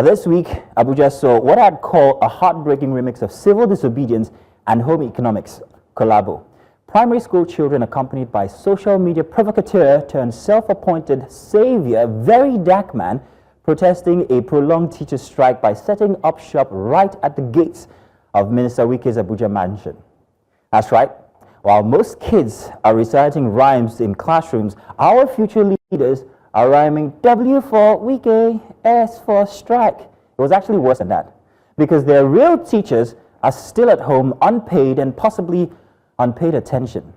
This week, Abuja saw what I'd call a heartbreaking remix of civil disobedience and home economics collabo. Primary school children accompanied by social media provocateur turned self-appointed savior, very dark man, protesting a prolonged teacher strike by setting up shop right at the gates of Minister Wike's Abuja mansion. That's right. While most kids are reciting rhymes in classrooms, our future leaders are rhyming W for Wike, S for strike. It was actually worse than that, because their real teachers are still at home, unpaid and possibly unpaid attention.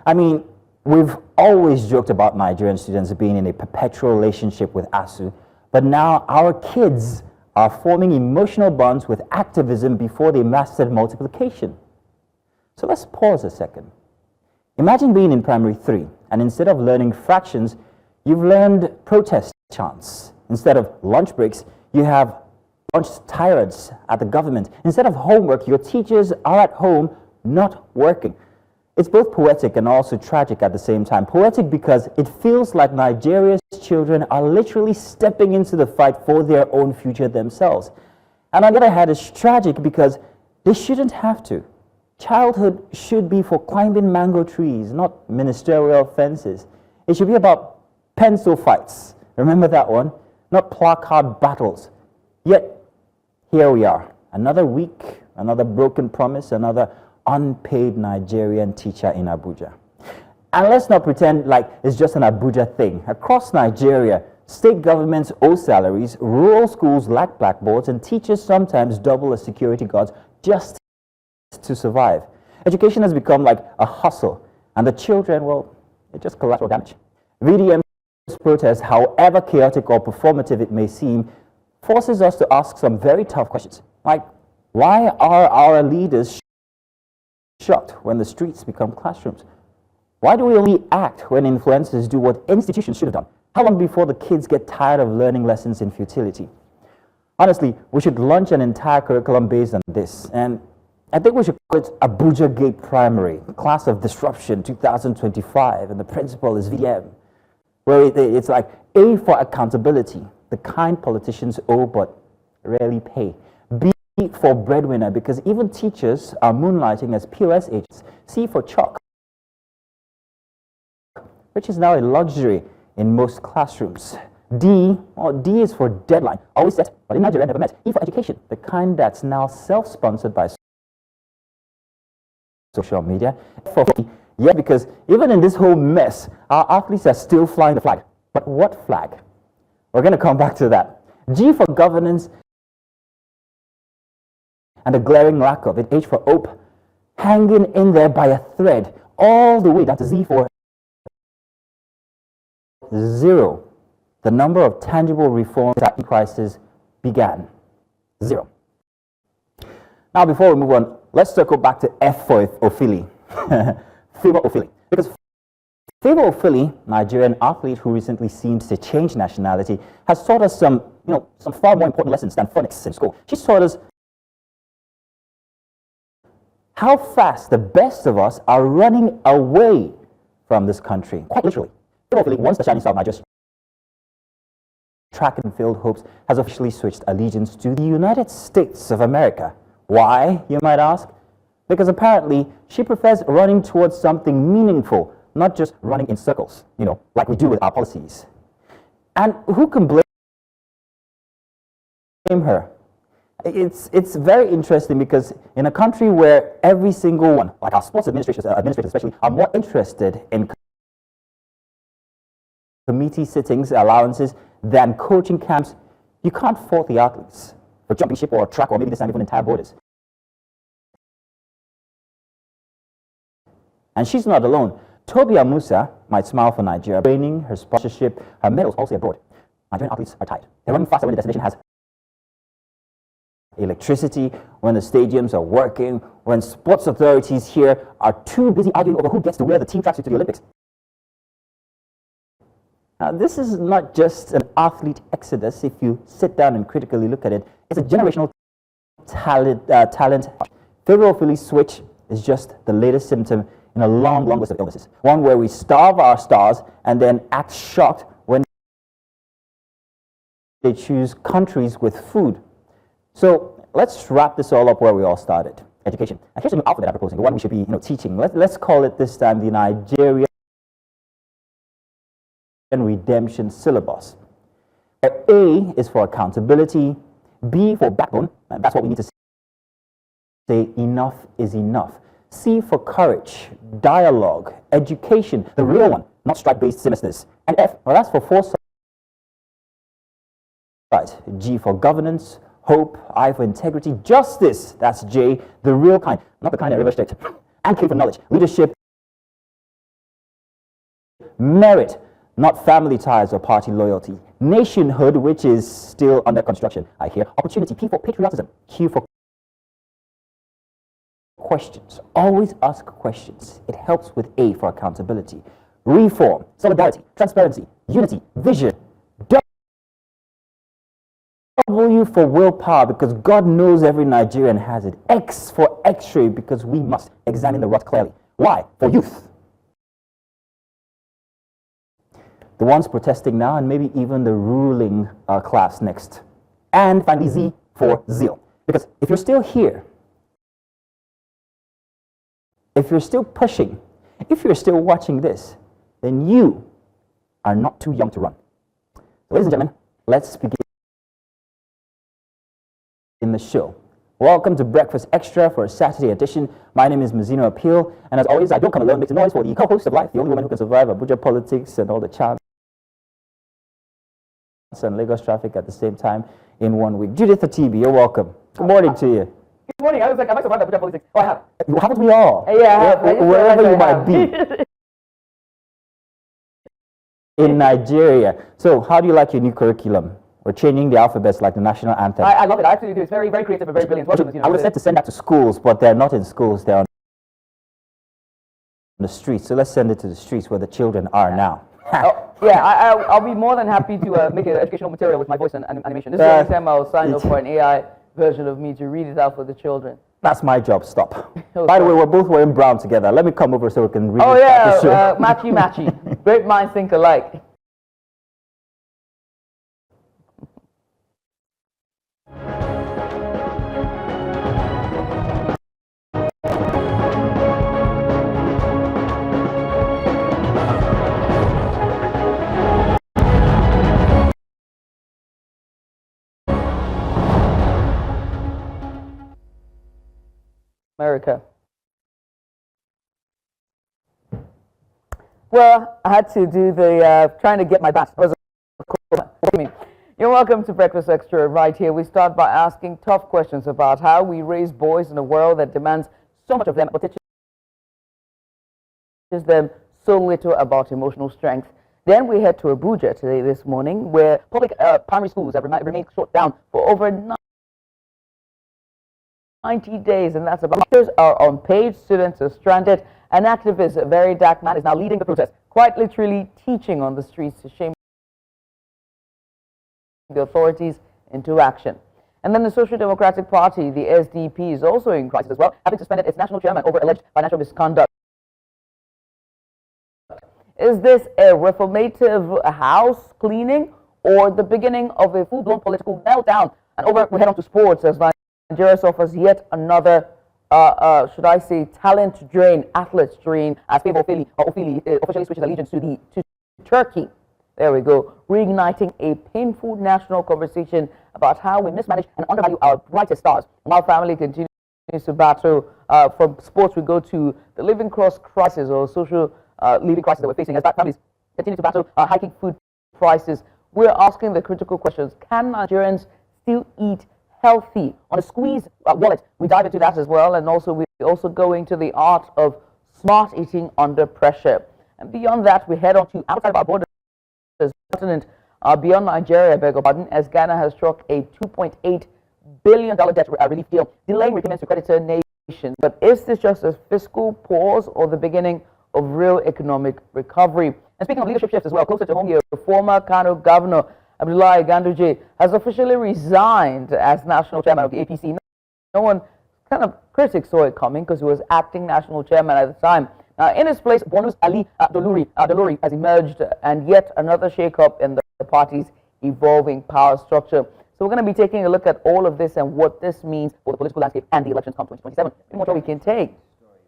I mean, we've always joked about Nigerian students being in a perpetual relationship with ASU, but now our kids are forming emotional bonds with activism before they mastered multiplication. So let's pause a second. Imagine being in primary 3, and instead of learning fractions, you've learned protest chants. Instead of lunch breaks, you have lunch tirades at the government. Instead of homework, your teachers are at home not working. It's both poetic and also tragic at the same time. Poetic because it feels like Nigeria's children are literally stepping into the fight for their own future themselves. And on the other hand, it's tragic because they shouldn't have to. Childhood should be for climbing mango trees, not ministerial fences. It should be about pencil fights. Remember that one? Not placard battles. Yet, here we are. Another week, another broken promise, another unpaid Nigerian teacher in Abuja. And let's not pretend like it's just an Abuja thing. Across Nigeria, state governments owe salaries, rural schools lack blackboards, and teachers sometimes double as security guards just to survive. Education has become like a hustle, and the children, well, it's just collateral damage. VDM's protest, however chaotic or performative it may seem, forces us to ask some very tough questions. Like, why are our leaders shocked when the streets become classrooms? Why do we only act when influencers do what institutions should have done? How long before the kids get tired of learning lessons in futility? Honestly, we should launch an entire curriculum based on this. And I think we should call it Abuja Gate Primary, Class of Disruption 2025, and the principal is VDM, where it's like A for accountability, the kind politicians owe but rarely pay. B for breadwinner, because even teachers are moonlighting as POS agents. C for chalk, which is now a luxury in most classrooms. D is for deadline, always set, but in Nigeria never met. E for education, the kind that's now self-sponsored by social media. F for yeah, because even in this whole mess, our athletes are still flying the flag. But what flag? We're going to come back to that. G for governance and the glaring lack of it. H for hope, hanging in there by a thread, all the way down to Z for zero. The number of tangible reforms that the crisis began. Zero. Now, before we move on, let's circle back to F for Ofili. Favour Ofili. Because Favour Ofili, Nigerian athlete who recently seemed to change nationality, has taught us some far more important lessons than phonics in school. She's taught us how fast the best of us are running away from this country. Quite literally. Favour Ofili, once the shining star of Nigeria's track and field hopes, has officially switched allegiance to the United States of America. Why, you might ask? Because apparently she prefers running towards something meaningful, not just running in circles, like we do with our policies. And who can blame her? It's very interesting because in a country where every single one, like our sports administrators especially, are more interested in committee sittings, allowances, than coaching camps, you can't fault the athletes for jumping ship or track or maybe this time even entire borders. And she's not alone. Toby Amusa might smile for Nigeria, training, her sponsorship, her medals also abroad. Nigerian athletes are tired. They're running faster when the destination has electricity, when the stadiums are working, when sports authorities here are too busy arguing over who gets to wear the team tracksuit to the Olympics. Now, this is not just an athlete exodus. If you sit down and critically look at it, it's a generational talent. Favour Ofili's switch is just the latest symptom in a long, long list of illnesses. One where we starve our stars and then act shocked when they choose countries with food. So let's wrap this all up where we all started. Education. And here's a new alphabet I'm proposing, the one we should be teaching. Let's call it this time the Nigerian Redemption Syllabus. A is for accountability, B for backbone, and that's what we need to say enough is enough. C for courage, dialogue, education, the real one, not strike-based semesters. And F, well, that's for foresight. G for governance, hope, I for integrity, justice, that's J, the real kind, not the kind I reverse checked. And K for knowledge, leadership, merit, not family ties or party loyalty. Nationhood, which is still under construction, I hear. Opportunity, P for patriotism, Q for questions. Always ask questions. It helps with A for accountability. Reform, solidarity, transparency, unity, vision. W for willpower, because God knows every Nigerian has it. X for X-ray, because we must examine the rot clearly. Y for youth. The ones protesting now, and maybe even the ruling class next. And finally, Z for zeal. Because if you're still here, if you're still pushing, if you're still watching this, then you are not too young to run. So, ladies and gentlemen, let's begin in the show. Welcome to Breakfast Extra for a Saturday edition. My name is Favour Ofili, and as always, I don't come alone. Make some noise for the co-host of life, the only woman who can survive Abuja politics and all the charms and Lagos traffic at the same time in 1 week. Judith Atibi, you're welcome. Good morning to you. Good morning. I was like, am I survived Abuja politics? Oh, I have. Haven't we all? Yeah, wherever you might be. In Nigeria. So, how do you like your new curriculum? We're changing the alphabets like the national anthem. I love it. I actually do. It's very, very creative and very brilliant. I would have said to send that to schools, but they're not in schools. They're on the streets. So let's send it to the streets where the children are now. I'll be more than happy to make an educational material with my voice and animation. This is the only time I'll sign up for an AI version of me to read it out for the children. That's my job. Stop. By the way, we're both wearing brown together. Let me come over so we can read matchy, matchy. Great minds think alike. America. Well, I had to do the trying to get my bat. You're welcome to Breakfast Extra right here. We start by asking tough questions about how we raise boys in a world that demands so much of them, but teaches them so little about emotional strength. Then we head to Abuja today, this morning, where public primary schools have remained shut down for over 90 days, and that's about teachers are unpaid, students are stranded, and activist Very Dark Man is now leading the protest, quite literally teaching on the streets to shame the authorities into action. And then the Social Democratic Party, the SDP, is also in crisis as well, having suspended its national chairman over alleged financial misconduct. Is this a reformative house cleaning or the beginning of a full-blown political meltdown? And over, we head on to sports as Nigeria suffers yet another, should I say, talent drain, athletes drain, as Favour Ofili officially switches allegiance to Turkey. There we go, reigniting a painful national conversation about how we mismanage and undervalue our brightest stars. While family continues to battle, from sports we go to the living cost crisis or social living crisis that we're facing as families continue to battle hiking food prices. We're asking the critical questions. Can Nigerians still eat healthy on a squeeze wallet? We dive into that as well, and also we also go into the art of smart eating under pressure. And beyond that, we head on to outside of our borders, beyond Nigeria, beg your pardon, as Ghana has struck a $2.8 billion debt relief deal, delaying repayments to creditor nations. But is this just a fiscal pause or the beginning of real economic recovery? And speaking of leadership shifts as well, closer to home here, former Kano Governor Abdullahi Ganduje has officially resigned as national chairman of the APC. No one, kind of critics saw it coming because he was acting national chairman at the time. In his place, Bonu's Ali Doluri has emerged, and yet another shake-up in the party's evolving power structure. So we're going to be taking a look at all of this and what this means for the political landscape and the elections come 2027. How much we can take.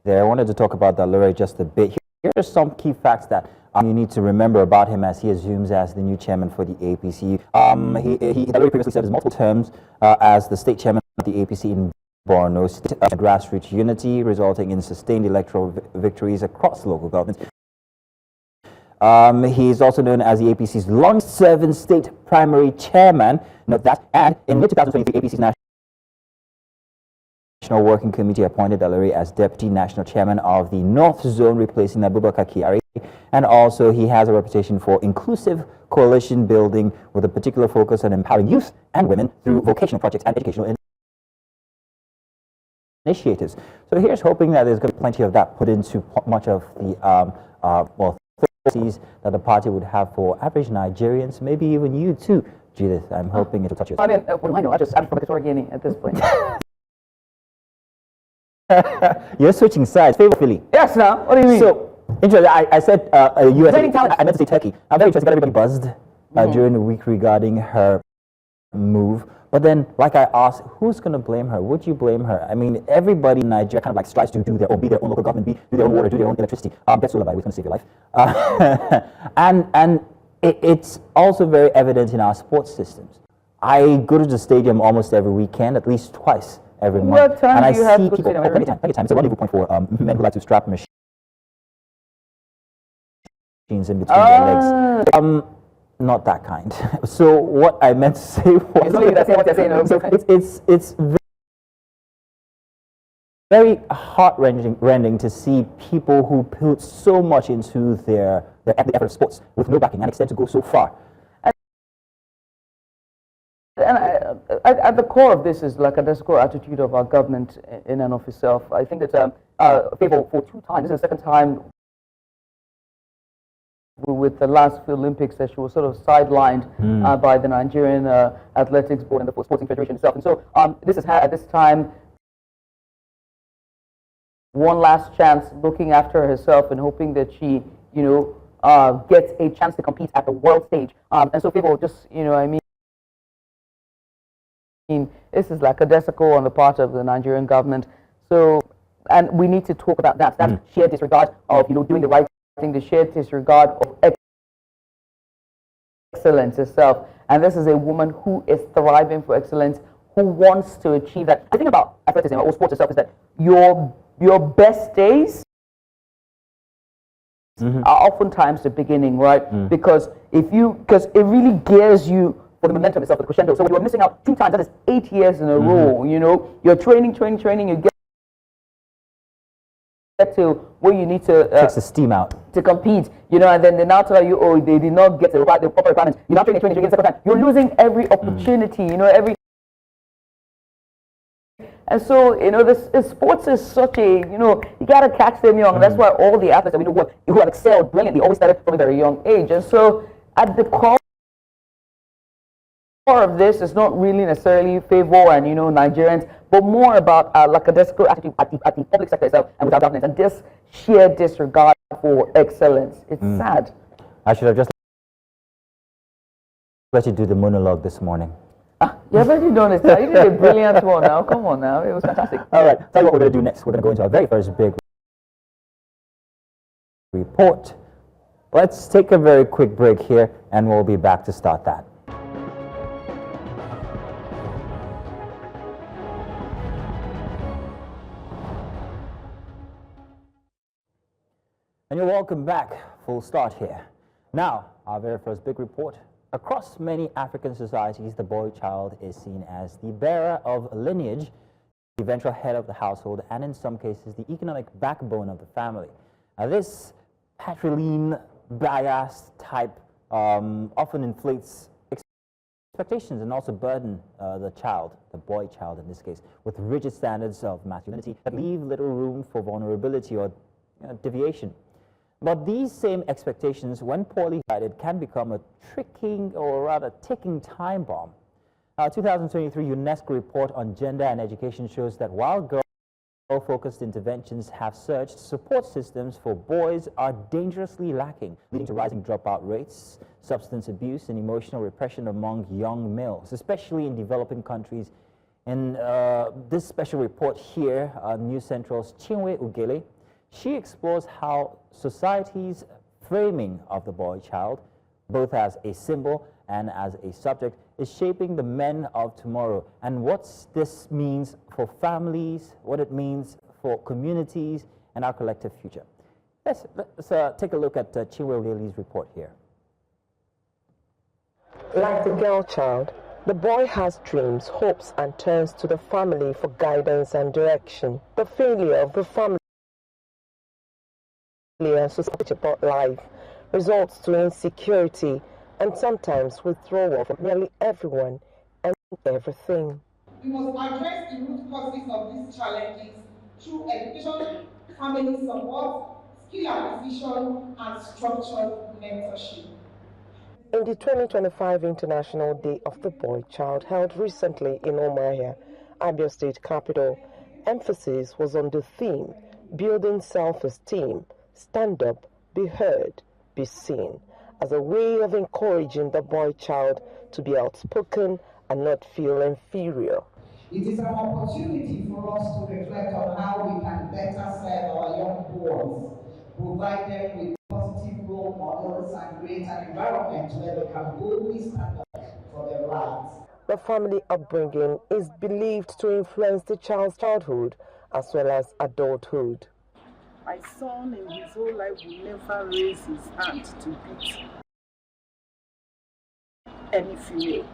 There, I wanted to talk about Dalore just a bit. Here are some key facts that you need to remember about him as he assumes as the new chairman for the APC. Dalore previously served his multiple terms as the state chairman of the APC in Borno State, grassroots unity, resulting in sustained electoral victories across local governments. He is also known as the APC's longest-serving state primary chairman. Note that. And in mid-2023, APC's National Working Committee appointed Dalore as Deputy National Chairman of the North Zone, replacing Abubakar Kyari. And also, he has a reputation for inclusive coalition building with a particular focus on empowering youth and women through vocational projects and educational initiatives. So here's hoping that there's going to be plenty of that put into much of the that the party would have for average Nigerians, maybe even you too, Judith. I'm hoping it'll touch you. I mean, what do I know? I'm from Equatorial Guinea at this point. You're switching sides. Favour Ofili. Yes, now. What do you mean? So, interesting. I said US. I meant to say Turkey. I'm very interested. Got everybody buzzed during the week regarding her move. But then, like I asked, who's going to blame her? Would you blame her? I mean, everybody in Nigeria kind of like strives to do their own, be their own local government, do their own water, do their own electricity. Get solar, by the way, it's going to save your life. And it's also very evident in our sports systems. I go to the stadium almost every weekend, at least twice every month. What time and do you I have see to people, plenty of time. It's a rendezvous point for men who like to strap machines in between their legs. Not that kind. So what I meant to say was, it's very heart-rending to see people who put so much into the effort of sports with no backing and extend to go so far. And at the core of this is like a core attitude of our government in and of itself. I think that Favour for 2 times, this is the second time with the last Olympics that she was sort of sidelined by the Nigerian Athletics Board and the Sporting Federation itself. And so this is her at this time one last chance looking after herself and hoping that she, gets a chance to compete at the world stage. And so people just, I mean, this is like a desacle on the part of the Nigerian government. So, and we need to talk about that. That sheer disregard of, doing the right thing, the sheer disregard of excellence itself. And this is a woman who is thriving for excellence, who wants to achieve that. The thing about athleticism or sports itself is that your best days are oftentimes the beginning, right? Because it really gears you for the momentum itself, the crescendo. So when you're missing out 2 times, that is 8 years in a row, you're training, you get to where you need to takes the steam out to compete, and then they now tell you, oh, they did not get the proper requirements. You're not training the second time. You're losing every opportunity, every. And so, this sports is such a, you gotta catch them young. That's why all the athletes that we know who have excelled brilliantly always started from a very young age. And so, at the core of this is not really necessarily Favour and Nigerians, but more about like a lackadaisical attitude at the public sector itself and with our government, and this sheer disregard for excellence. It's sad. I should have just let you do the monologue this morning. You've already done it. You did a brilliant one now. Come on now. It was fantastic. All right. Tell you what we're going to do next. We're going to go into our very first big report. Let's take a very quick break here, and we'll be back to start that. And you're welcome back. Full start here. Now, our very first big report. Across many African societies, the boy child is seen as the bearer of lineage, the eventual head of the household, and in some cases, the economic backbone of the family. Now, this patrilineal bias type often inflates expectations and also burden the child, the boy child in this case, with rigid standards of masculinity that leave little room for vulnerability or deviation. But these same expectations, when poorly guided, can become a ticking time bomb. Our 2023 UNESCO report on gender and education shows that while girl-focused interventions have surged, support systems for boys are dangerously lacking, leading to rising dropout rates, substance abuse, and emotional repression among young males, especially in developing countries. In this special report here, News Central's Chinwe Ugele, she explores how society's framing of the boy child, both as a symbol and as a subject, is shaping the men of tomorrow, and what this means for families, what it means for communities, and our collective future. Let's take a look at Chinwe Ugele's report here. Like the girl child, the boy has dreams, hopes, and turns to the family for guidance and direction. The failure of the family and society about life results to insecurity and sometimes withdrawal from nearly everyone and everything. We must address the root causes of these challenges through education, family support, skill acquisition, and structured mentorship. In the 2025 International Day of the Boy Child held recently in Umuahia, Abia State capital, emphasis was on the theme, building self-esteem, stand up, be heard, be seen, as a way of encouraging the boy child to be outspoken and not feel inferior. It is an opportunity for us to reflect on how we can better serve our young boys, provide them with positive role models, and create an environment where they can boldly stand up for their rights. The family upbringing is believed to influence the child's childhood as well as adulthood. My son in his whole life will never raise his hand to beat any female.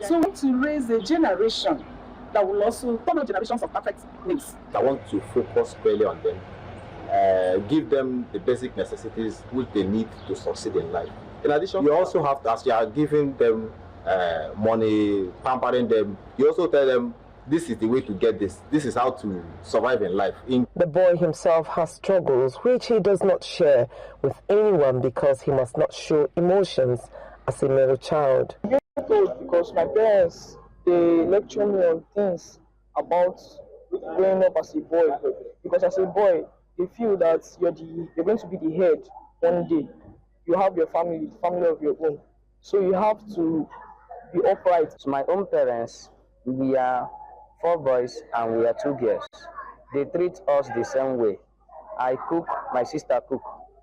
So we want to raise a generation that will also come out generations of perfect males. I want to focus squarely on them, give them the basic necessities which they need to succeed in life. In addition, you also have to, as you are giving them money, pampering them, you also tell them this is the way to get this. This is how to survive in life. The boy himself has struggles which he does not share with anyone because he must not show emotions as a male child. Because my parents, they lecture me on things about growing up as a boy. Because as a boy, they feel that you're going to be the head one day. You have your family of your own. So you have to be upright. To my own parents, we are 4 boys and we are 2 girls. They treat us the same way. I cook, my sister cook.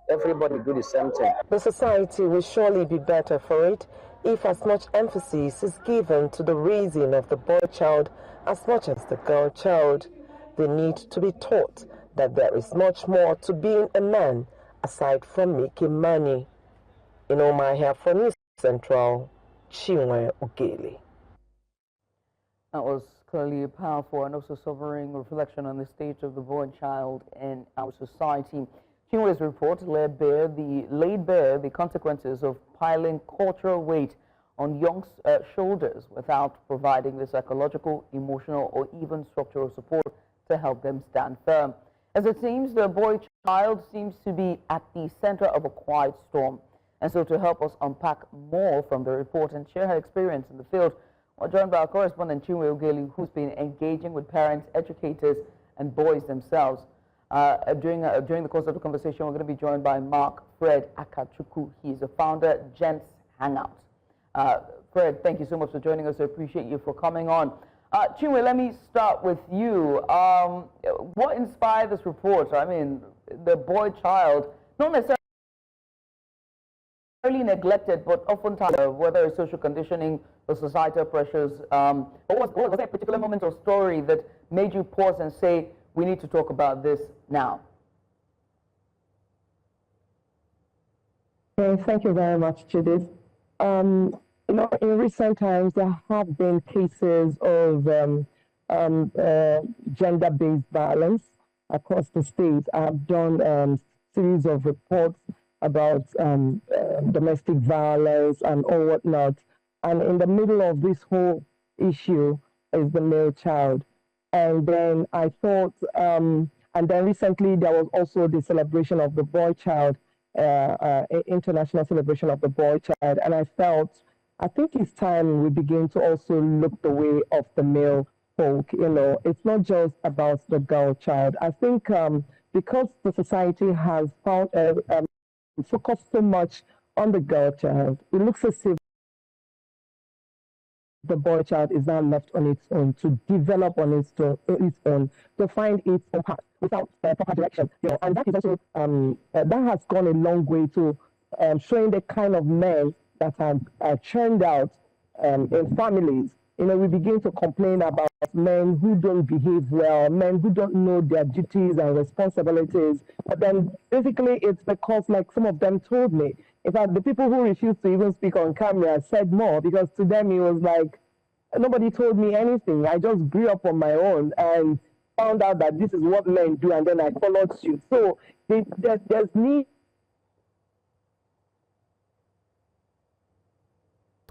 Everybody do the same thing. The society will surely be better for it if as much emphasis is given to the raising of the boy child as much as the girl child. They need to be taught that there is much more to being a man aside from making money. In Umuahia for News Central, Chinwe Ugele. That was clearly a powerful and also sobering reflection on the state of the boy child in our society. Chinwe's report laid bare the consequences of piling cultural weight on young shoulders without providing the psychological, emotional, or even structural support to help them stand firm. As it seems, the boy child seems to be at the center of a quiet storm. And so to help us unpack more from the report and share her experience in the field, we're joined by our correspondent Chinwe Ugele, who's been engaging with parents, educators, and boys themselves. During the course of the conversation, we're going to be joined by Mark Fred Akachuku. He's the founder, Gents Hangout. Fred, thank you so much for joining us. I appreciate you for coming on. Chinwe, let me start with you. What inspired this report? I mean, the boy child, not necessarily neglected, but oftentimes, whether it's social conditioning or societal pressures, was there a particular moment or story that made you pause and say, we need to talk about this now? Thank you very much, Judith. You know, in recent times, there have been cases of gender-based violence across the state. I have done a series of reports about domestic violence and all whatnot. And in the middle of this whole issue is the male child. And then I thought, and then recently there was also the celebration of the boy child, international celebration of the boy child. And I felt, I think it's time we begin to also look the way of the male folk. You know, it's not just about the girl child. I think because the society has found focused so much on the girl child, it looks as if the boy child is now left on its own to develop on its own to find its own path without proper direction. And that is also that has gone a long way to showing the kind of men that are churned out in families. We begin to complain about men who don't behave well, men who don't know their duties and responsibilities. But then basically it's because, like some of them told me, in fact, the people who refused to even speak on camera said more, because to them it was like, nobody told me anything. I just grew up on my own and found out that this is what men do, and then I followed suit. So there's need.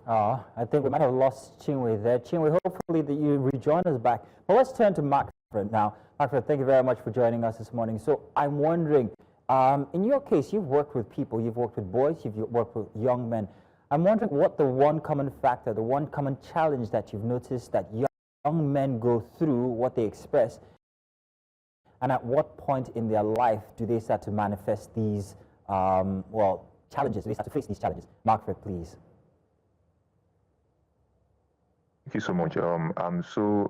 I think we might have lost Chinwe there. Chinwe, hopefully that you rejoin us back. But let's turn to Macfred now. Macfred, thank you very much for joining us this morning. So I'm wondering, in your case, you've worked with people, you've worked with boys, you've worked with young men. I'm wondering what the one common factor, the one common challenge that you've noticed that young men go through, what they express, and at what point in their life do they start to manifest these, challenges? Do they start to face these challenges? Macfred, please. Thank you so much. I'm so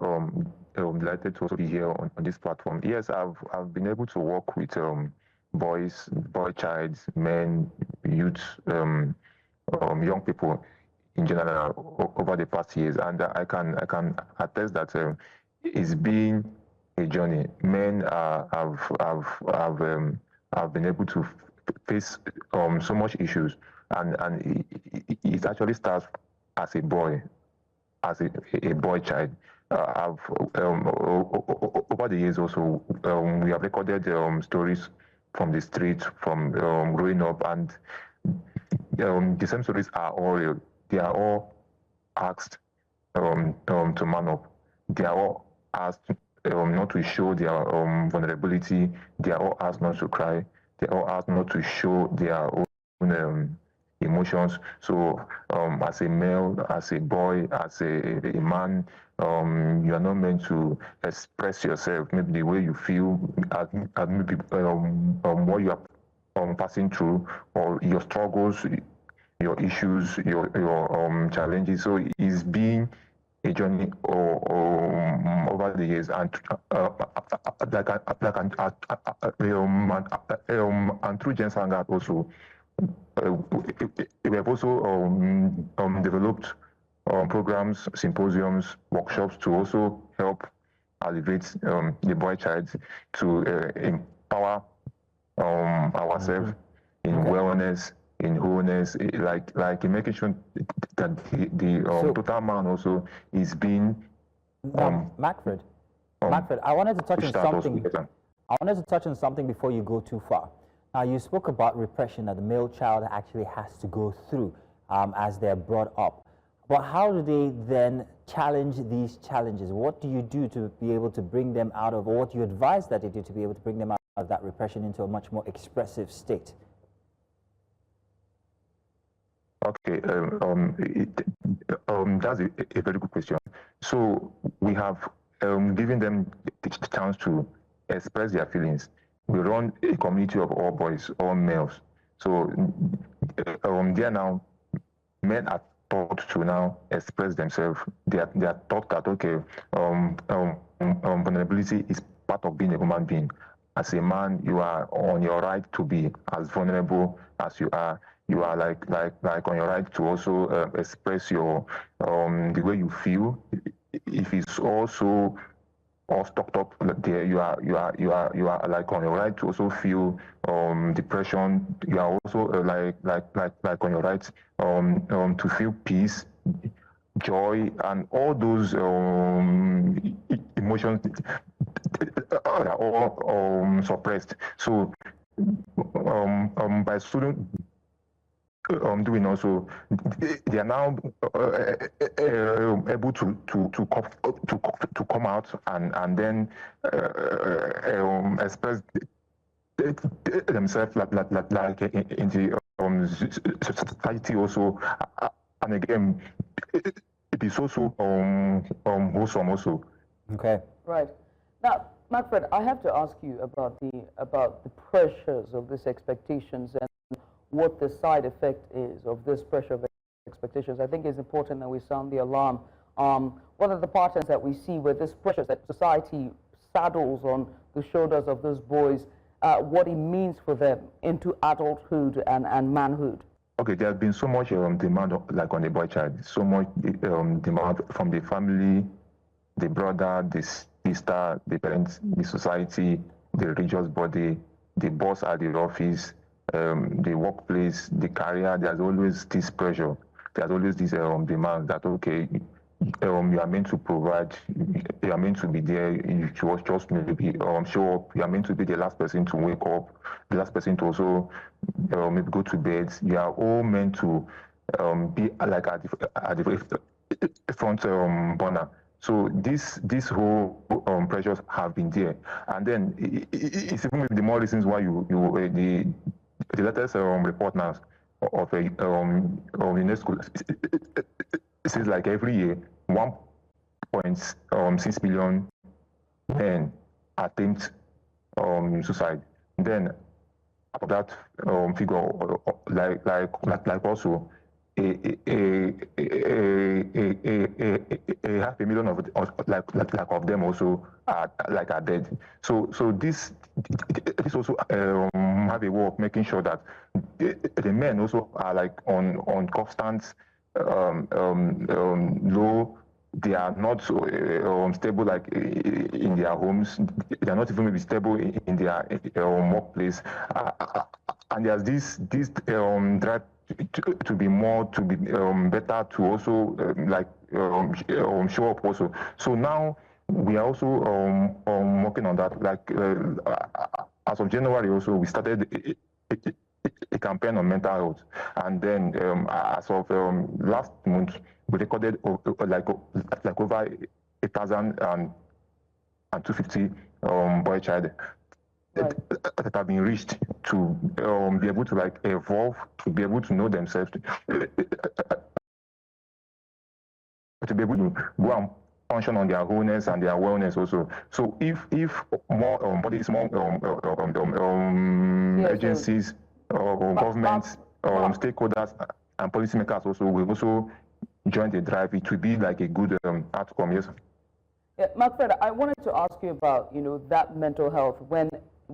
delighted to also be here on this platform. Yes, I've been able to work with boys, boy childs, men, youths, young people in general over the past years, and I can attest that it's been a journey. Men have been able to face so much issues, and it actually starts as a boy. As a boy child. Over the years also, we have recorded stories from the streets, from growing up, and the same stories are all real. They are all asked to man up. They are all asked not to show their vulnerability. They are all asked not to cry. They are all asked not to show their own emotions. So as a male, as a boy, as a man, you are not meant to express yourself, maybe the way you feel, maybe what you are passing through, or your struggles, your issues, your challenges. So it's been a journey over the years, and and through Gens Hangout also. We have also developed programs, symposiums, workshops to also help elevate the boy child to empower ourselves in wellness, in wholeness, like in making sure that the total man also is being. Macfred, I wanted to touch on something. I wanted to touch on something before you go too far. Now, you spoke about repression that the male child actually has to go through as they're brought up. But how do they then challenge these challenges? What do you do to be able to bring them out of, or what do you advise that they do to be able to bring them out of that repression into a much more expressive state? Okay, that's a very good question. So we have given them the chance to express their feelings. We run a community of all boys, all males. So there now, men are taught to now express themselves. They are taught that, okay, vulnerability is part of being a human being. As a man, you are on your right to be as vulnerable as you are. You are like on your right to also express your the way you feel. If it's also all stocked up there, you are like on your right to also feel depression. You are also like on your right to feel peace, joy, and all those emotions are all suppressed. So by students doing also, they are now able to come out and then express themselves like in the society also, and again it is also wholesome also. Okay. Right. Now, Macfred, I have to ask you about the pressures of these expectations and what the side effect is of this pressure of expectations, I think it's important that we sound the alarm. What are the patterns that we see where this pressure that society saddles on the shoulders of those boys, what it means for them into adulthood and manhood? Okay, there's been so much demand, like on the boy child, so much demand from the family, the brother, the sister, the parents, the society, the religious body, the boss at the office, the workplace, the career. There's always this pressure. There's always this demand that, okay, you are meant to provide, you are meant to be there, you just maybe show up, you are meant to be the last person to wake up, the last person to also maybe go to bed. You are all meant to be like at the front burner. So this whole pressures have been there, and then it's even the more reasons why the latest report now of UNESCO says like every year 1.6 billion men attempt suicide. Then after that figure, like also a 500,000 of them also are dead. So this also have a way of making sure that the men also are like on constant low. They are not stable like in their homes. They are not even maybe stable in their workplace. And there's this drive to be more, to be better, to also show up also. So now we are also working on that. Like as of January also, we started a campaign on mental health, and then as of last month, we recorded like over 1,250 boy child that have been reached to be able to like evolve, to be able to know themselves, to be able to go and function on their wholeness and their wellness also. So if more bodies, more agencies, governments, stakeholders, and policymakers also will also join the drive, it will be like a good outcome. Yes. Yeah, Macfred, I wanted to ask you about that mental health when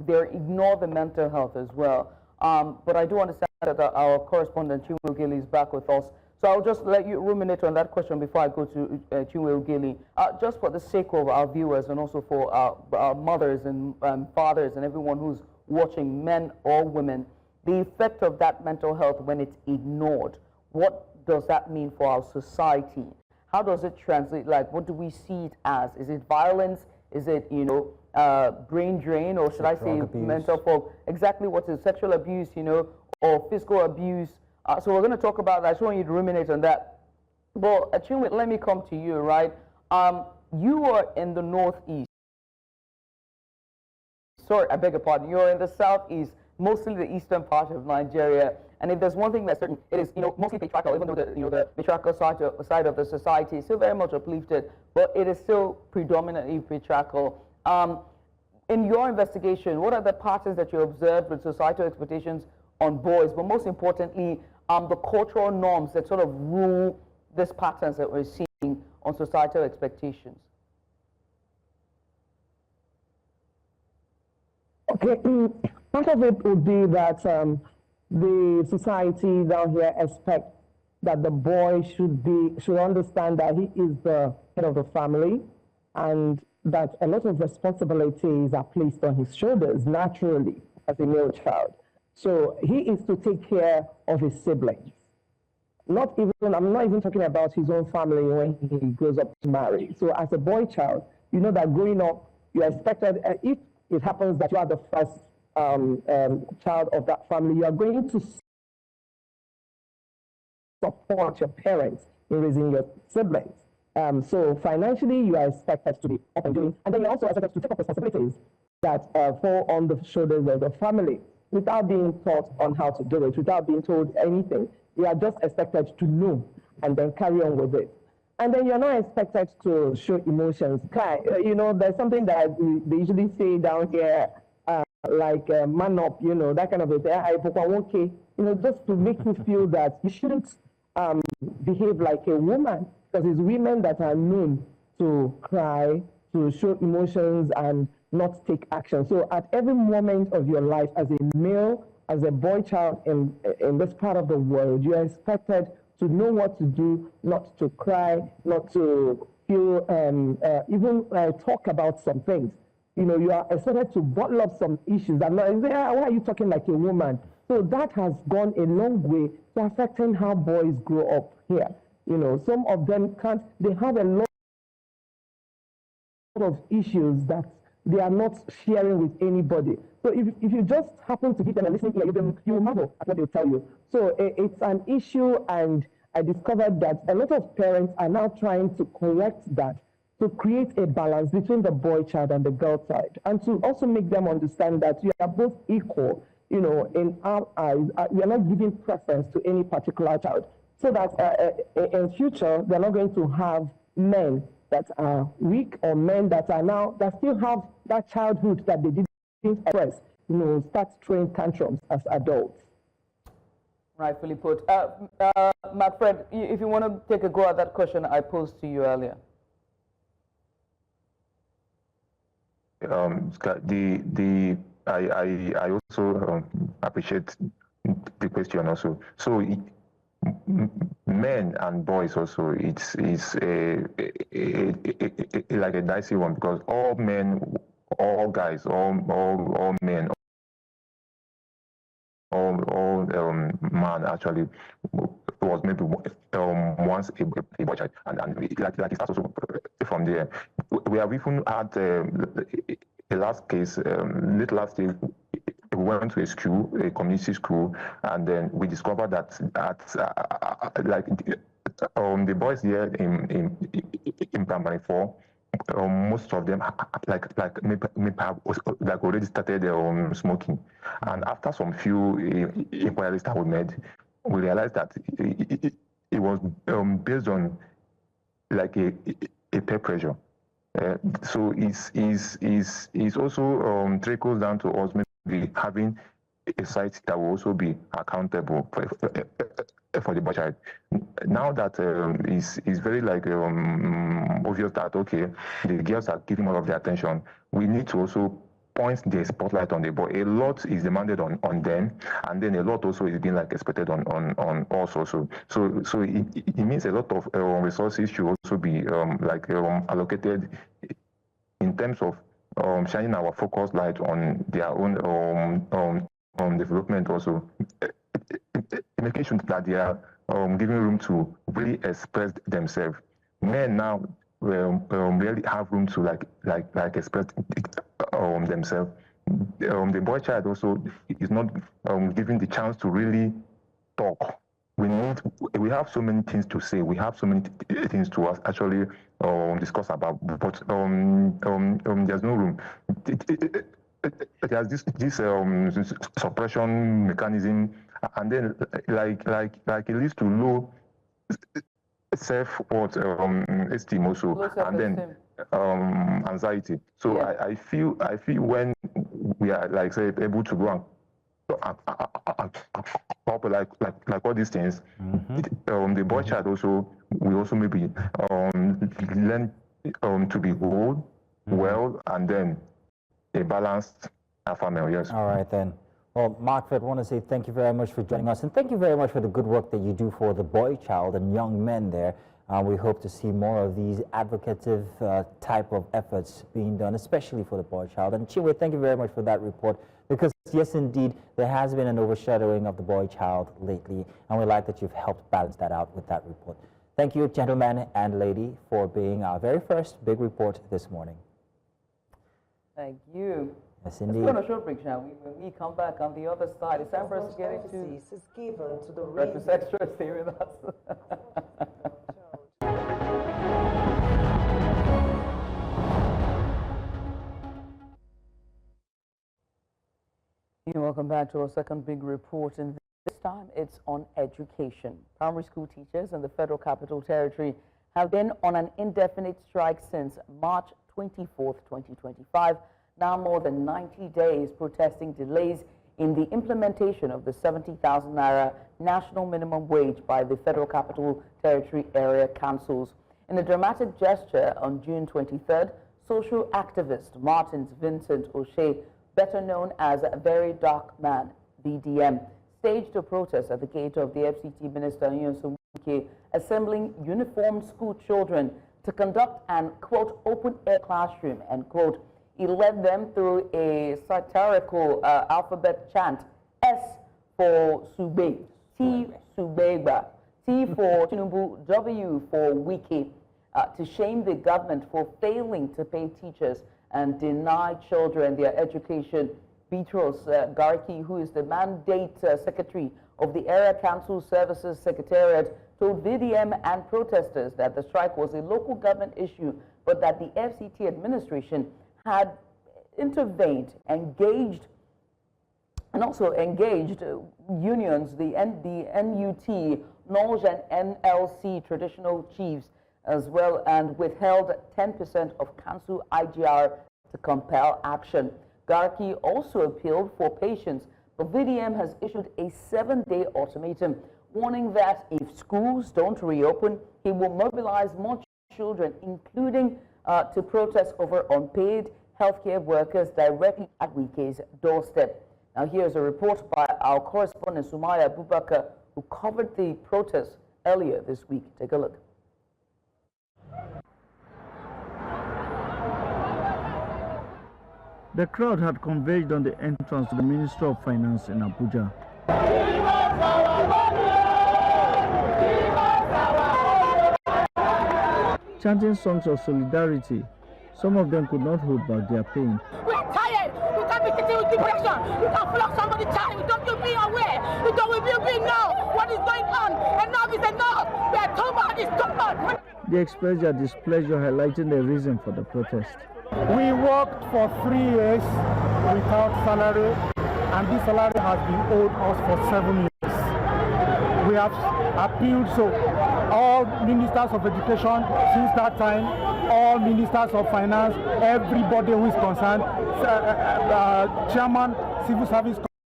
they ignore the mental health as well. But I do understand that our correspondent Chinwe Ugili is back with us. So I'll just let you ruminate on that question before I go to Chinwe Ugili. Just for the sake of our viewers and also for our mothers and fathers and everyone who's watching, men or women, the effect of that mental health when it's ignored. What does that mean for our society? How does it translate? Like, what do we see it as? Is it violence? Is it, brain drain, or should I say mental fog? Exactly what is sexual abuse, or physical abuse? So we're going to talk about that. I just want you to ruminate on that. But Chinwe, let me come to you, right? You are in the northeast. Sorry, I beg your pardon. You're in the southeast, mostly the eastern part of Nigeria. And if there's one thing that's certain, it is mostly patriarchal. Even though the patriarchal side of the society is still very much uplifted, but it is still predominantly patriarchal. In your investigation, what are the patterns that you observed with societal expectations on boys, but most importantly, the cultural norms that sort of rule these patterns that we're seeing on societal expectations? Okay, part of it would be that the society down here expects that the boy should understand that he is the head of the family, and that a lot of responsibilities are placed on his shoulders naturally as a male child. So he is to take care of his siblings. I'm not even talking about his own family when he grows up to marry. So as a boy child, you know that growing up, you're expected, if it happens that you are the first child of that family, you are going to support your parents in raising your siblings. So financially, you are expected to be up and doing, and then you're also expected to take up responsibilities that fall on the shoulders of the family without being taught on how to do it, without being told anything. You are just expected to know and then carry on with it. And then you're not expected to show emotions. There's something that they usually say down here, like man up, that kind of a thing. Okay, just to make you feel that you shouldn't behave like a woman, because it's women that are known to cry, to show emotions and not take action. So at every moment of your life as a male, as a boy child in this part of the world, you are expected to know what to do, not to cry, not to feel, even talk about some things. You are expected to bottle up some issues and not say, why are you talking like a woman? So that has gone a long way to affecting how boys grow up here. Some of them they have a lot of issues that they are not sharing with anybody. So if you just happen to give them a listening ear, you will marvel at what they'll tell you. So it's an issue, and I discovered that a lot of parents are now trying to correct that, to create a balance between the boy child and the girl child, and to also make them understand that you are both equal. In our eyes, we are not giving preference to any particular child, so that in future they're not going to have men that are weak, or men that still have that childhood that they didn't express, start throwing tantrums as adults. Rightfully put. Macfred, if you want to take a go at that question I posed to you earlier. I also appreciate the question also. So men and boys also, it's like a dicey one, because all men, all guys, all men, all man actually was maybe once a boy child, and like it starts also from there. We have even had the last case late last year. We went to a school, a community school, and then we discovered that the boys here in primary 4, most of them maybe have already started smoking. And after some few inquiries that we made, we realized that it was based on like a peer pressure. So it's also trickles down to us maybe having a site that will also be accountable for the boy child. Now that it's very obvious that okay, the girls are giving all of their attention, we need to also point the spotlight on the boy. A lot is demanded on them, and then a lot also is being expected on us also. So it means a lot of resources should also be allocated in terms of shining our focus light on their own development also, making sure that they are giving room to really express themselves. Men now really have room to express themselves. The boy child also is not given the chance to really talk. We have so many things to say. We have so many things to actually discuss about, but there's no room. There's this suppression mechanism, and then it leads to low self-worth, esteem also, and then anxiety. So yeah. I feel when we are able to go and like all these things, the boy child also will also maybe learn to be whole, well, and then a balanced alpha male. Yes. All right then. Well, Macfred, I want to say thank you very much for joining us, and thank you very much for the good work that you do for the boy child and young men there. We hope to see more of these advocative type of efforts being done, especially for the boy child. And Chinwe, thank you very much for that report, because yes, indeed, there has been an overshadowing of the boy child lately, and we like that you've helped balance that out with that report. Thank you, gentlemen and lady, for being our very first big report this morning. Thank you. Yes, indeed. Let's go on a short break, shall we? When we come back on the other side, it's time for us to get into is given to the breakfast extra. Stay with us. Welcome back to our second big report, and this time it's on education. Primary school teachers in the Federal Capital Territory have been on an indefinite strike since March 24th, 2025. now more than 90 days protesting delays in the implementation of the 70,000 naira national minimum wage by the Federal Capital Territory area councils. In a dramatic gesture on June 23rd, social activist Martins Vincent O'Shea, better known as Very Dark Man, VDM, staged a protest at the gate of the FCT Minister Nyesom Wike, assembling uniformed school children to conduct an, quote, open-air classroom, end quote. He led them through a satirical alphabet chant: S for Sube, T Subegba, T for Tinubu, W for Wike, to shame the government for failing to pay teachers and deny children their education. Petros Garki, who is the mandate secretary of the Area Council Services Secretariat, told VDM and protesters that the strike was a local government issue, but that the FCT administration had intervened, engaged unions, the NUT, NOLJ and NLC traditional chiefs as well, and withheld 10% of council IGR to compel action. Garki also appealed for patience, but VDM has issued a 7-day ultimatum warning that if schools don't reopen, he will mobilize more children, including to protest over unpaid healthcare workers directly at Wike's doorstep. Now here's a report by our correspondent Sumaya Abubakar, who covered the protest earlier this week. Take a look. The crowd had converged on the entrance to the Ministry of Finance in Abuja. Chanting songs of solidarity, some of them could not hold back their pain. We're tired. We can't be sitting with depression. We can't block somebody child. We don't be aware. We don't know what is going on. Enough is enough. We are too much. It's too much. They expressed their displeasure, highlighting the reason for the protest. We worked for 3 years without salary, and this salary has been owed us for 7 years. We have appealed, so all ministers of education since that time, all ministers of finance, everybody who is concerned, chairman, civil service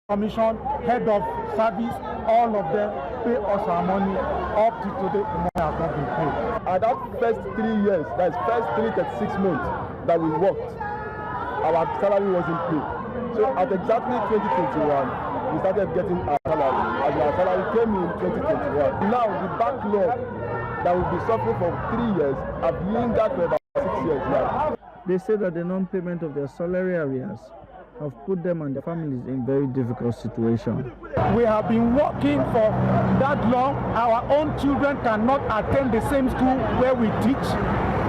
commission, head of service, all of them pay us our money. Up to today, the money has not been paid. And that first 3 years, that's first 36 months that we worked, our salary wasn't paid. So at exactly 2021, we started getting our salary. And our salary came in 2021. Now the backlog that will be suffering for 3 years have lingered for about 6 years now. They say that the non-payment of their salary arrears have put them and their families in very difficult situation. We have been working for that long. Our own children cannot attend the same school where we teach.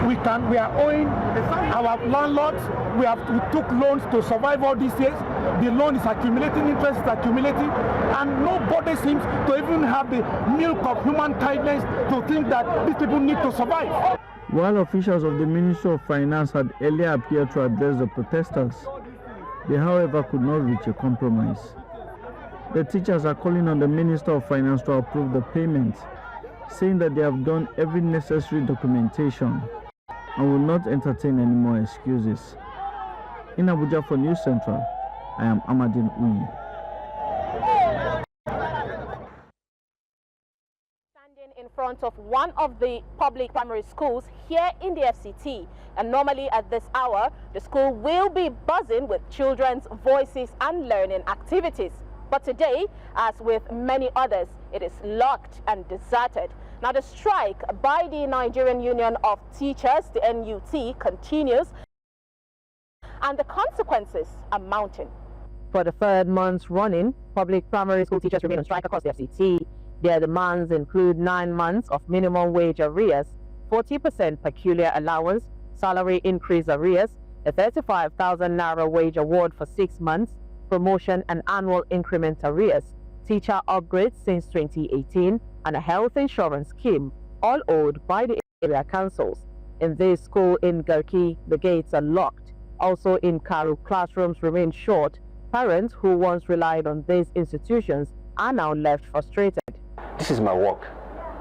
We are owing our landlords. We took loans to survive all these years. The loan is accumulating, interest is accumulating, and nobody seems to even have the milk of human kindness to think that these people need to survive. While officials of the Ministry of Finance had earlier appeared to address the protesters, they, however, could not reach a compromise. The teachers are calling on the Minister of Finance to approve the payment, saying that they have done every necessary documentation and will not entertain any more excuses. In Abuja for News Central, I am Amadin Uyi. Standing in front of one of the public primary schools here in the FCT, and normally at this hour, the school will be buzzing with children's voices and learning activities. But today, as with many others, it is locked and deserted. Now, the strike by the Nigerian Union of Teachers, the NUT, continues, and the consequences are mounting. For the third month running, public primary school teachers remain on strike across the FCT. Their demands include 9 months of minimum wage arrears, 40% peculiar allowance, salary increase arrears, a 35,000 naira wage award for 6 months, promotion and annual increment arrears, teacher upgrades since 2018, and a health insurance scheme, all owed by the area councils. In this school in Garki, the gates are locked. Also in Karu, classrooms remain short. Parents who once relied on these institutions are now left frustrated. This is my work.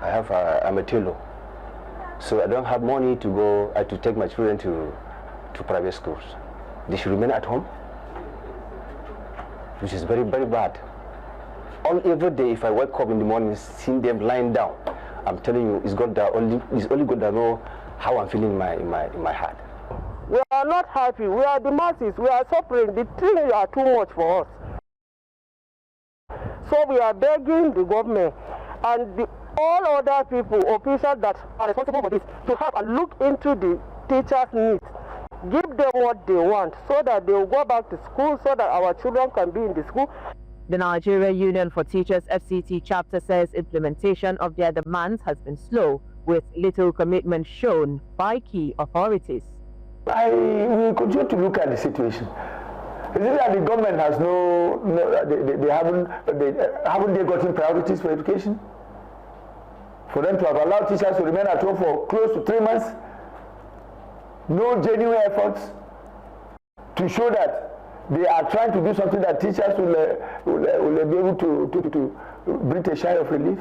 I'm a tailor. So I don't have money to go to take my children to private schools. they should remain at home, which is very, very bad. Every day, if I wake up in the morning, seeing them lying down, I'm telling you, it's only God that know how I'm feeling in my heart. We are not happy. We are the masses. We are suffering. The things are too much for us. So we are begging the government and all other people, officials that are responsible for this, to have a look into the teachers' needs. Give them what they want so that they will go back to school, so that our children can be in the school. The Nigeria Union for Teachers FCT chapter says implementation of their demands has been slow, with little commitment shown by key authorities. I will continue to look at the situation. Is it that the government has haven't they gotten priorities for education? For them to have allowed teachers to remain at home for close to 3 months, no genuine efforts to show that they are trying to do something that teachers will be able to bring a shine of relief.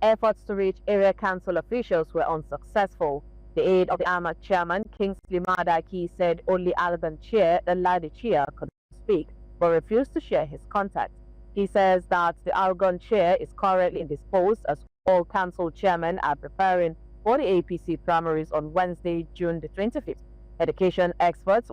Efforts to reach area council officials were unsuccessful. The aide of the AMA chairman, Kingsley Madaki, said only Alban Chair and Ladi Chair could speak, but refused to share his contact. He says that the Algon Chair is currently indisposed, as all council chairmen are preparing for the APC primaries on Wednesday, June the 25th. Education experts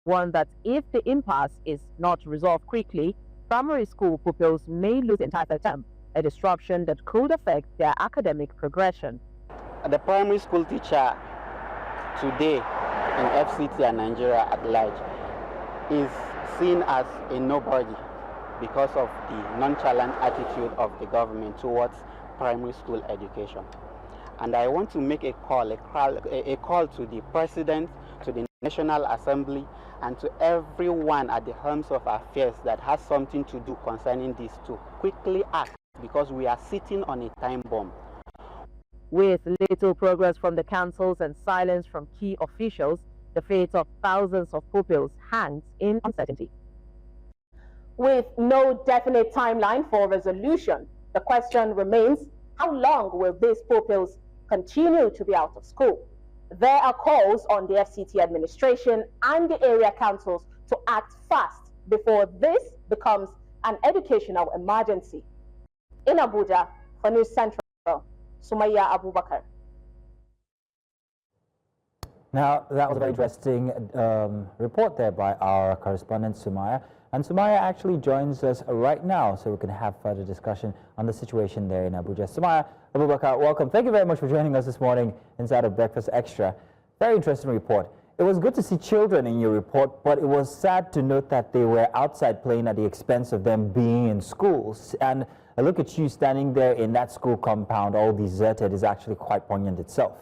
warn that if the impasse is not resolved quickly, primary school pupils may lose the entire term, a disruption that could affect their academic progression. The primary school teacher today in FCT and Nigeria at large is seen as a nobody because of the nonchalant attitude of the government towards primary school education. And I want to make a call to the President, to the National Assembly, and to everyone at the helms of affairs that has something to do concerning this to quickly act, because we are sitting on a time bomb. With little progress from the councils and silence from key officials, the fate of thousands of pupils hangs in uncertainty. With no definite timeline for resolution, the question remains, how long will these pupils continue to be out of school? There are calls on the FCT administration and the area councils to act fast before this becomes an educational emergency. In Abuja, for News Central, Sumaya Abubakar. Now, that was a very interesting report there by our correspondent, Sumaya. And Sumaya actually joins us right now so we can have further discussion on the situation there in Abuja. Sumaya Abubakar, welcome. Thank you very much for joining us this morning inside of Breakfast Extra. Very interesting report. It was good to see children in your report, but it was sad to note that they were outside playing at the expense of them being in schools. And a look at you standing there in that school compound, all deserted, is actually quite poignant itself.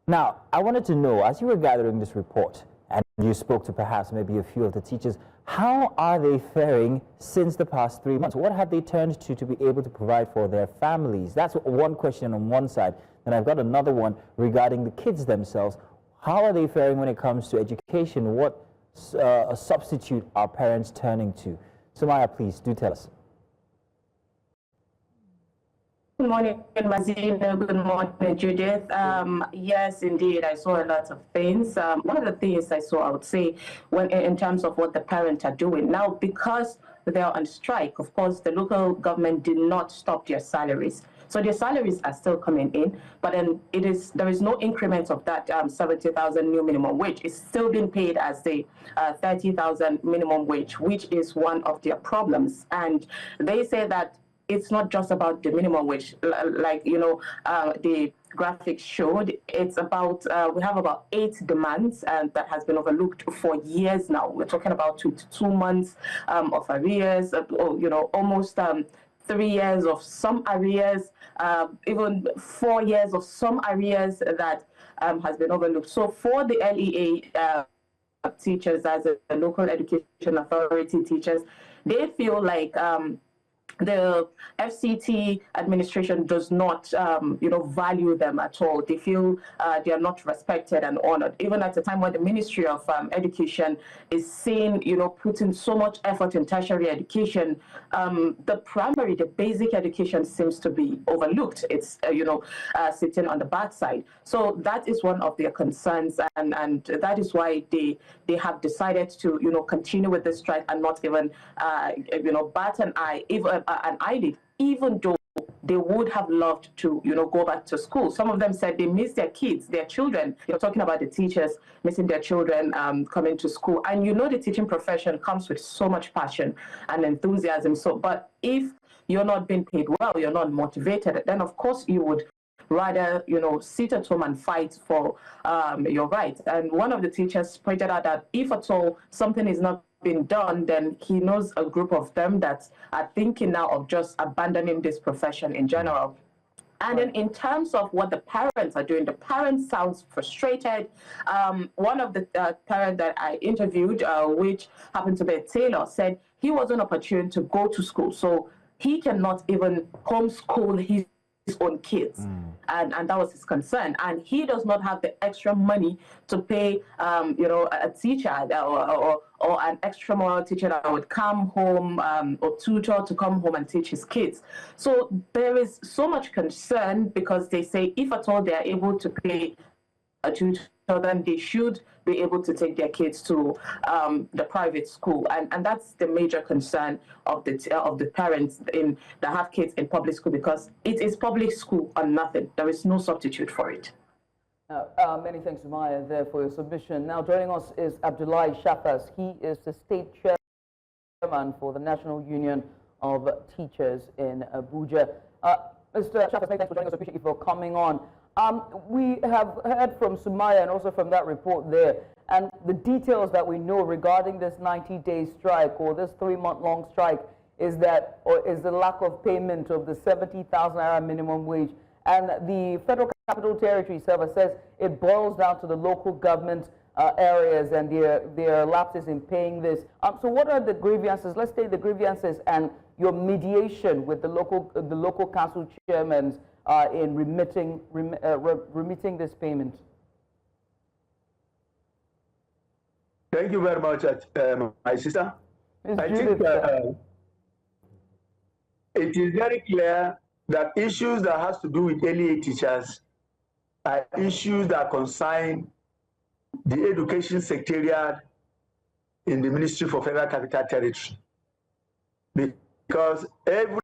Now, I wanted to know, as you were gathering this report, and you spoke to perhaps maybe a few of the teachers, how are they faring since the past 3 months? What have they turned to be able to provide for their families? That's one question on one side. And I've got another one regarding the kids themselves. How are they faring when it comes to education? What substitute are parents turning to? Sumaya, please, do tell us. Good morning, Mazina. Good morning, Judith. Yes, indeed, I saw a lot of things. One of the things I saw, I would say, when in terms of what the parents are doing now, because they are on strike, of course, the local government did not stop their salaries. So their salaries are still coming in, but then there is no increment of that 70,000 new minimum wage. It's still being paid as the 30,000 minimum wage, which is one of their problems. And they say that it's not just about the minimum wage, like, the graphics showed. It's about, we have about 8 demands that has been overlooked for years now. We're talking about 2 months of arrears, almost 3 years of some arrears, even 4 years of some arrears that has been overlooked. So for the LEA teachers, as a local education authority teachers, they feel like the FCT administration does not, value them at all. They feel they are not respected and honored. Even at a time when the Ministry of Education is saying, putting so much effort in tertiary education, the basic education seems to be overlooked. It's, sitting on the backside. So that is one of their concerns, and that is why they have decided to, continue with this strike and not even, bat an eye, even an eyelid, even though they would have loved to, go back to school. Some of them said they miss their kids, their children. You're talking about the teachers missing their children coming to school. And the teaching profession comes with so much passion and enthusiasm. But if you're not being paid well, you're not motivated, then of course you would rather, sit at home and fight for your rights. And one of the teachers pointed out that if at all something is not been done, then he knows a group of them that are thinking now of just abandoning this profession in general. And then in terms of what the parents are doing, the parents sounds frustrated. One of the parents that I interviewed, which happened to be a tailor, said he wasn't opportune to go to school. So he cannot even homeschool his own kids. And that was his concern. And he does not have the extra money to pay, a teacher or an extra moral teacher that would come home or tutor to come home and teach his kids. So there is so much concern because they say if at all they are able to pay a tutor, then they should be able to take their kids to the private school, and that's the major concern of the parents that have kids in public school, because it is public school or nothing. There is no substitute for it. Many thanks, Maya, there for your submission. Now joining us is Abdullahi Shafas. He is the state chairman for the National Union of Teachers in Abuja. Mr. Shafas, thanks for joining us. I appreciate you for coming on. We have heard from Sumaya and also from that report there, and the details that we know regarding this 90-day strike or this 3-month-long strike is the lack of payment of the 70,000 naira minimum wage. And the Federal Capital Territory server says it boils down to the local government areas and their lapses in paying this. So what are the grievances? Let's take the grievances and your mediation with the local council chairmen in remitting this payment. Thank you very much, my sister. I think it is very clear that issues that has to do with early teachers are issues that concern the education secretariat in the Ministry for Federal Capital Territory, because every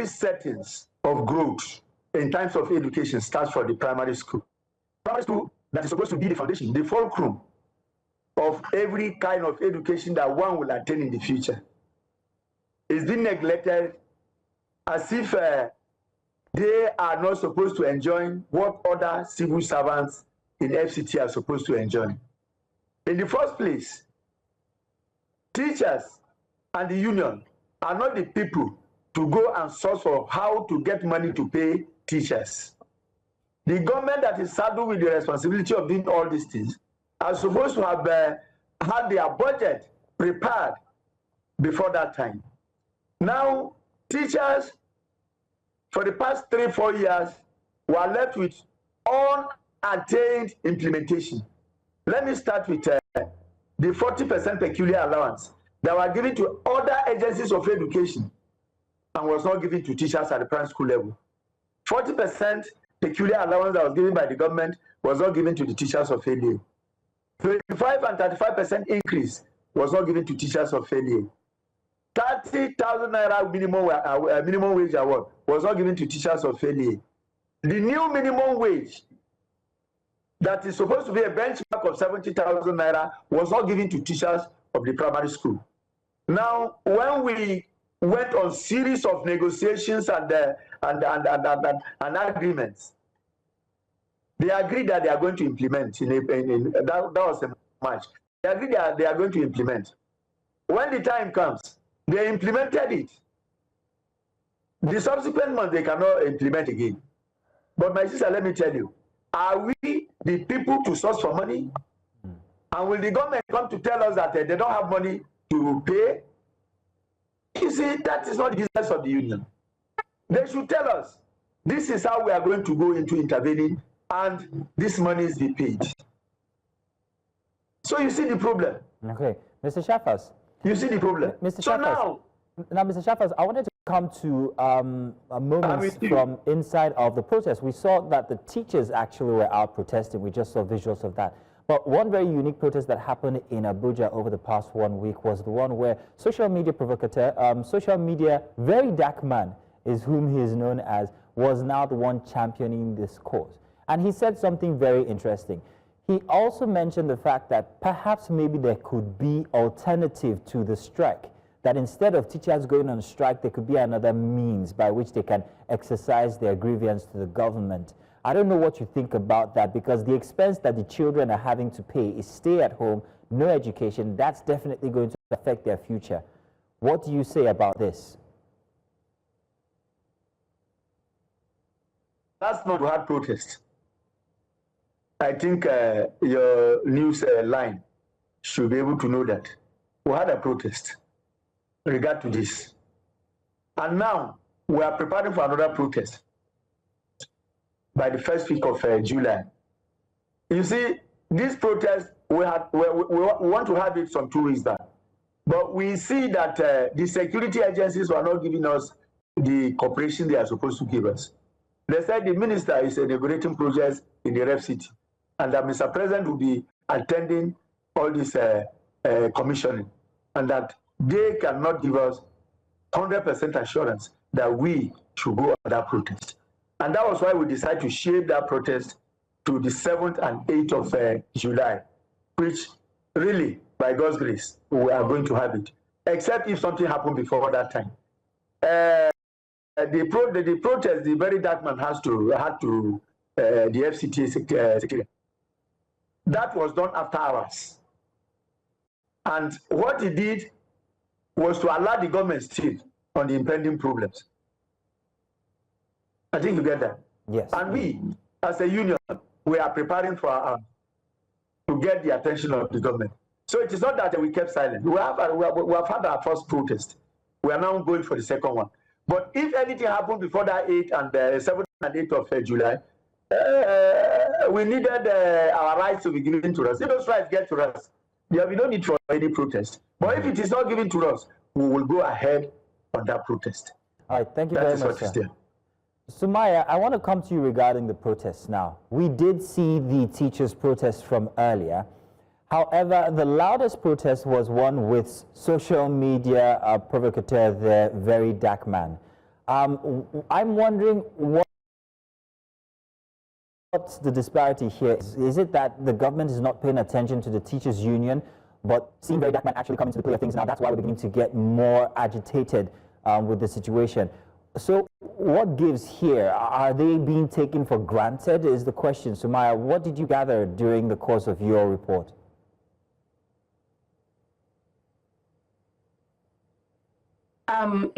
settings of growth in terms of education starts from the primary school. Primary school that is supposed to be the foundation, the fulcrum of every kind of education that one will attain in the future, is being neglected as if they are not supposed to enjoy what other civil servants in FCT are supposed to enjoy. In the first place, teachers and the union are not the people to go and source for how to get money to pay teachers. The government that is saddled with the responsibility of doing all these things are supposed to have had their budget prepared before that time. Now, teachers for the past 3-4 years were left with unattained implementation. Let me start with the 40% peculiar allowance that were given to other agencies of education and was not given to teachers at the primary school level. 40% peculiar allowance that was given by the government was not given to the teachers of LA. 25 and 35% increase was not given to teachers of LA. 30,000 naira minimum wage award was not given to teachers of LA. The new minimum wage that is supposed to be a benchmark of 70,000 naira was not given to teachers of the primary school. Now, when we went on series of negotiations and agreements, they agreed that they are going to implement. That was a March. They agreed that they are going to implement. When the time comes, they implemented it. The subsequent month, they cannot implement again. But my sister, let me tell you, are we the people to source for money? And will the government come to tell us that they don't have money to pay? You see, that is not the business of the union. They should tell us, this is how we are going to go into intervening, and this money is be paid. So you see the problem. Okay, Mr. Shafas. You see the problem. Mr. So Shafas, now, Mr. Shafas, I wanted to come to a moment from inside of the protest. We saw that the teachers actually were out protesting. We just saw visuals of that. But one very unique protest that happened in Abuja over the past 1 week was the one where social media provocateur, social media very dark man is whom he is known as, was now the one championing this cause. And he said something very interesting. He also mentioned the fact that perhaps maybe there could be alternative to the strike, that instead of teachers going on strike, there could be another means by which they can exercise their grievance to the government. I don't know what you think about that, because the expense that the children are having to pay is stay at home, no education. That's definitely going to affect their future. What do you say about this? That's not a hard protest. I think your news line should be able to know that we had a protest in regard to this. And now we are preparing for another protest by the first week of July. You see, this protest, we want to have it from 2 weeks back. But we see that the security agencies were not giving us the cooperation they are supposed to give us. They said the minister is inaugurating projects in the ref city, and that Mr. President will be attending all this commissioning, and that they cannot give us 100% assurance that we should go on that protest. And that was why we decided to shape that protest to the 7th and 8th of July, which really, by God's grace, we are going to have it, except if something happened before that time. The protest, the very dark man had to the FCTA secretary. That was done after hours. And what he did was to allow the government still on the impending problems. I think you get that. Yes. And we, as a union, we are preparing for to get the attention of the government. So it is not that we kept silent. We have had our first protest. We are now going for the second one. But if anything happened before that 8th and 7th and 8th of July, we needed our rights to be given to us. If those rights get to us, there will be no need for any protest. But if it is not given to us, we will go ahead on that protest. All right, thank you very much, sir. Sumaya, I want to come to you regarding the protests now. We did see the teachers' protest from earlier. However, the loudest protest was one with social media provocateur, the very dark man. I'm wondering what's the disparity here? Is it that the government is not paying attention to the teachers' union, but seeing very dark man actually come into the play of things now? That's why we're beginning to get more agitated with the situation. So what gives here? Are they being taken for granted is the question. Sumaya, what did you gather during the course of your report?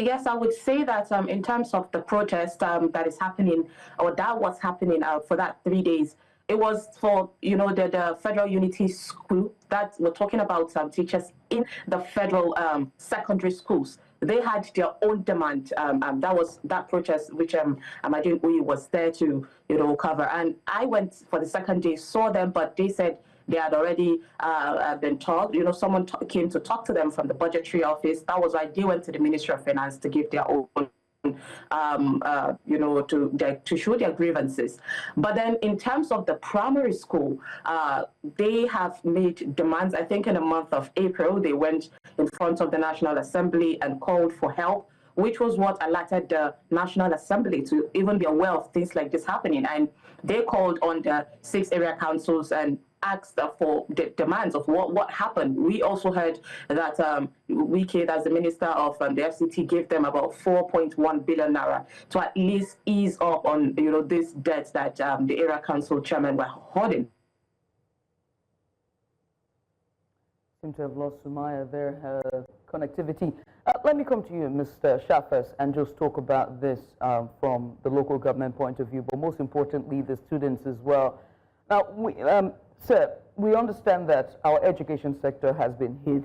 Yes, I would say that in terms of the protest that is happening, or that was happening for that 3 days, it was for, the Federal Unity School that we're talking about teachers in the federal secondary schools. They had their own demand. That was that protest, which Amadine Uyi was there to, cover. And I went for the second day, saw them, but they said they had already been told. Someone came to talk to them from the budgetary office. That was why they went to the Ministry of Finance to give their own, to show their grievances. But then in terms of the primary school, they have made demands. I think in the month of April, they went in front of the National Assembly and called for help, which was what alerted the National Assembly to even be aware of things like this happening. And they called on the 6 area councils and asked for the demands of what happened. We also heard that Wike, as the minister of the FCT, gave them about 4.1 billion naira to at least ease up on this debt that the area council chairman were holding. Seem to have lost Sumaya there, her connectivity. Let me come to you, Mr. Shafas, and just talk about this from the local government point of view, but most importantly, the students as well. Now, sir, we understand that our education sector has been hit,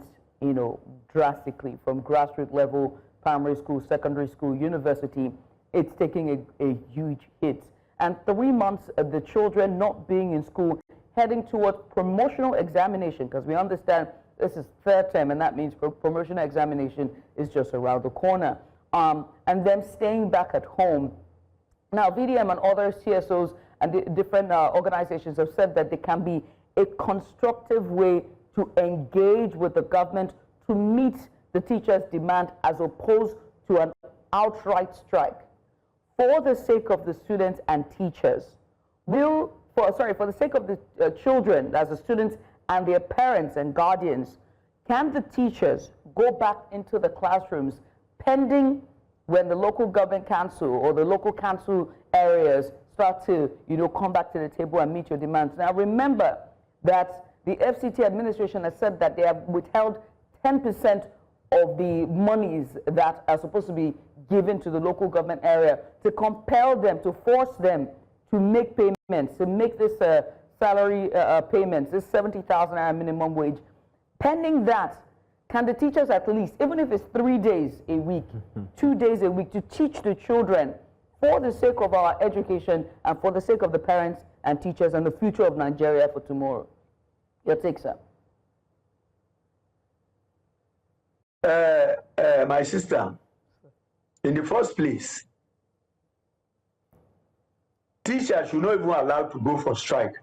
drastically from grassroots level primary school, secondary school, university, it's taking a huge hit. And 3 months of the children not being in school, heading towards promotional examination, because we understand this is third term, and that means promotional examination is just around the corner. And them staying back at home. Now, VDM and other CSOs and the different organizations have said that there can be a constructive way to engage with the government to meet the teachers' demand as opposed to an outright strike. For the sake of the students and teachers, for the sake of the children, as the students and their parents and guardians, can the teachers go back into the classrooms pending when the local government council or the local council areas start to, come back to the table and meet your demands? Now, remember that the FCT administration has said that they have withheld 10% of the monies that are supposed to be given to the local government area to compel them, to force them to make payments, to make this salary payments, this 70,000 naira minimum wage. Pending that, can the teachers at least, even if it's 3 days a week, 2 days a week, to teach the children for the sake of our education and for the sake of the parents and teachers and the future of Nigeria for tomorrow? Your take, sir. My sister, in the first place, teachers should not even allowed to go for strike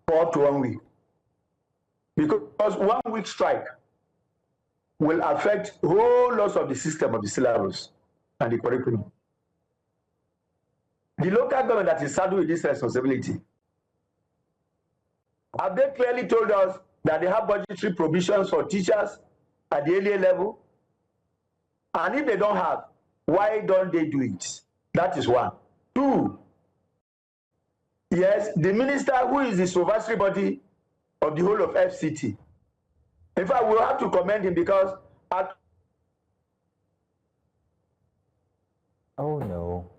for up to 1 week. Because 1 week strike will affect whole lots of the system of the syllabus and the curriculum. The local government that is saddled with this responsibility, have they clearly told us that they have budgetary provisions for teachers at the earlier level? And if they don't have, why don't they do it? That is one. Two, yes, the minister who is the supervisory body of the whole of FCT, in fact, we'll have to commend him because oh no.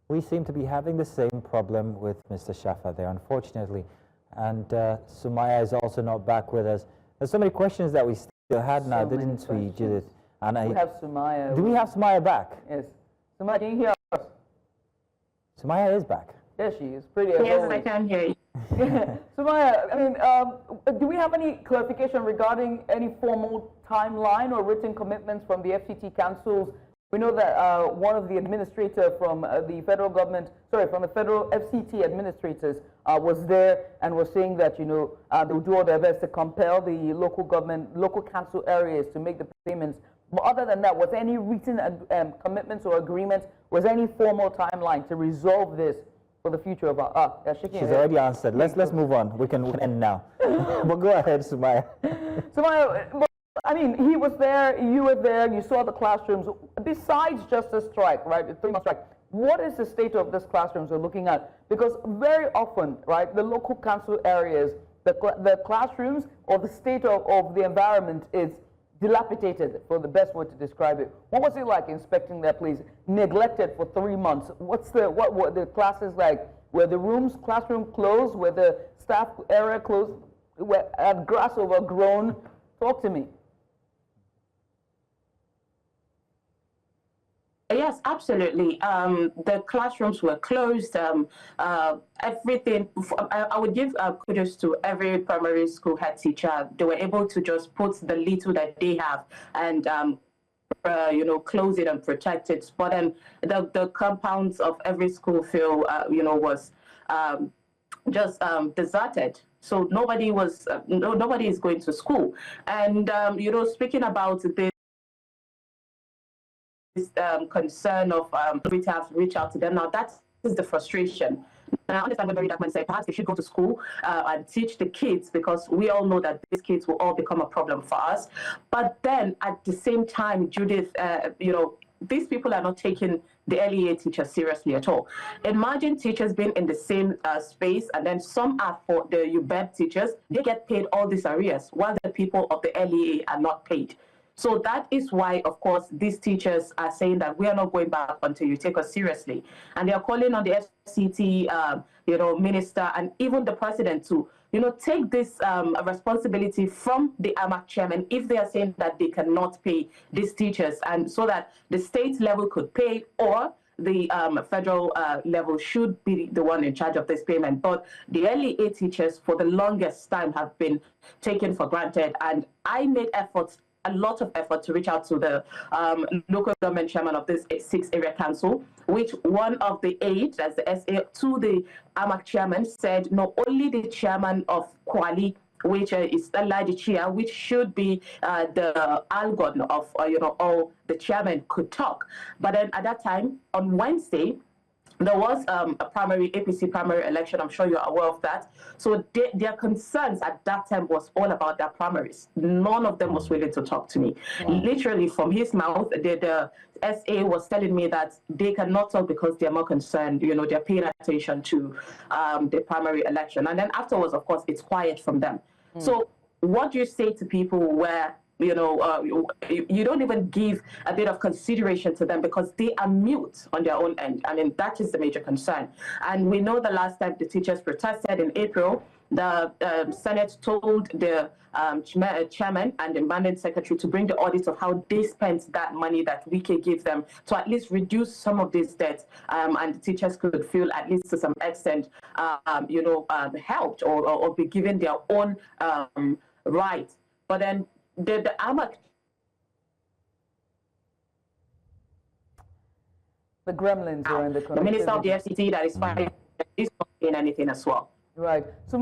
We seem to be having the same problem with Mr. Shafa there, unfortunately. And Sumaya is also not back with us. There's so many questions that we still had now, didn't we, Judith? And we have Sumaya. Do we have Sumaya back? Yes. Sumaya, can you hear us? Sumaya is back. Yes, she is. Pretty. Yes, I can hear you. Sumaya, I mean, do we have any clarification regarding any formal timeline or written commitments from the FCT councils? We know that one of the administrators from the federal government, from the federal FCT administrators was there and was saying that, they will do all their best to compel the local government, local council areas to make the payments. But other than that, was any written commitments or agreements, was any formal timeline to resolve this for the future of our... She's already answered. Let's move on. We can end now. But go ahead, Sumaya. Sumaya, I mean, he was there, you were there, you saw the classrooms. Besides just a strike, right, a 3-month strike, what is the state of these classrooms we're looking at? Because very often, right, the local council areas, the classrooms or the state of the environment is dilapidated, for the best word to describe it. What was it like inspecting that place? Neglected for 3 months. What were the classes like? Were the classroom closed? Were the staff area closed? Had grass overgrown? Talk to me. Yes, absolutely. The classrooms were closed. Everything. I would give kudos to every primary school head teacher. They were able to just put the little that they have and close it and protect it. But then the compounds of every school feel was just deserted. So nobody is going to school. And speaking about this concern of we have to reach out to them. Now that is the frustration. And I understand what Very Darkman said, perhaps they should go to school and teach the kids, because we all know that these kids will all become a problem for us. But then at the same time, Judith, these people are not taking the LEA teachers seriously at all. Imagine teachers being in the same space, and then some are for the UBEB teachers. They get paid all these arrears, while the people of the LEA are not paid. So that is why, of course, these teachers are saying that we are not going back until you take us seriously. And they are calling on the FCT, minister and even the president to, take this responsibility from the AMAC chairman if they are saying that they cannot pay these teachers, and so that the state level could pay, or the federal level should be the one in charge of this payment. But the early aid teachers for the longest time have been taken for granted. And I made a lot of effort to reach out to the local government chairman of this 6 area council, which one of the aides, as the SA, to the AMAC chairman said, not only the chairman of Kwali, which is Ladi Chia, which should be the algon of, all the chairman could talk. But then at that time, on Wednesday, there was a APC primary election. I'm sure you're aware of that. So their concerns at that time was all about their primaries. None of them was willing to talk to me. Literally from his mouth, the SA was telling me that they cannot talk because they're more concerned, they're paying attention to the primary election. And then afterwards, of course, it's quiet from them. So what do you say to people where you don't even give a bit of consideration to them because they are mute on their own end? I mean, that is the major concern. And we know the last time the teachers protested in April, the Senate told the chairman and the mandate secretary to bring the audit of how they spent that money that WIKE gave them to at least reduce some of these debts, and the teachers could feel at least to some extent, helped or be given their own rights. But then the AMAC. The gremlins are in the The minister of the FCT that is fighting is not saying anything as well. Right. So,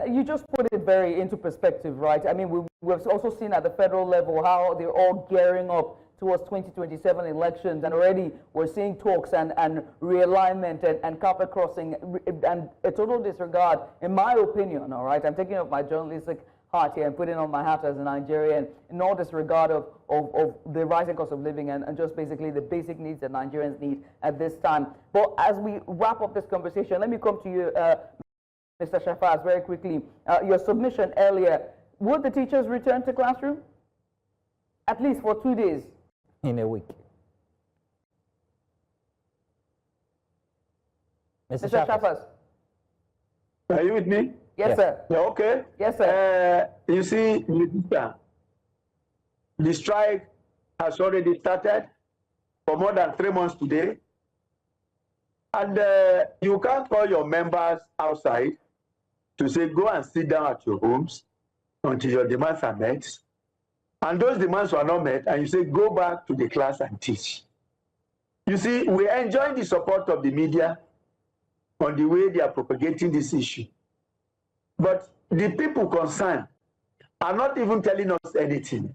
you just put it very into perspective, right? I mean, we've also seen at the federal level how they're all gearing up towards 2027 elections, and already we're seeing talks and realignment and carpet crossing and a total disregard, in my opinion, all right? I'm taking off my journalistic hat here and putting on my hat as a Nigerian, in all disregard of the rising cost of living and just basically the basic needs that Nigerians need at this time. But as we wrap up this conversation, let me come to you, Mr. Shafaz, very quickly. Your submission earlier, would the teachers return to classroom? At least for 2 days? In a week. Mr. Shafaz. Are you with me? Yes, sir. Yeah, okay. Yes, sir. You see, the strike has already started for more than 3 months today. And you can't call your members outside to say, go and sit down at your homes until your demands are met. And those demands are not met, and you say, go back to the class and teach. You see, we enjoy the support of the media on the way they are propagating this issue. But the people concerned are not even telling us anything.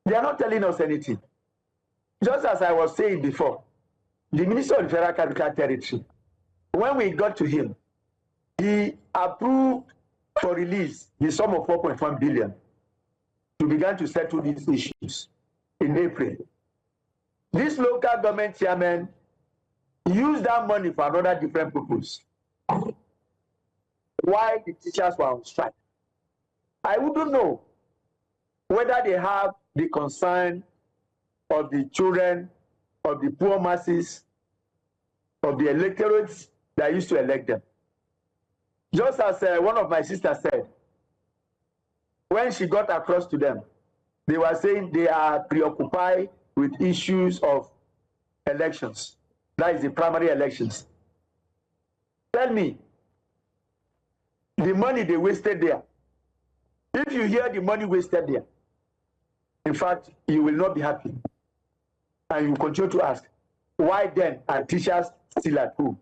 They are not telling us anything. Just as I was saying before, the Minister of the Federal Capital Territory, when we got to him, he approved for release the sum of 4.1 billion to begin to settle these issues in April. This local government chairman used that money for another different purpose. Why the teachers were on strike? I wouldn't know whether they have the concern of the children, of the poor masses, of the electorates that used to elect them. Just as one of my sisters said, when she got across to them, they were saying they are preoccupied with issues of elections. That is the primary elections. Tell me, the money they wasted there, if you hear the money wasted there, in fact, you will not be happy. And you continue to ask, why then are teachers still at home?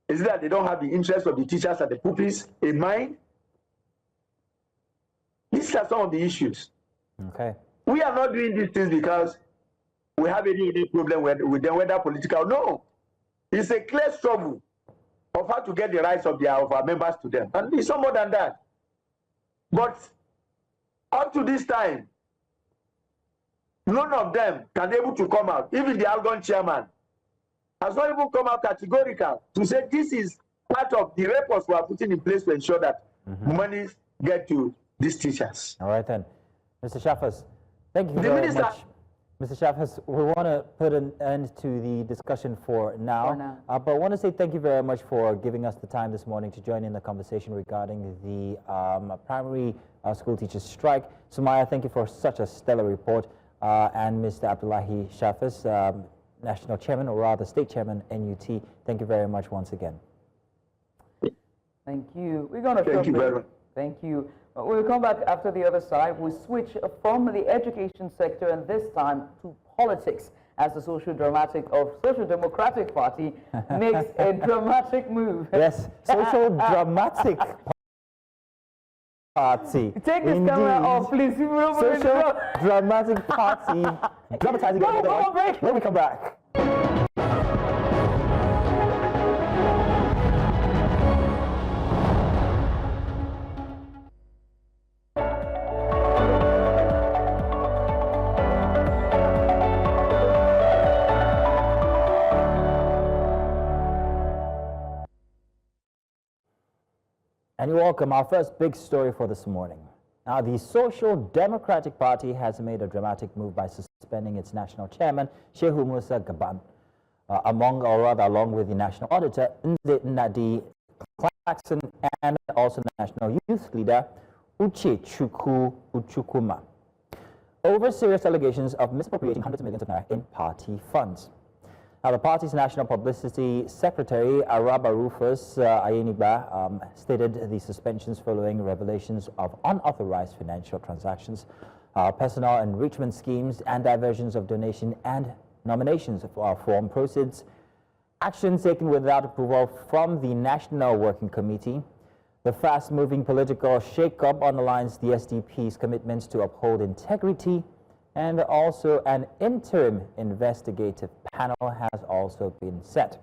Is it that they don't have the interest of the teachers and the pupils in mind? These are some of the issues. Okay. We are not doing these things because we have any problem with them, whether political. No. It's a clear struggle of how to get the rights of our members to them. And it's no more than that. But up to this time, none of them can be able to come out. Even the Algon chairman has not even come out categorical to say this is part of the records we are putting in place to ensure that monies get to these teachers. All right then. Mr. Shafas, thank you very much. Mr. Shafas, we want to put an end to the discussion for now. But I want to say thank you very much for giving us the time this morning to join in the conversation regarding the primary school teachers strike. Sumaya, thank you for such a stellar report. And Mr. Abdullahi Shafas, National Chairman, or rather State Chairman, NUT, thank you very much once again. Thank you. We're going to thank you very much. Thank you. We'll come back after the other side. We switch from the education sector and this time to politics as the Social Democratic Party makes a dramatic move. Yes, Social Dramatic Party. Take this camera off, please. Social Dramatic Party. Dramatizing it. When we come back. And you're welcome. Our first big story for this morning. Now, the Social Democratic Party has made a dramatic move by suspending its national chairman, Shehu Musa Gaban, along with the national auditor, Nadi Clarkson, and also national youth leader, Uche Uchukuma, over serious allegations of misappropriating hundreds of millions of naira in party funds. Now, the party's national publicity secretary, Araba Rufus Ayenigba, stated the suspensions following revelations of unauthorized financial transactions, personal enrichment schemes, and diversions of donation and nominations form proceeds, actions taken without approval from the National Working Committee. The fast-moving political shake-up underlines the SDP's commitments to uphold integrity, and also an interim investigative panel has also been set.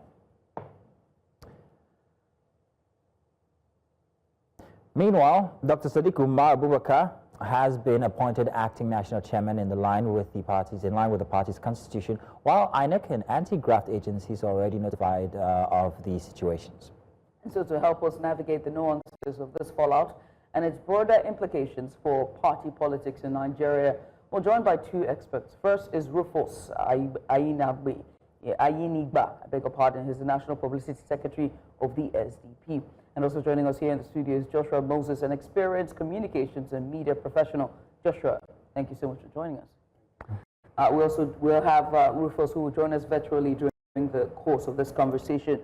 Meanwhile, Dr. Sadiq Umar Abubakar has been appointed acting national chairman in line with the party's constitution, while INEC and anti-graft agencies are already notified of the situations. And so to help us navigate the nuances of this fallout and its broader implications for party politics in Nigeria, we're joined by two experts. First is Rufus Ayinigba, I beg your pardon. He's the National Publicity Secretary of the SDP. And also joining us here in the studio is Joshua Moses, an experienced communications and media professional. Joshua, thank you so much for joining us. We also will have Rufus, who will join us virtually during the course of this conversation.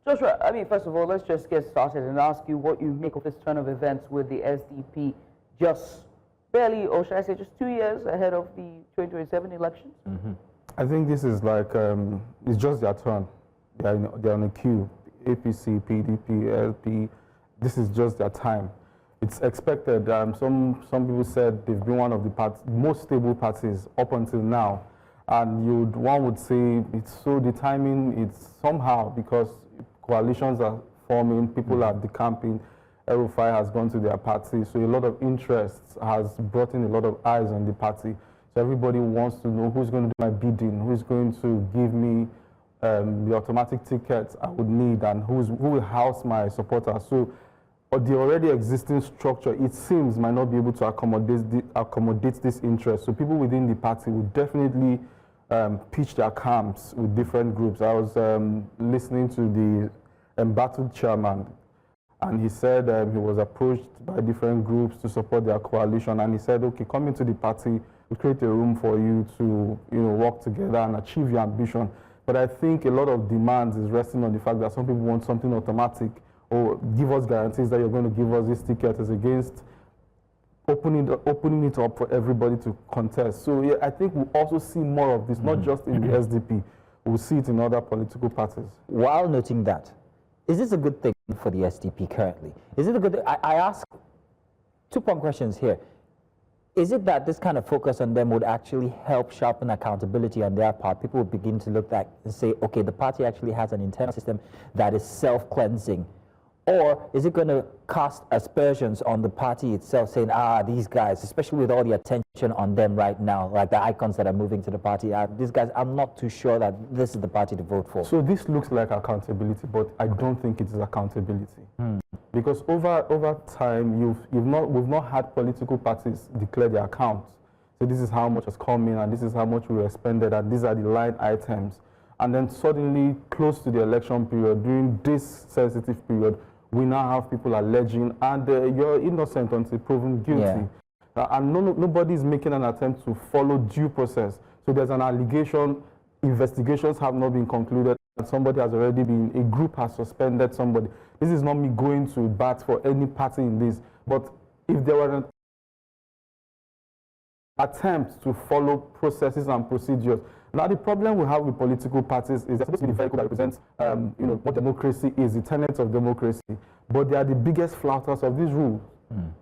Joshua, I mean, first of all, let's just get started and ask you what you make of this turn of events with the SDP just barely, or should I say just 2 years ahead of the 2027 elections? I think this is like, it's just their turn. They're on a queue. APC, PDP, LP, this is just their time. It's expected. Some people said they've been one of the most stable parties up until now. And one would say the timing, it's somehow because coalitions are forming, people are decamping, El-Rufai has gone to their party, so a lot of interest has brought in a lot of eyes on the party. So everybody wants to know who's going to do my bidding, who's going to give me the automatic tickets I would need, and who will house my supporters. So the already existing structure, it seems, might not be able to accommodate this interest. So people within the party would definitely pitch their camps with different groups. I was listening to the embattled chairman, and he said he was approached by different groups to support their coalition, and he said, okay, come into the party, we'll create a room for you to work together and achieve your ambition. But I think a lot of demands is resting on the fact that some people want something automatic, or give us guarantees that you're going to give us this ticket, as against opening it up for everybody to contest. So yeah, I think we'll also see more of this, not just in the SDP, we'll see it in other political parties. While noting that, is this a good thing for the SDP currently? Is it a good thing? I ask two-pronged questions here. Is it that this kind of focus on them would actually help sharpen accountability on their part? People would begin to look at and say, okay, the party actually has an internal system that is self-cleansing. Or is it going to cast aspersions on the party itself, saying, these guys, especially with all the attention on them right now, like the icons that are moving to the party, these guys, I'm not too sure that this is the party to vote for. So this looks like accountability, but I don't think it is accountability. Because over time, we've not had political parties declare their accounts. say this is how much has come in and this is how much we expended and these are the line items. And then suddenly, close to the election period, during this sensitive period, we now have people alleging, and you're innocent until proven guilty. And nobody's making an attempt to follow due process. So there's an allegation, investigations have not been concluded, and somebody has already been, a group has suspended somebody. This is not me going to bat for any party in this, but if there were an attempt to follow processes and procedures. Now, the problem we have with political parties is they're supposed to be the vehicle that represents, what democracy is, the tenets of democracy, but they are the biggest flouters of these rules.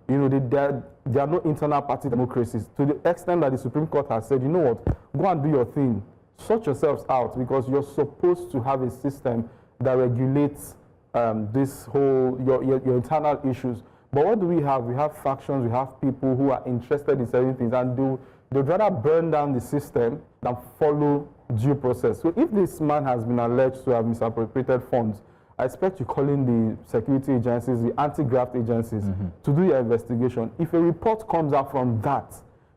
There are no internal party democracies, to the extent that the Supreme Court has said, you know what, go and do your thing, sort yourselves out, because you're supposed to have a system that regulates this whole, your internal issues. But what do we have? We have factions, we have people who are interested in certain things, and they'd rather burn down the system than follow due process. So if this man has been alleged to have misappropriated funds, I expect you calling the security agencies, the anti-graft agencies, to do your investigation. If a report comes out from that,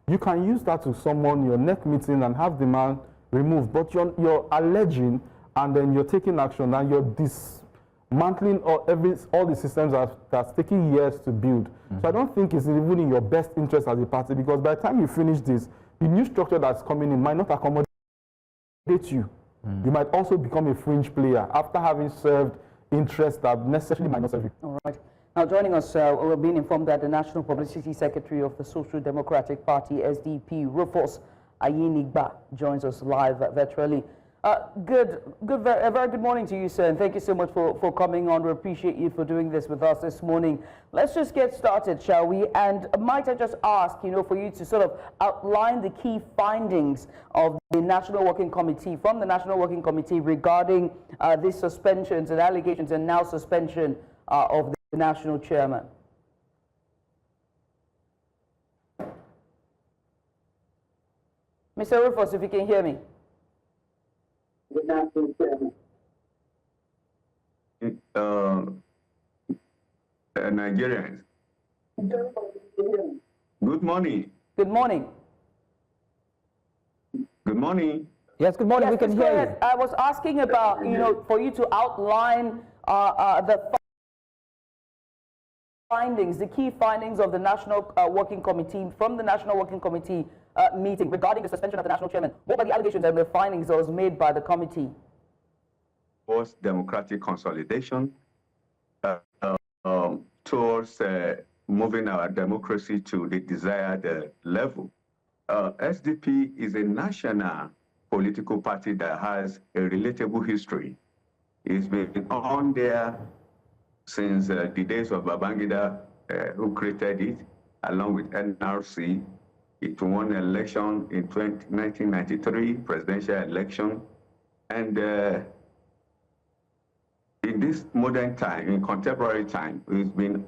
you can use that to summon your next meeting and have the man removed. But you're alleging, and then you're taking action, and you're dismantling all the systems that's taking years to build. So I don't think it's even in your best interest as a party, because by the time you finish this, the new structure that's coming in might not accommodate you. You might also become a fringe player after having served interests that necessarily might not serve you. All right. Now, joining us, we're being informed that the National Publicity Secretary of the Social Democratic Party, SDP, Rufus Ayinigba, joins us live virtually. A very good morning to you, sir, and thank you so much for coming on. We appreciate you for doing this with us this morning. Let's just get started, shall we? And might I just ask, for you to sort of outline the key findings of the National Working Committee, from the National Working Committee regarding these suspensions and allegations and now suspension of the National Chairman. Mr. Rufus, if you can hear me. The National Chairman. Nigerians. Good morning. Good morning. Good morning. Yes, good morning. Yes, we can hear you. I was asking about, for you to outline the findings, the key findings of the National Working Committee, from the National Working Committee meeting regarding the suspension of the National Chairman. What were the allegations and the findings that was made by the committee? Was democratic consolidation towards moving our democracy to the desired level. SDP is a national political party that has a relatable history. It's been on there since the days of Babangida, who created it, along with NRC. It won an election in 1993, presidential election. And in this modern time, in contemporary time, it's been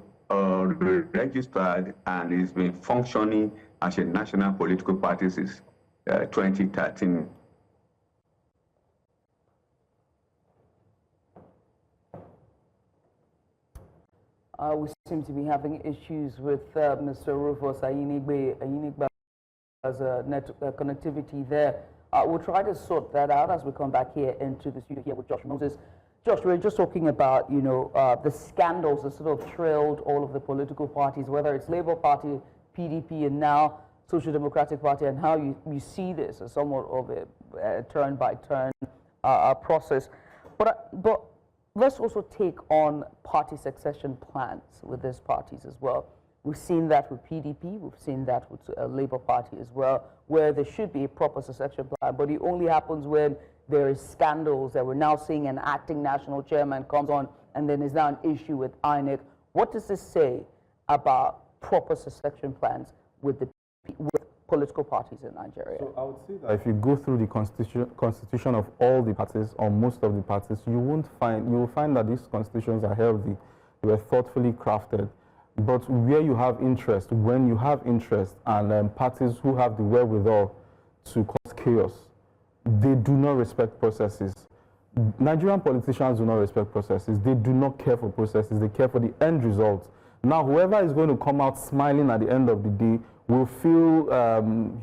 registered and it's been functioning as a national political party since 2013. We seem to be having issues with Mr. Rufus Ayinigba's connectivity there. We'll try to sort that out as we come back here into the studio here with Josh Moses. Josh, we're just talking about, the scandals that sort of trailed all of the political parties, whether it's Labour Party, PDP, and now Social Democratic Party, and how you see this as somewhat of a turn-by-turn process. But let's also take on party succession plans with these parties as well. We've seen that with PDP, we've seen that with Labour Party as well, where there should be a proper succession plan, but it only happens when there is scandals that we're now seeing an acting national chairman comes on, and then there's now an issue with INEC. What does this say about proper succession plans with political parties in Nigeria? So I would say that if you go through the constitution of all the parties, or most of the parties, you will find that these constitutions are healthy. They were thoughtfully crafted. But where you have interest, when you have interest, and parties who have the wherewithal to cause chaos, they do not respect processes. Nigerian politicians do not respect processes. They do not care for processes. They care for the end result. Now, whoever is going to come out smiling at the end of the day will feel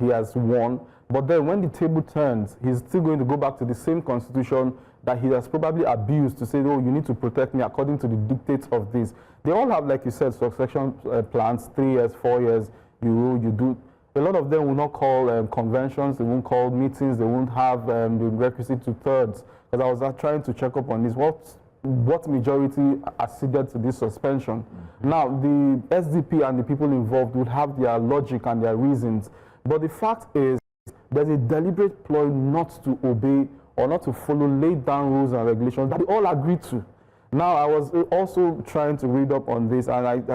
he has won. But then when the table turns, he's still going to go back to the same constitution that he has probably abused to say, oh, you need to protect me according to the dictates of this. They all have, like you said, succession plans, 3 years, 4 years, you do. A lot of them will not call conventions, they won't call meetings, they won't have the requisite 2/3. Because I was trying to check up on this. What majority acceded to this suspension? Now, the SDP and the people involved would have their logic and their reasons. But the fact is, there's a deliberate ploy not to obey or not to follow laid down rules and regulations that they all agreed to. Now, I was also trying to read up on this, and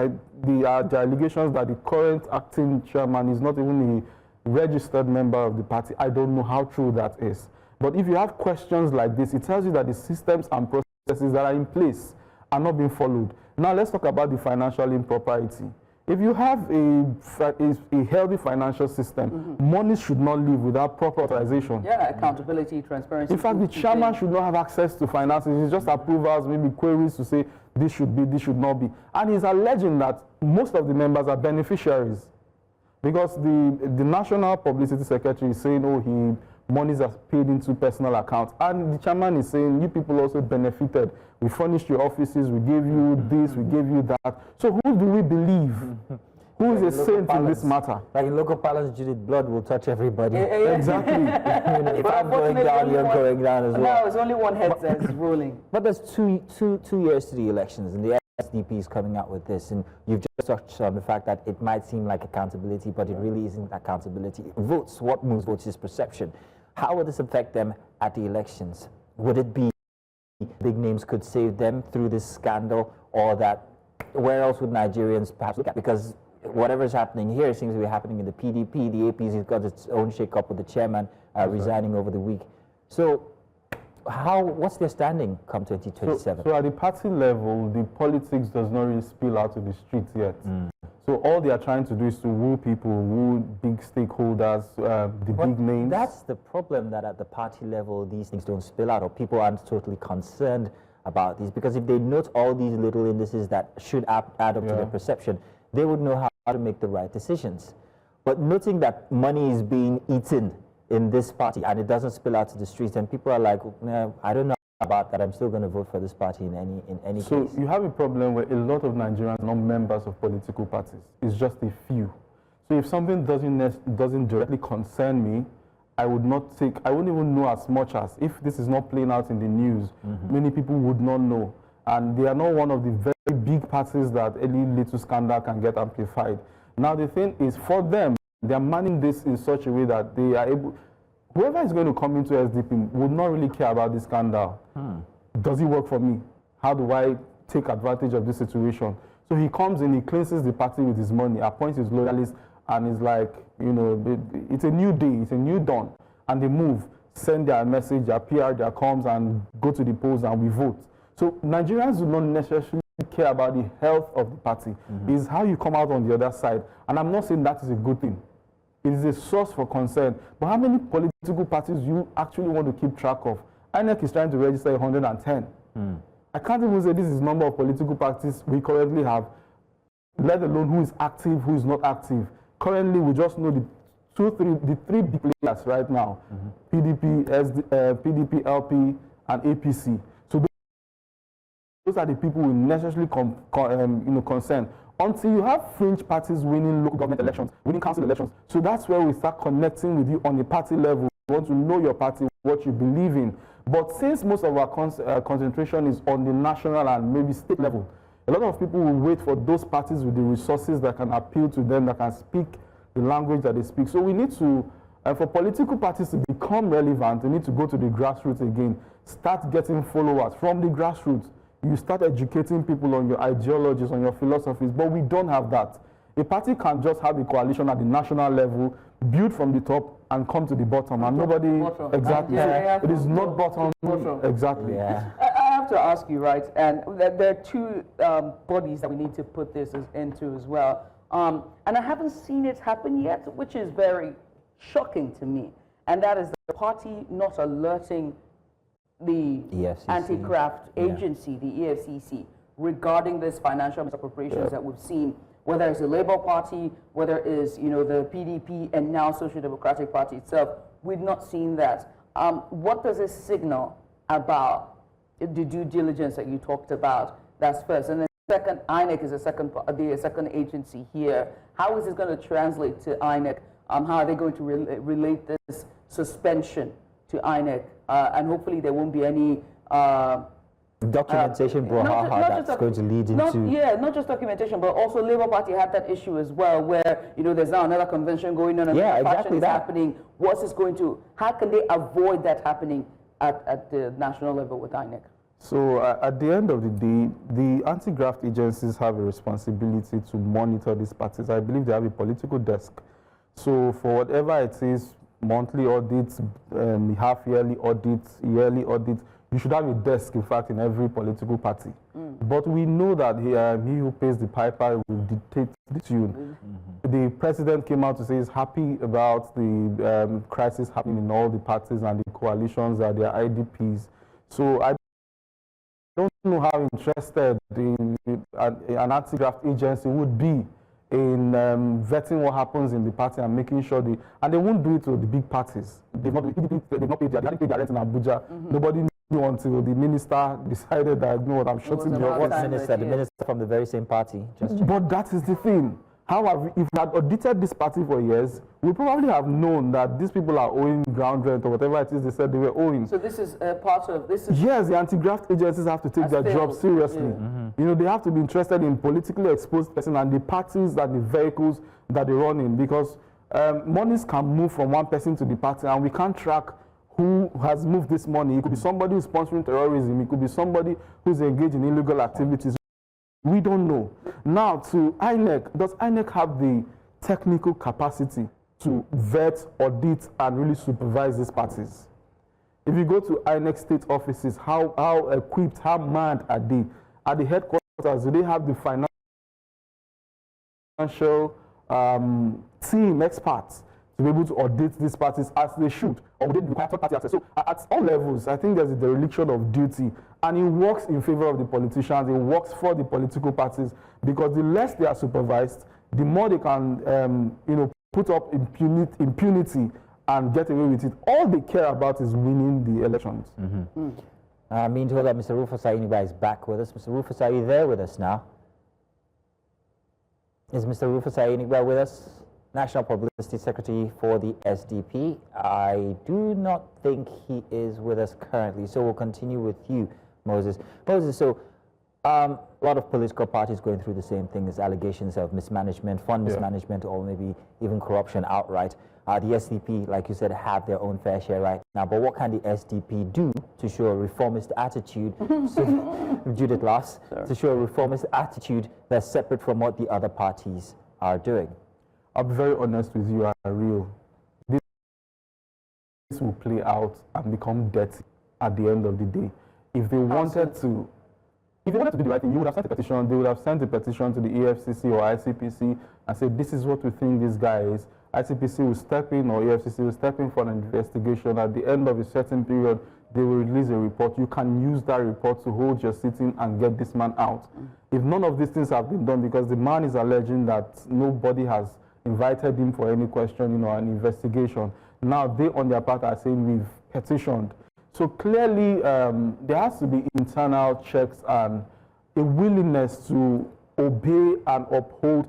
the allegations that the current acting chairman is not even a registered member of the party. I don't know how true that is. But if you have questions like this, it tells you that the systems and processes that are in place are not being followed. Now, let's talk about the financial impropriety. If you have a healthy financial system, money should not leave without proper authorization. Yeah, accountability, transparency. In fact, the chairman should not have access to finances. It's just approvals, maybe queries to say this should be, this should not be. And he's alleging that most of the members are beneficiaries because the National Publicity Secretary is saying, oh, monies are paid into personal accounts. And the chairman is saying, you people also benefited. We furnished your offices, we gave you this, we gave you that. So who do we believe? Who is a saint in this matter? Like in local parlance, Judith, blood will touch everybody. Exactly. If I'm going down, you're going down as well. No, it's only one head that's ruling. But there's two years to the elections, and the SDP is coming out with this, and you've just touched on the fact that it might seem like accountability, but it really isn't accountability. Votes, what moves votes is perception. How will this affect them at the elections? Would it be big names could save them through this scandal, or that where else would Nigerians perhaps look at? Because whatever is happening here seems to be happening in the PDP. The APC's got its own shake-up with the chairman resigning over the week. So what's their standing come 2027? So at the party level, the politics does not really spill out to the streets yet. So all they are trying to do is to woo people, woo big stakeholders, big names. That's the problem, that at the party level, these things don't spill out, or people aren't totally concerned about these. Because if they note all these little indices that should add up to their perception, they would know how to make the right decisions. But noting that money is being eaten in this party and it doesn't spill out to the streets, and people are like, no, I don't know about that, I'm still going to vote for this party in any case. So you have a problem where a lot of Nigerians are not members of political parties. It's just a few. So if something doesn't directly concern me, I wouldn't even know as much as, if this is not playing out in the news, many people would not know. And they are not one of the very big parties that any little scandal can get amplified. Now the thing is, for them, they are manning this in such a way that they are able, whoever is going to come into SDP would not really care about this scandal. Does it work for me? How do I take advantage of this situation? So he comes in, he cleanses the party with his money, appoints his loyalists, and is like, you know, it's a new day, it's a new dawn. And they move, send their message, their PR, their comms, and go to the polls and we vote. So Nigerians do not necessarily care about the health of the party. It's how you come out on the other side. And I'm not saying that is a good thing. It is a source for concern. But how many political parties do you actually want to keep track of? INEC is trying to register 110. I can't even say this is the number of political parties we currently have, let alone who is active, who is not active. Currently, we just know the three big players right now, PDP, PDP, LP, and APC. So those are the people who necessarily concern. Until you have fringe parties winning local government elections, winning council elections. So that's where we start connecting with you on a party level. We want to know your party, what you believe in. But since most of our concentration is on the national and maybe state level, a lot of people will wait for those parties with the resources that can appeal to them, that can speak the language that they speak. So we need to, for political parties to become relevant, we need to go to the grassroots again, start getting followers from the grassroots. You start educating people on your ideologies, on your philosophies, but we don't have that. A party can't just have a coalition at the national level, build from the top, and come to the bottom, and nobody, exactly, so it is not bottom, exactly. I have to ask you, right, and there are two bodies that we need to put this into as well, and I haven't seen it happen yet, which is very shocking to me, and that is the party not alerting the anti-graft agency, the EFCC, regarding this financial misappropriations that we've seen whether it's the Labour Party, whether it's the PDP and now Social Democratic Party itself. We've not seen that. What does this signal about the due diligence that you talked about? That's first. And then second, INEC is the second agency here. How is this going to translate to INEC? How are they going to relate this suspension to INEC? And hopefully there won't be any documentation brouhaha that's going to lead into... not just documentation, but also Labour Party had that issue as well, where there's now another convention going on and exactly that. happening. What's this going to... How can they avoid that happening at the national level with INEC? So at the end of the day, the anti-graft agencies have a responsibility to monitor these parties. I believe they have a political desk. So for whatever it is, monthly audits, half-yearly audits, yearly audits, you should have a desk, in fact, in every political party. But we know that he who pays the piper will dictate the tune. The president came out to say he's happy about the crisis happening in all the parties and the coalitions and their IDPs. So I don't know how interested an anti-graft agency would be in vetting what happens in the party and making sure and they won't do it to the big parties. They've not paid their rent in Abuja. Nobody knew until the minister decided that, I'm shutting the office. What minister? The minister from the very same party. But that is the thing. If we had audited this party for years, we probably have known that these people are owing ground rent or whatever it is they said they were owing. So this is part of this. Yes, the anti-graft agencies have to take their job seriously. They have to be interested in politically exposed persons and the parties and the vehicles that they run in, because monies can move from one person to the party and we can't track who has moved this money. It could be somebody who's sponsoring terrorism. It could be somebody who's engaged in illegal activities. We don't know. Now, to INEC, does INEC have the technical capacity to vet, audit, and really supervise these parties? If you go to INEC state offices, how equipped, how manned are they? At the headquarters, do they have the financial team, experts, to be able to audit these parties as they should? Or would they require third-party access? So at all levels, I think there's a dereliction of duty. And it works in favor of the politicians, it works for the political parties, because the less they are supervised, the more they can put up impunity and get away with it. All they care about is winning the elections. I mean told that Mr. Rufus Ainigba is back with us. Mr. Rufus, are you there with us now? Is Mr. Rufus Ainigba with us? National Publicity Secretary for the SDP. I do not think he is with us currently, so we'll continue with you, Moses. Moses, so a lot of political parties going through the same thing as allegations of mismanagement, fund mismanagement, or maybe even corruption outright. The SDP, like you said, have their own fair share right now, but what can the SDP do to show a reformist attitude, Judith laughs, to show a reformist attitude that's separate from what the other parties are doing? I'll be very honest with you, Ariel. This will play out and become dirty at the end of the day. If they wanted to do the right thing, you would have sent a petition. They would have sent a petition to the EFCC or ICPC and said, this is what we think this guy is. ICPC will step in or EFCC will step in for an investigation. At the end of a certain period, they will release a report. You can use that report to hold your sitting and get this man out. If none of these things have been done, because the man is alleging that nobody has invited him for any question, an investigation. Now they on their part are saying we've petitioned. So clearly there has to be internal checks and a willingness to obey and uphold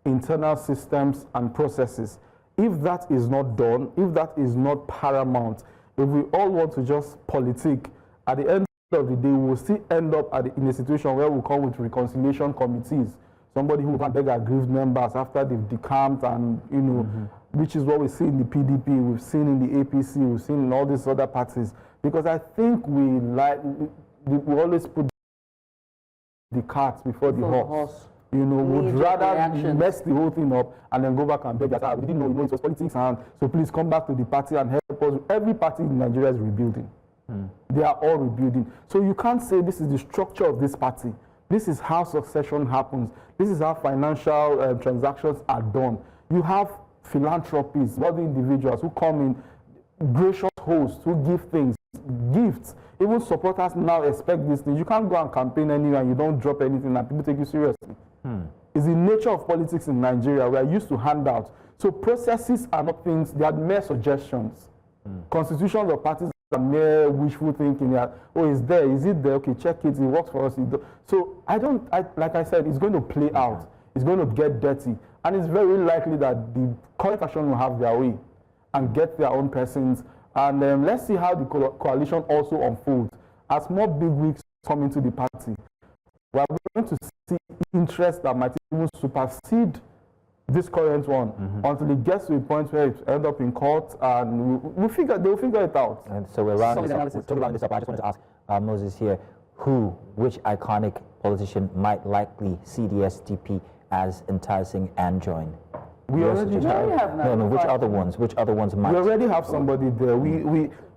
internal systems and processes. If that is not done, if that is not paramount, if we all want to just politic, at the end of the day, we will still end up in a situation where we come with reconciliation committees. Somebody who can beg aggrieved members after they've decamped, and which is what we see in the PDP, we've seen in the APC, we've seen in all these other parties. Because I think we always put the cart before the horse. Would rather mess the whole thing up and then go back and beg that we didn't know, it was politics, and so please come back to the party and help us. Every party in Nigeria is rebuilding. They are all rebuilding. So you can't say this is the structure of this party. This is how succession happens. This is how financial transactions are done. You have philanthropists, other individuals who come in, gracious hosts who give things, gifts. Even supporters now expect these things. You can't go and campaign anywhere and you don't drop anything and people take you seriously. It's the nature of politics in Nigeria. We are used to handouts. So processes are not things, they are mere suggestions. Constitutions of parties are mere wishful thinking. Oh, is there? Is it there? Okay, check it. It works for us. So like I said, it's going to play out. It's going to get dirty. And it's very likely that the current faction will have their way and get their own persons. And let's see how the coalition also unfolds. As more big wigs come into the party, we are going to see interest that might even supersede this current one until it gets to a point where it ends up in court, and they'll figure it out. And so we're rounding this up. I just wanted to ask Moses here, which iconic politician might likely see the SDP as enticing and join? We already have. No, which other ones? Which other ones might? We already have somebody there.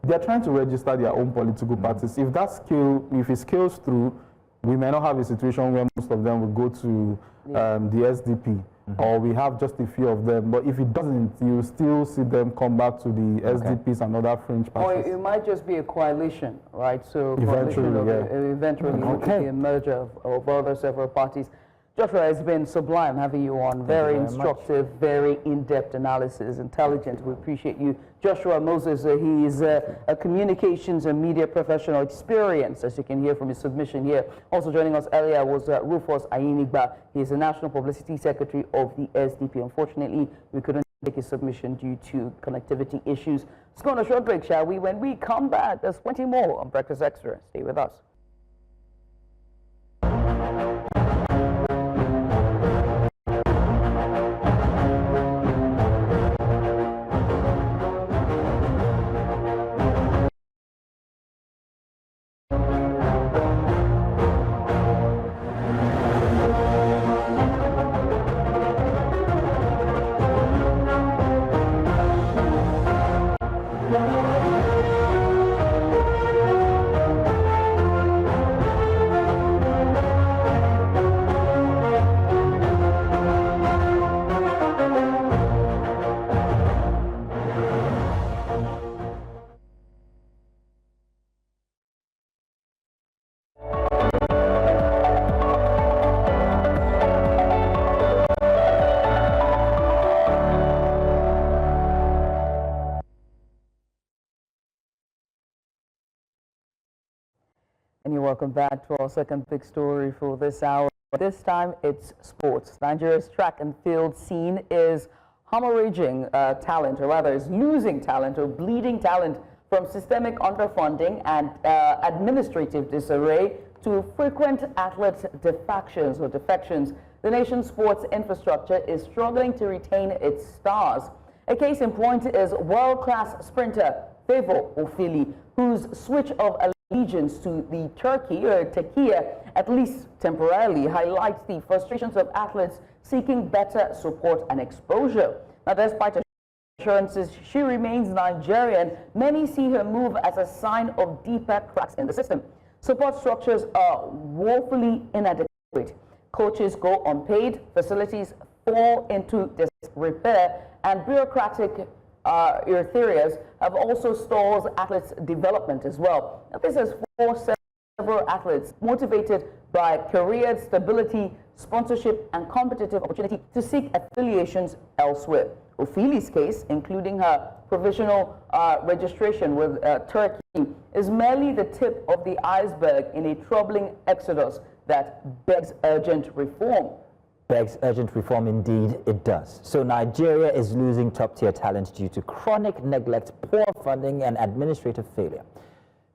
They're trying to register their own political parties. If it scales through, we may not have a situation where most of them will go to the SDP, or we have just a few of them. But if it doesn't, you still see them come back to the SDPs and other fringe parties. Or it might just be a coalition, right? So eventually, eventually it will be a merger of other several parties. Joshua, it's been sublime having you on. Very instructive, very in-depth analysis, intelligent. We appreciate you. Joshua Moses, he is a communications and media professional experience, as you can hear from his submission here. Also joining us earlier was Rufus Ayinigba. He is the National Publicity Secretary of the SDP. Unfortunately, we couldn't take his submission due to connectivity issues. Let's go on a short break, shall we? When we come back, there's plenty more on Breakfast Extra. Stay with us. And you're welcome back to our second big story for this hour. This time it's sports. Nigeria's track and field scene is hemorrhaging talent, or rather is losing talent or bleeding talent from systemic underfunding and administrative disarray to frequent athlete defections. The nation's sports infrastructure is struggling to retain its stars. A case in point is world-class sprinter Favour Ofili, whose switch of allegiance to the Turkiye, at least temporarily, highlights the frustrations of athletes seeking better support and exposure. Now, despite assurances she remains Nigerian, many see her move as a sign of deeper cracks in the system. Support structures are woefully inadequate. Coaches go unpaid, facilities fall into disrepair, and bureaucratic areas have also stalled athletes' development as well. Now, this has forced several athletes motivated by career stability, sponsorship, and competitive opportunity to seek affiliations elsewhere. Ofili's case, including her provisional registration with Turkey, is merely the tip of the iceberg in a troubling exodus that begs urgent reform. Begs urgent reform, indeed it does. So Nigeria is losing top-tier talent due to chronic neglect, poor funding, and administrative failure.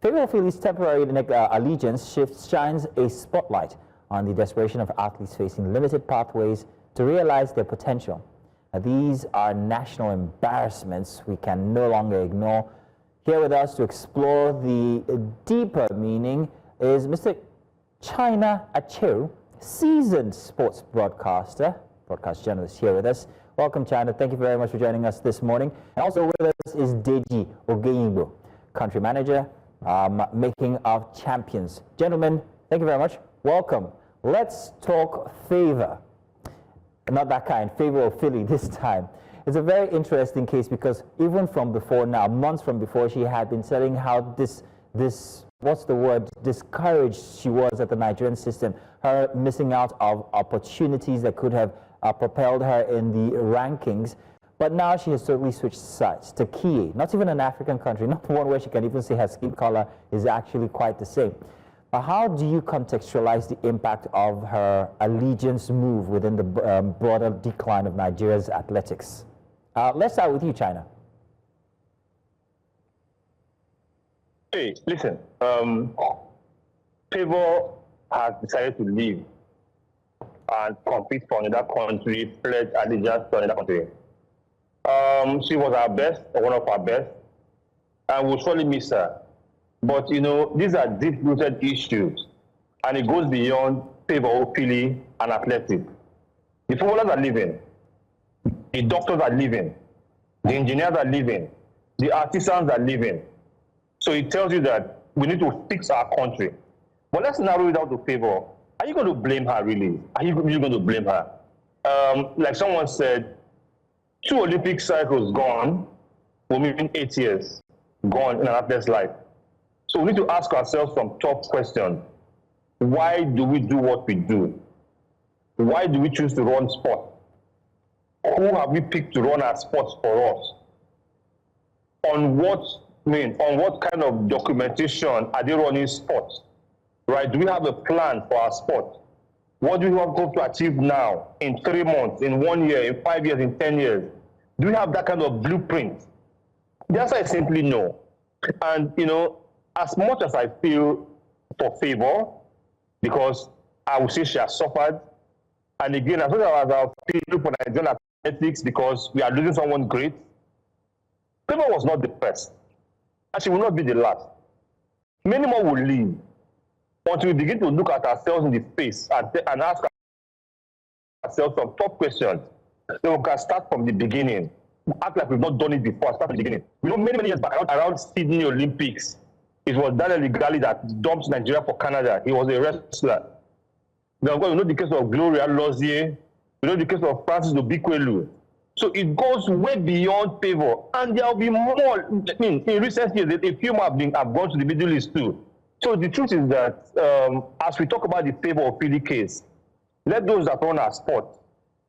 Favour Ofili's temporary allegiance shift shines a spotlight on the desperation of athletes facing limited pathways to realize their potential. Now, these are national embarrassments we can no longer ignore. Here with us to explore the deeper meaning is Mr. China Acheru, seasoned sports broadcast journalist here with us. Welcome, China. Thank you very much for joining us this morning. And also with us is Deji Ogeyingbo, country manager, Making of Champions. Gentlemen, thank you very much. Welcome. Let's talk Favour. Not that kind, Favour Ofili this time. It's a very interesting case because even from before now, months from before, she had been saying how this what's the word, discouraged she was at the Nigerian system, her missing out of opportunities that could have propelled her in the rankings. But now she has totally switched sides to Kiev, not even an African country, not one where she can even say her skin color is actually quite the same. But how do you contextualize the impact of her allegiance move within the broader decline of Nigeria's athletics? Let's start with you, China. Hey, listen, Favour has decided to leave and compete for another country, pledge allegiance to another country. She was our best, or one of our best, and we'll surely miss her. But, you know, these are deep-rooted issues, and it goes beyond Favour Ofili and athletics. The footballers are leaving, the doctors are leaving, the engineers are leaving, the artisans are leaving. So it tells you that we need to fix our country. But let's narrow it down to Favour. Are you going to blame her, really? Are you really going to blame her? Like someone said, 2 Olympic cycles gone will mean 8 years gone in an athlete's life. So we need to ask ourselves some tough questions. Why do we do what we do? Why do we choose to run sport? Who have we picked to run our sports for us? On what kind of documentation are they running sports? Right? Do we have a plan for our sport? What do we have to achieve now, in 3 months, in 1 year, in 5 years, in 10 years? Do we have that kind of blueprint? The answer is simply no. And, you know, as much as I feel for Favour, because I would say she has suffered, and again, as well as I feel for Nigerian athletics, because we are losing someone great, Favour was not the first, and she will not be the last. Many more will leave until we begin to look at ourselves in the face and ask ourselves some tough questions. Then we can start from the beginning. Act like we've not done it before, start from the beginning. We know many years back, around Sydney Olympics, it was Daniel Igali that dumped Nigeria for Canada. He was a wrestler. Then we know the case of Gloria Lozier. We know the case of Francis Obikwelu. So it goes way beyond Favour, and there will be more. I mean, in recent years, a few more have gone to the Middle East too. So the truth is that as we talk about the Favour Ofili case, let those that run our sport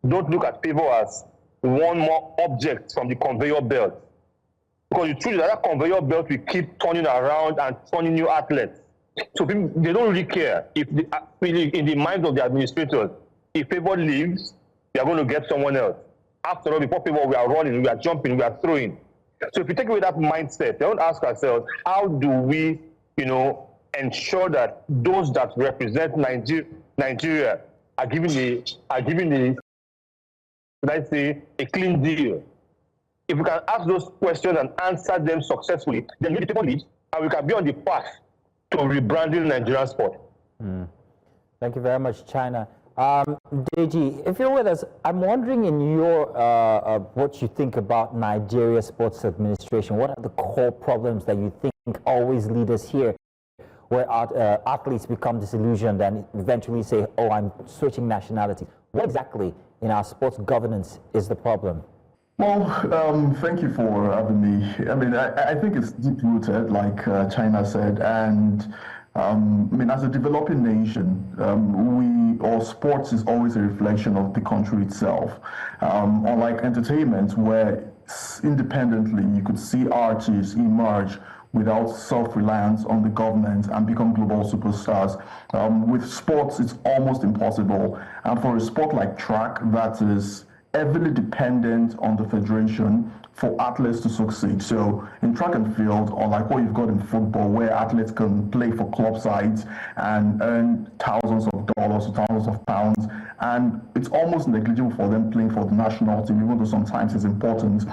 don't look at Favour as one more object from the conveyor belt. Because the truth is that conveyor belt will keep turning around and turning new athletes. So people, they don't really care if in the minds of the administrators, if Favour leaves, they are going to get someone else. After all, before Favour, we are running, we are jumping, we are throwing. So if we take away that mindset, they don't ask ourselves, how do we, you know, ensure that those that represent Nigeria are given the, let's say, a clean deal. If we can ask those questions and answer them successfully, then maybe people leave, and we can be on the path to rebranding Nigerian sport. Thank you very much, China. Deji, if you're with us, I'm wondering in your what you think about Nigeria Sports Administration. What are the core problems that you think always lead us here, where athletes become disillusioned and eventually say, oh, I'm switching nationality? What exactly in our sports governance is the problem? Well, thank you for having me. I mean, I think it's deep-rooted, like China said, and I mean, as a developing nation, sports is always a reflection of the country itself. Unlike entertainment, where independently you could see artists emerge without self-reliance on the government and become global superstars. With sports, it's almost impossible. And for a sport like track that is heavily dependent on the federation for athletes to succeed. So in track and field, unlike what you've got in football, where athletes can play for club sides and earn thousands of dollars or thousands of pounds, and it's almost negligible for them playing for the national team, even though sometimes it's important.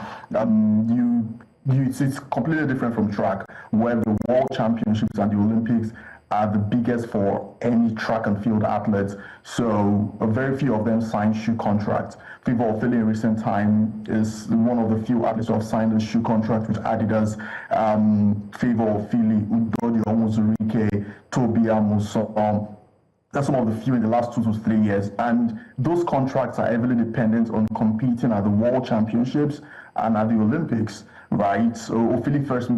It's completely different from track, where the World Championships and the Olympics are the biggest for any track and field athletes. So very few of them sign shoe contracts. Favour Ofili in recent time is one of the few athletes who have signed a shoe contract with Adidas. Favour Ofili, Udodi Omuzurike, Toby Amuso. That's some of the few in the last 2 to 3 years. And those contracts are heavily dependent on competing at the World Championships and at the Olympics, right? So Ofili first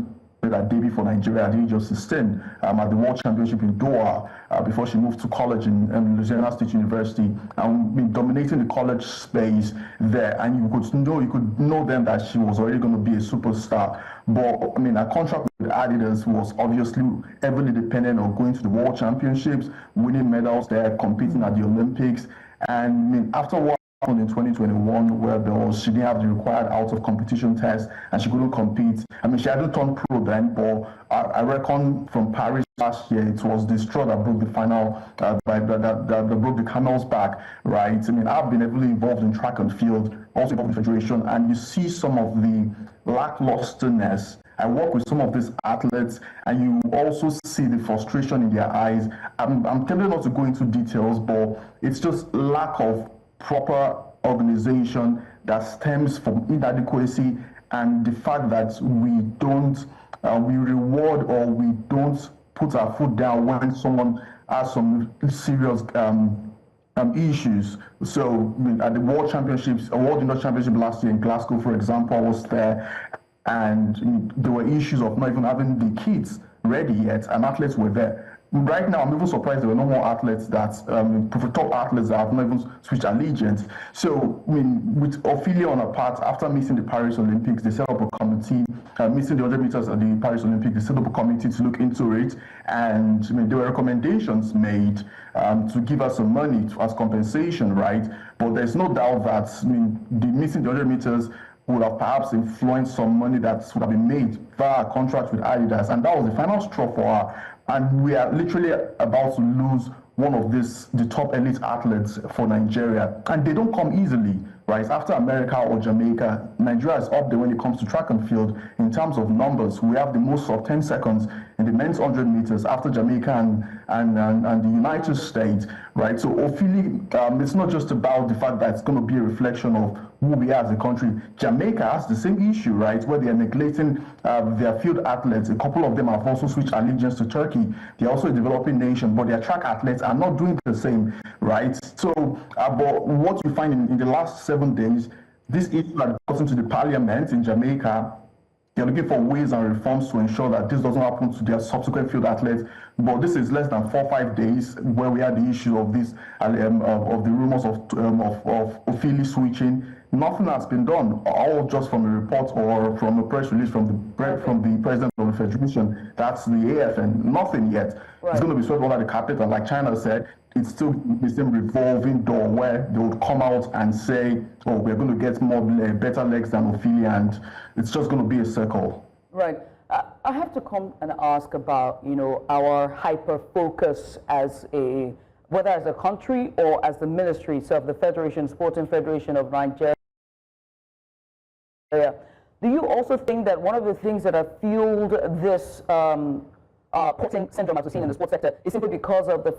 her debut for Nigeria at the age of 16 at the World Championship in Doha before she moved to college in Louisiana State University, and been dominating the college space there. And you could know then that she was already going to be a superstar. But I mean, her contract with Adidas was obviously heavily dependent on going to the World Championships, winning medals there, competing at the Olympics. And I mean, after what happened in 2021, where she didn't have the required out of competition test and she couldn't compete. I mean, she hadn't turned pro then, but I reckon from Paris last year, it was the straw that broke the final, that broke the camel's back, right? I mean, I've been heavily involved in track and field, also involved in the federation, and you see some of the lacklusterness. I work with some of these athletes, and you also see the frustration in their eyes. I'm tempted not to go into details, but it's just lack of proper organization that stems from inadequacy and the fact that we don't we reward or we don't put our foot down when someone has some serious issues. So I mean, at the World Championships, World Indoor Championship last year in Glasgow, for example, I was there, and there were issues of not even having the kits ready yet, and athletes were there. Right now, I'm even surprised there were no more athletes that, top athletes that have not even switched allegiance. So, I mean, with Ofili on her part, after missing the Paris Olympics, they set up a committee, missing the 100 meters at the Paris Olympics, they set up a committee to look into it. And I mean, there were recommendations made to give us some money as compensation, right? But there's no doubt that, I mean, the missing the 100 meters would have perhaps influenced some money that would have been made via a contract with Adidas. And that was the final straw for her. And we are literally about to lose one of the top elite athletes for Nigeria. And they don't come easily, right? After America or Jamaica, Nigeria is up there when it comes to track and field. In terms of numbers, we have the most of 10 seconds in the men's 100 meters after Jamaica and the United States, right? So Ofili, it's not just about the fact that it's going to be a reflection of who we are as a country. Jamaica has the same issue, right, where they are neglecting their field athletes. A couple of them have also switched allegiance to Turkey. They're also a developing nation, but their track athletes are not doing the same, right? So, but what you find in the last 7 days, this issue has gotten to the parliament in Jamaica. They're looking for ways and reforms to ensure that this doesn't happen to their subsequent field athletes. But this is less than 4 or 5 days where we had the issue of this, of the rumors of Ofili switching. Nothing has been done, all just from a report or from a press release from the president of the federation. That's the AFN. Nothing yet. Right. It's going to be swept under the carpet, and like China said, it's still the same revolving door where they would come out and say, "Oh, we're going to get better legs than Ofili," and it's just going to be a circle. Right. I have to come and ask about, our hyper focus as whether as a country or as the ministry itself, the Federation, Sporting Federation of Nigeria. Do you also think that one of the things that have fueled this porting syndrome, as we've seen in the sports sector, is simply because of the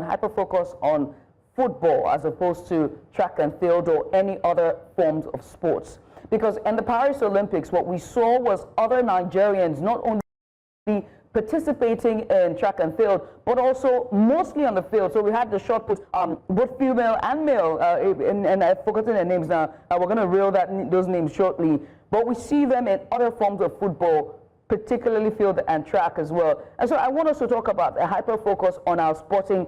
hyper-focus on football as opposed to track and field or any other forms of sports? Because in the Paris Olympics, what we saw was other Nigerians not only participating in track and field, but also mostly on the field. So we had the shot put, both female and male, and I've forgotten their names now. We're going to reel those names shortly. But we see them in other forms of football, particularly field and track as well. And so I want us to talk about a hyper-focus on our sporting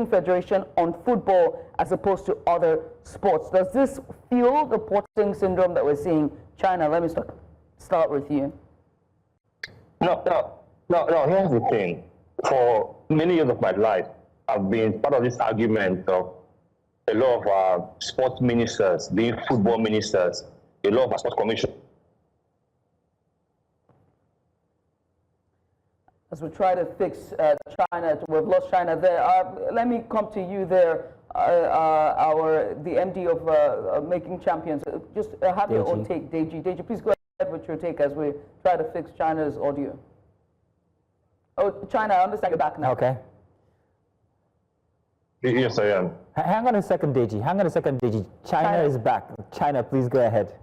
federation on football as opposed to other sports. Does this fuel the porting syndrome that we're seeing? China, let me start with you. No, here's the thing. For many years of my life, I've been part of this argument of a lot of our sports ministers, being football ministers, a lot of our sports commission. As we try to fix China, we've lost China there. Let me come to you there, the MD of Making Champions. Just have your own take, Deji. Deji, please go ahead with your take as we try to fix China's audio. Oh, China, I understand you're back now. Okay. Yes, I am. Hang on a second, Deji. China is back. China, please go ahead.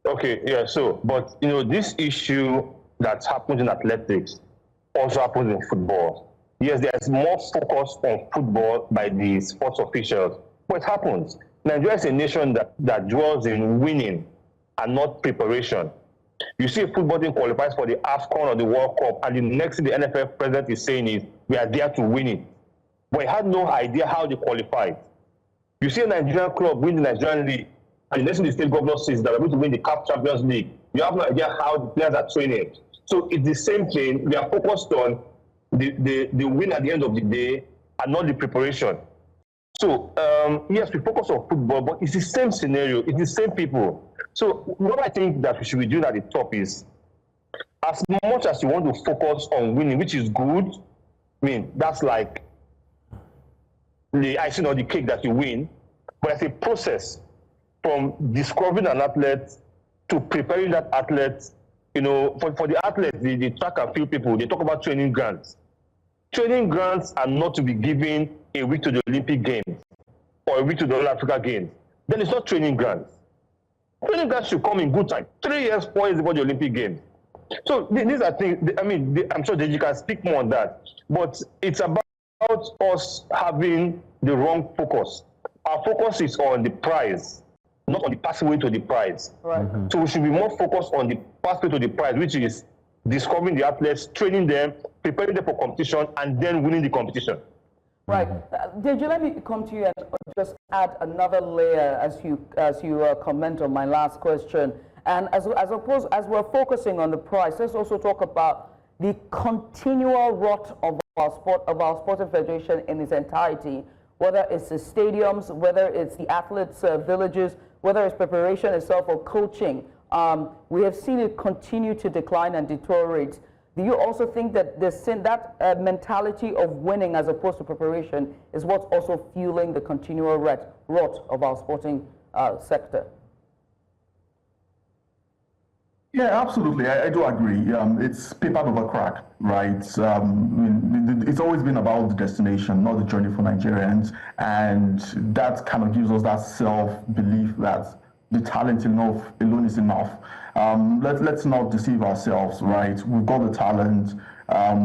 Okay, yeah, so, but, this issue that happens in athletics also happens in football. Yes, there's more focus on football by the sports officials, but it happens. Nigeria is a nation that dwells in winning and not preparation. You see a football team qualifies for the AFCON or the World Cup, and the next thing the NFF president is saying is, we are there to win it. But he had no idea how they qualified. You see a Nigerian club win the Nigerian league, and the next thing the state governor says that we're going to win the CAF Champions League. You have no idea how the players are training. So it's the same thing. We are focused on the win at the end of the day and not the preparation. So, yes, we focus on football, but it's the same scenario. It's the same people. So what I think that we should be doing at the top is, as much as you want to focus on winning, which is good, I mean, that's like the icing on the cake that you win, but it's a process from discovering an athlete to preparing that athlete. You know, for the athletes, the track and field people, they talk about training grants. Training grants are not to be given a week to the Olympic Games or a week to the All Africa Games. Then it's not training grants. Training grants should come in good time. 3 years, 4 years before the Olympic Games. So these are things, I mean, I'm sure you can speak more on that, but it's about us having the wrong focus. Our focus is on the prize, not on the pathway to the prize. Right. So we should be more focused on the pathway to the prize, which is discovering the athletes, training them, preparing them for competition, and then winning the competition. Right. Deji, let me come to you and just add another layer as you comment on my last question. And as we're focusing on the prize, let's also talk about the continual rot of our sporting federation in its entirety, whether it's the stadiums, whether it's the athletes' villages, whether it's preparation itself or coaching. We have seen it continue to decline and deteriorate. Do you also think that that mentality of winning as opposed to preparation is what's also fueling the continual rot of our sporting sector? Yeah, absolutely. I do agree. It's paper over crack, right? It's always been about the destination, not the journey for Nigerians. And that kind of gives us that self-belief that the talent alone is enough. Let's not deceive ourselves, right? We've got the talent,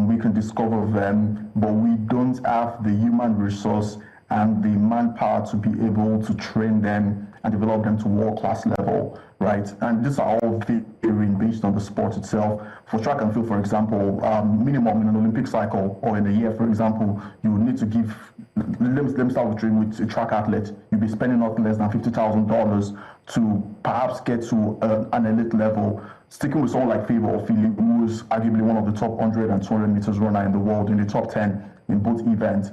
we can discover them, but we don't have the human resource and the manpower to be able to train them and develop them to world-class level, right? And these are all varying based on the sport itself. For track and field, for example, minimum in an Olympic cycle or in a year, for example, you would need to give, let me start with a track athlete, you'll be spending nothing less than $50,000 to perhaps get to an elite level. Sticking with someone like Favour Ofili, who is arguably one of the top 100 and 200 meters runner in the world, in the top 10 in both events.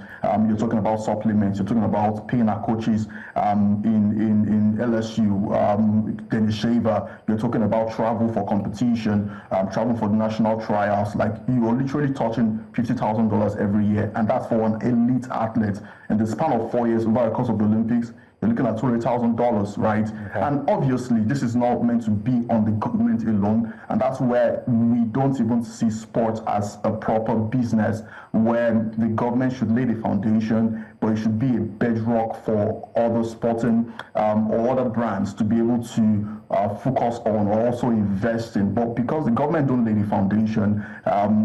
You're talking about supplements, you're talking about paying our coaches in LSU, Dennis Shaver, you're talking about travel for competition, travel for the national trials. Like, you are literally touching $50,000 every year, and that's for an elite athlete. In the span of 4 years, over the course of the Olympics, you're looking at $200,000, right? Okay. And obviously, this is not meant to be on the government alone, and that's where we don't even see sport as a proper business, where the government should lay the foundation, but it should be a bedrock for other sporting or other brands to be able to focus on or also invest in. But because the government don't lay the foundation,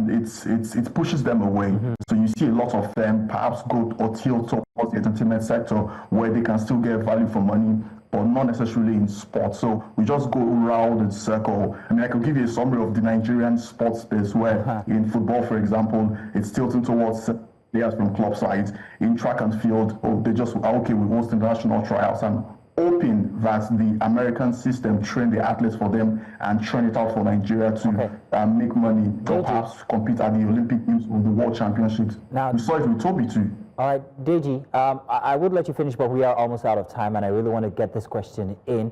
it pushes them away. So you see a lot of them perhaps go or tilt towards the entertainment sector, where they can still get value for money, but not necessarily in sports. So we just go around in circle. I mean, I could give you a summary of the Nigerian sports space, where in football, for example, it's tilting towards players from club sides. In track and field, they just are okay with most international trials and hoping that the American system train the athletes for them and train it out for Nigeria to make money, perhaps compete at the Olympic Games or the World Championships. Now, we saw it with Toby too. All right, Deji, I would let you finish, but we are almost out of time, and I really want to get this question in.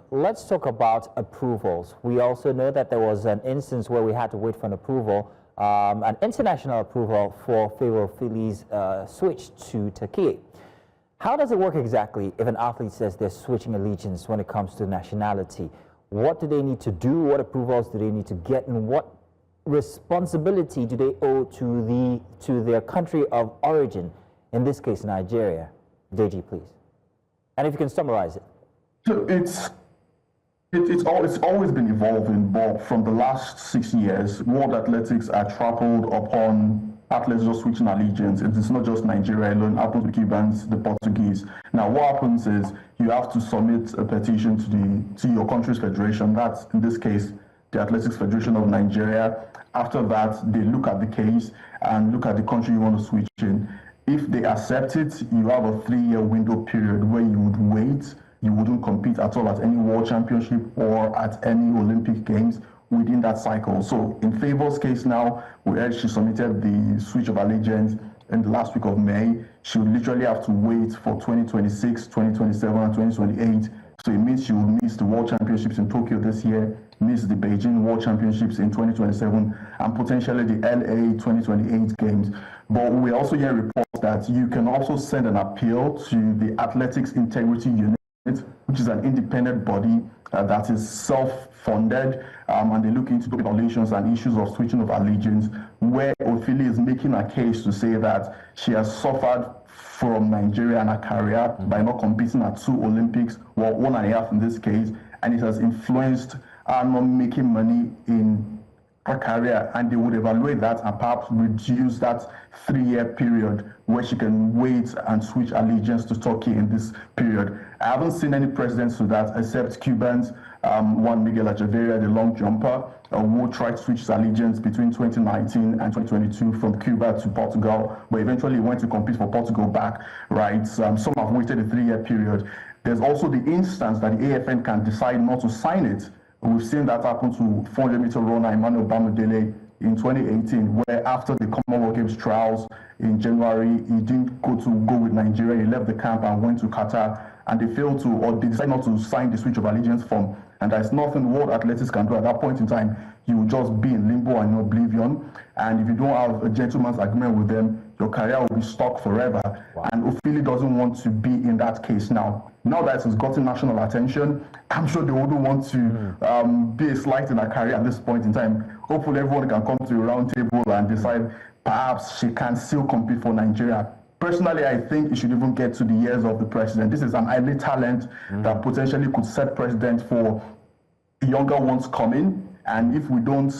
Let's talk about approvals. We also know that there was an instance where we had to wait for an approval, an international approval for Favour Ofili's switch to Turkey. How does it work exactly if an athlete says they're switching allegiance when it comes to nationality? What do they need to do? What approvals do they need to get? And what responsibility do they owe to their country of origin, in this case Nigeria? Deji, please. And if you can summarize it. So it's always been evolving, but from the last 6 years, world athletics are trampled upon athletes just switching allegiance. It's not just Nigeria alone. It happens with Cubans, the Portuguese. Now, what happens is you have to submit a petition to your country's federation. That's, in this case, the Athletics Federation of Nigeria. After that, they look at the case and look at the country you want to switch in. If they accept it, you have a 3-year window period where you would wait. You wouldn't compete at all at any World Championship or at any Olympic Games within that cycle. So in Favour's case now, we heard she submitted the switch of allegiance in the last week of May. She would literally have to wait for 2026, 2027, and 2028. So it means she will miss the World Championships in Tokyo this year, miss the Beijing World Championships in 2027, and potentially the LA 2028 Games. But we also hear reports that you can also send an appeal to the Athletics Integrity Unit, which is an independent body that is self-funded, and they look into violations and issues of switching of allegiance, where Ofili is making a case to say that she has suffered from Nigeria and her career by not competing at 2 Olympics, well, 1.5 in this case, and it has influenced her not making money in her career, and they would evaluate that and perhaps reduce that 3-year period where she can wait and switch allegiance to Turkey in this period. I haven't seen any precedents to that except Cubans. One Miguel Echeverria, the long jumper, who tried to switch his allegiance between 2019 and 2022 from Cuba to Portugal, but eventually went to compete for Portugal back, right? Some have waited a 3-year period. There's also the instance that the AFN can decide not to sign it. We've seen that happen to 400-meter runner Emmanuel Bamidele in 2018, where after the Commonwealth Games trials in January, he didn't go with Nigeria. He left the camp and went to Qatar, and they failed to, or they decided not to sign the switch of allegiance form. And there's nothing World Athletics can do at that point in time. You will just be in limbo and in oblivion. And if you don't have a gentleman's agreement with them, your career will be stuck forever. Wow. And Ofili doesn't want to be in that case now. Now that it's gotten national attention, I'm sure they wouldn't want to be a slight in her career at this point in time. Hopefully everyone can come to a round table and decide perhaps she can still compete for Nigeria. Personally, I think it should even get to the ears of the president. This is an elite talent that potentially could set precedent for younger ones coming. And if we don't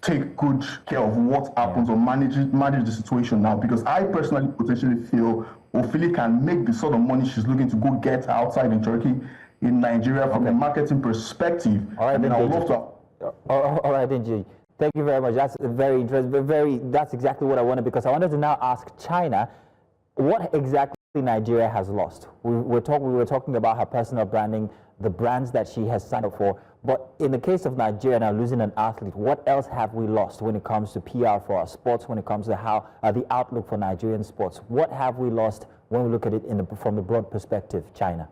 take good care of what happens or manage the situation now, because I personally potentially feel Ofili can make the sort of money she's looking to go get outside in Turkey, in Nigeria, from a marketing perspective. All right, then, I would love to. All right, Denji. Thank you very much. That's very interesting. That's exactly what I wanted, because I wanted to now ask China what exactly Nigeria has lost. We were talking about her personal branding, the brands that she has signed up for. But in the case of Nigeria now losing an athlete, what else have we lost when it comes to PR for our sports, when it comes to how the outlook for Nigerian sports? What have we lost when we look at it from the broad perspective, China?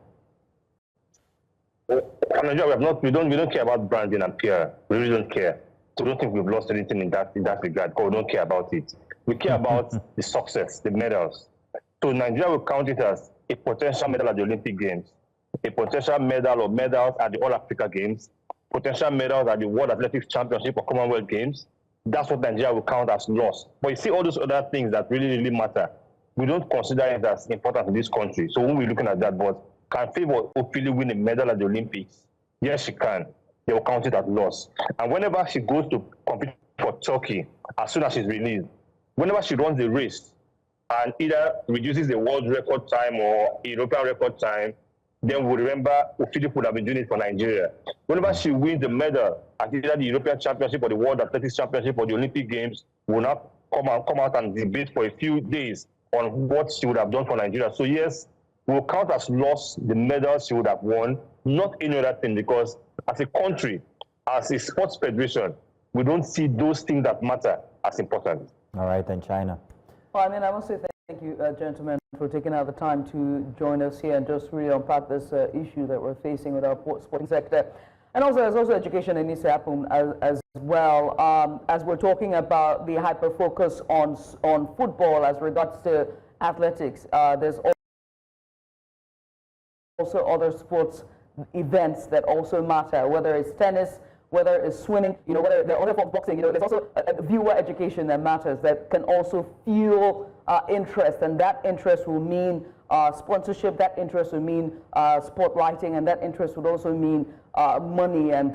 Nigeria, we don't care about branding and PR. We really don't care. So we don't think we've lost anything in that regard, because we don't care about it. We care about the success, the medals. So Nigeria will count it as a potential medal at the Olympic Games, a potential medal or medals at the All-Africa Games, potential medals at the World Athletics Championship or Commonwealth Games. That's what Nigeria will count as loss. But you see all those other things that really, really matter, we don't consider it as important in this country. So when we're looking at that, but can Favour Ofili win a medal at the Olympics? Yes, she can. They will count it as loss. And whenever she goes to compete for Turkey, as soon as she's released, whenever she runs the race and either reduces the world record time or European record time, then we'll remember Ofili would have been doing it for Nigeria. Whenever she wins the medal at either the European Championship or the World Athletics Championship or the Olympic Games, we'll now come out and debate for a few days on what she would have done for Nigeria. So yes, we'll count as loss the medals she would have won, not any other thing, because as a country, as a sports federation, we don't see those things that matter as important. All right, then China. Well, I mean, I must say thank you, gentlemen, for taking out the time to join us here and just really unpack this issue that we're facing with our sporting sector. And also, there's also education that needs to happen as well. As we're talking about the hyper-focus on football as regards to athletics, there's also other sports events that also matter, whether it's tennis, whether it's swimming, whether there are other forms of boxing, there's also a viewer education that matters, that can also fuel interest, and that interest will mean sponsorship, that interest will mean spotlighting, and that interest would also mean money and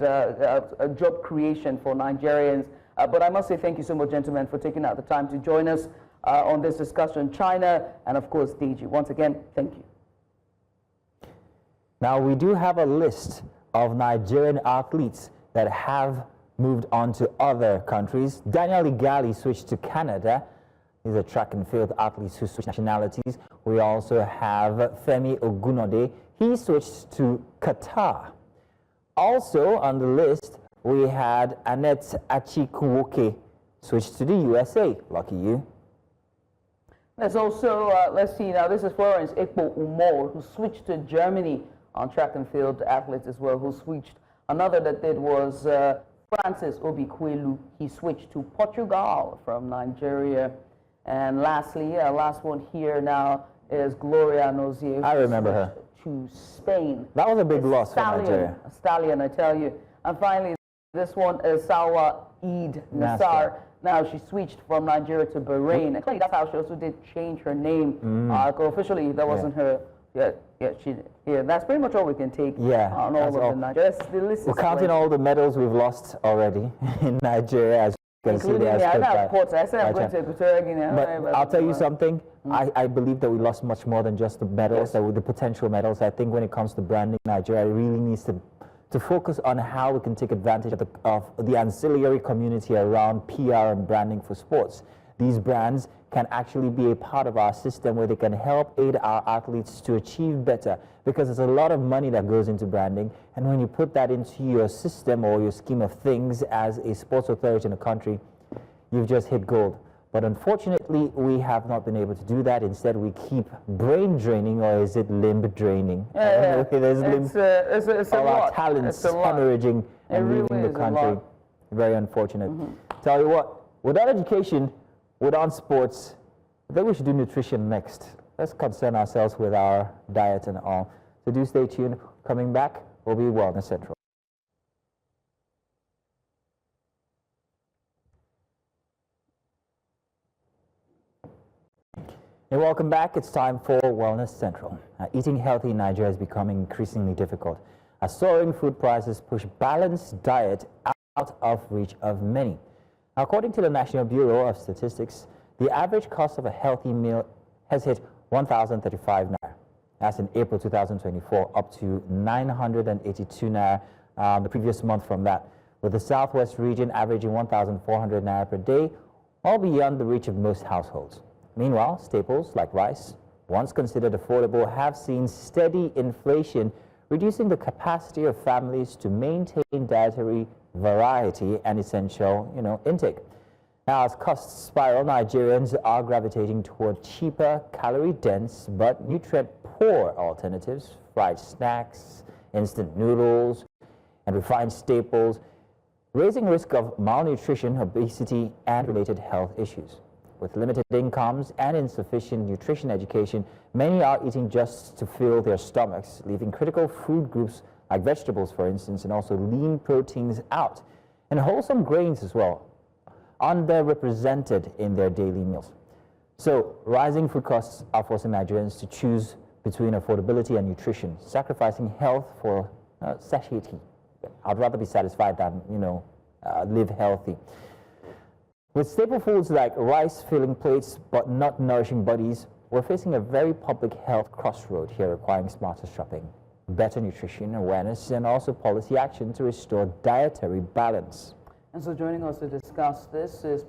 job creation for Nigerians But I must say thank you so much, gentlemen, for taking out the time to join us on this discussion. China and, of course, DG. Once again, thank you. Now, we do have a list of Nigerian athletes that have moved on to other countries. Daniel Igali switched to Canada. These are track and field athletes who switch nationalities. We also have Femi Ogunode. He switched to Qatar. Also on the list, we had Annette Achikuwoke switched to the USA. Lucky you. There's also, let's see now, this is Florence Ekpo Umor, who switched to Germany on track and field athletes as well, who switched. Another that did was Francis Obikwelu. He switched to Portugal from Nigeria. And lastly, last one here now is Gloria Nozier. I remember her. To Spain. That was a big loss for Nigeria. A stallion, I tell you. And finally, this one is Sawa Eid Nassar. Now she switched from Nigeria to Bahrain. And that's how she also did change her name. Officially, that wasn't her. That's pretty much all we can take on all of the Nigeria. We're counting all the medals we've lost already in Nigeria, as you can see. Including I said I'm going to Equatorial Guinea. But I'll tell you something. I believe that we lost much more than just the medals, the potential medals. I think when it comes to branding, Nigeria really needs to focus on how we can take advantage of the ancillary community around PR and branding for sports. These brands can actually be a part of our system where they can help aid our athletes to achieve better, because there's a lot of money that goes into branding, and when you put that into your system or your scheme of things as a sports authority in a country, you've just hit gold. But unfortunately, we have not been able to do that. Instead, we keep brain draining, or is it limb draining? It's all our talents hemorrhaging and leaving the country. Very unfortunate. Tell you what, without education, without sports, I think we should do nutrition next. Let's concern ourselves with our diet and all. So do stay tuned. Coming back will be Wellness Central. Hey, welcome back. It's time for Wellness Central. Eating healthy in Nigeria is becoming increasingly difficult as soaring food prices push balanced diet out of reach of many. According to the National Bureau of Statistics, the average cost of a healthy meal has hit 1,035 naira. That's in April 2024, up to 982 naira the previous month from that, with the Southwest region averaging 1,400 naira per day, all beyond the reach of most households. Meanwhile, staples like rice, once considered affordable, have seen steady inflation, reducing the capacity of families to maintain dietary variety and essential, intake. Now, as costs spiral, Nigerians are gravitating toward cheaper, calorie-dense, but nutrient-poor alternatives, fried snacks, instant noodles, and refined staples, raising risk of malnutrition, obesity, and related health issues. With limited incomes and insufficient nutrition education, many are eating just to fill their stomachs, leaving critical food groups like vegetables, for instance, and also lean proteins out, and wholesome grains as well, underrepresented in their daily meals. So, rising food costs are forcing Nigerians to choose between affordability and nutrition, sacrificing health for satiety. I'd rather be satisfied than, live healthy. With staple foods like rice filling plates but not nourishing bodies, we're facing a very public health crossroad here, requiring smarter shopping, better nutrition awareness, and also policy action to restore dietary balance. And so joining us to discuss this is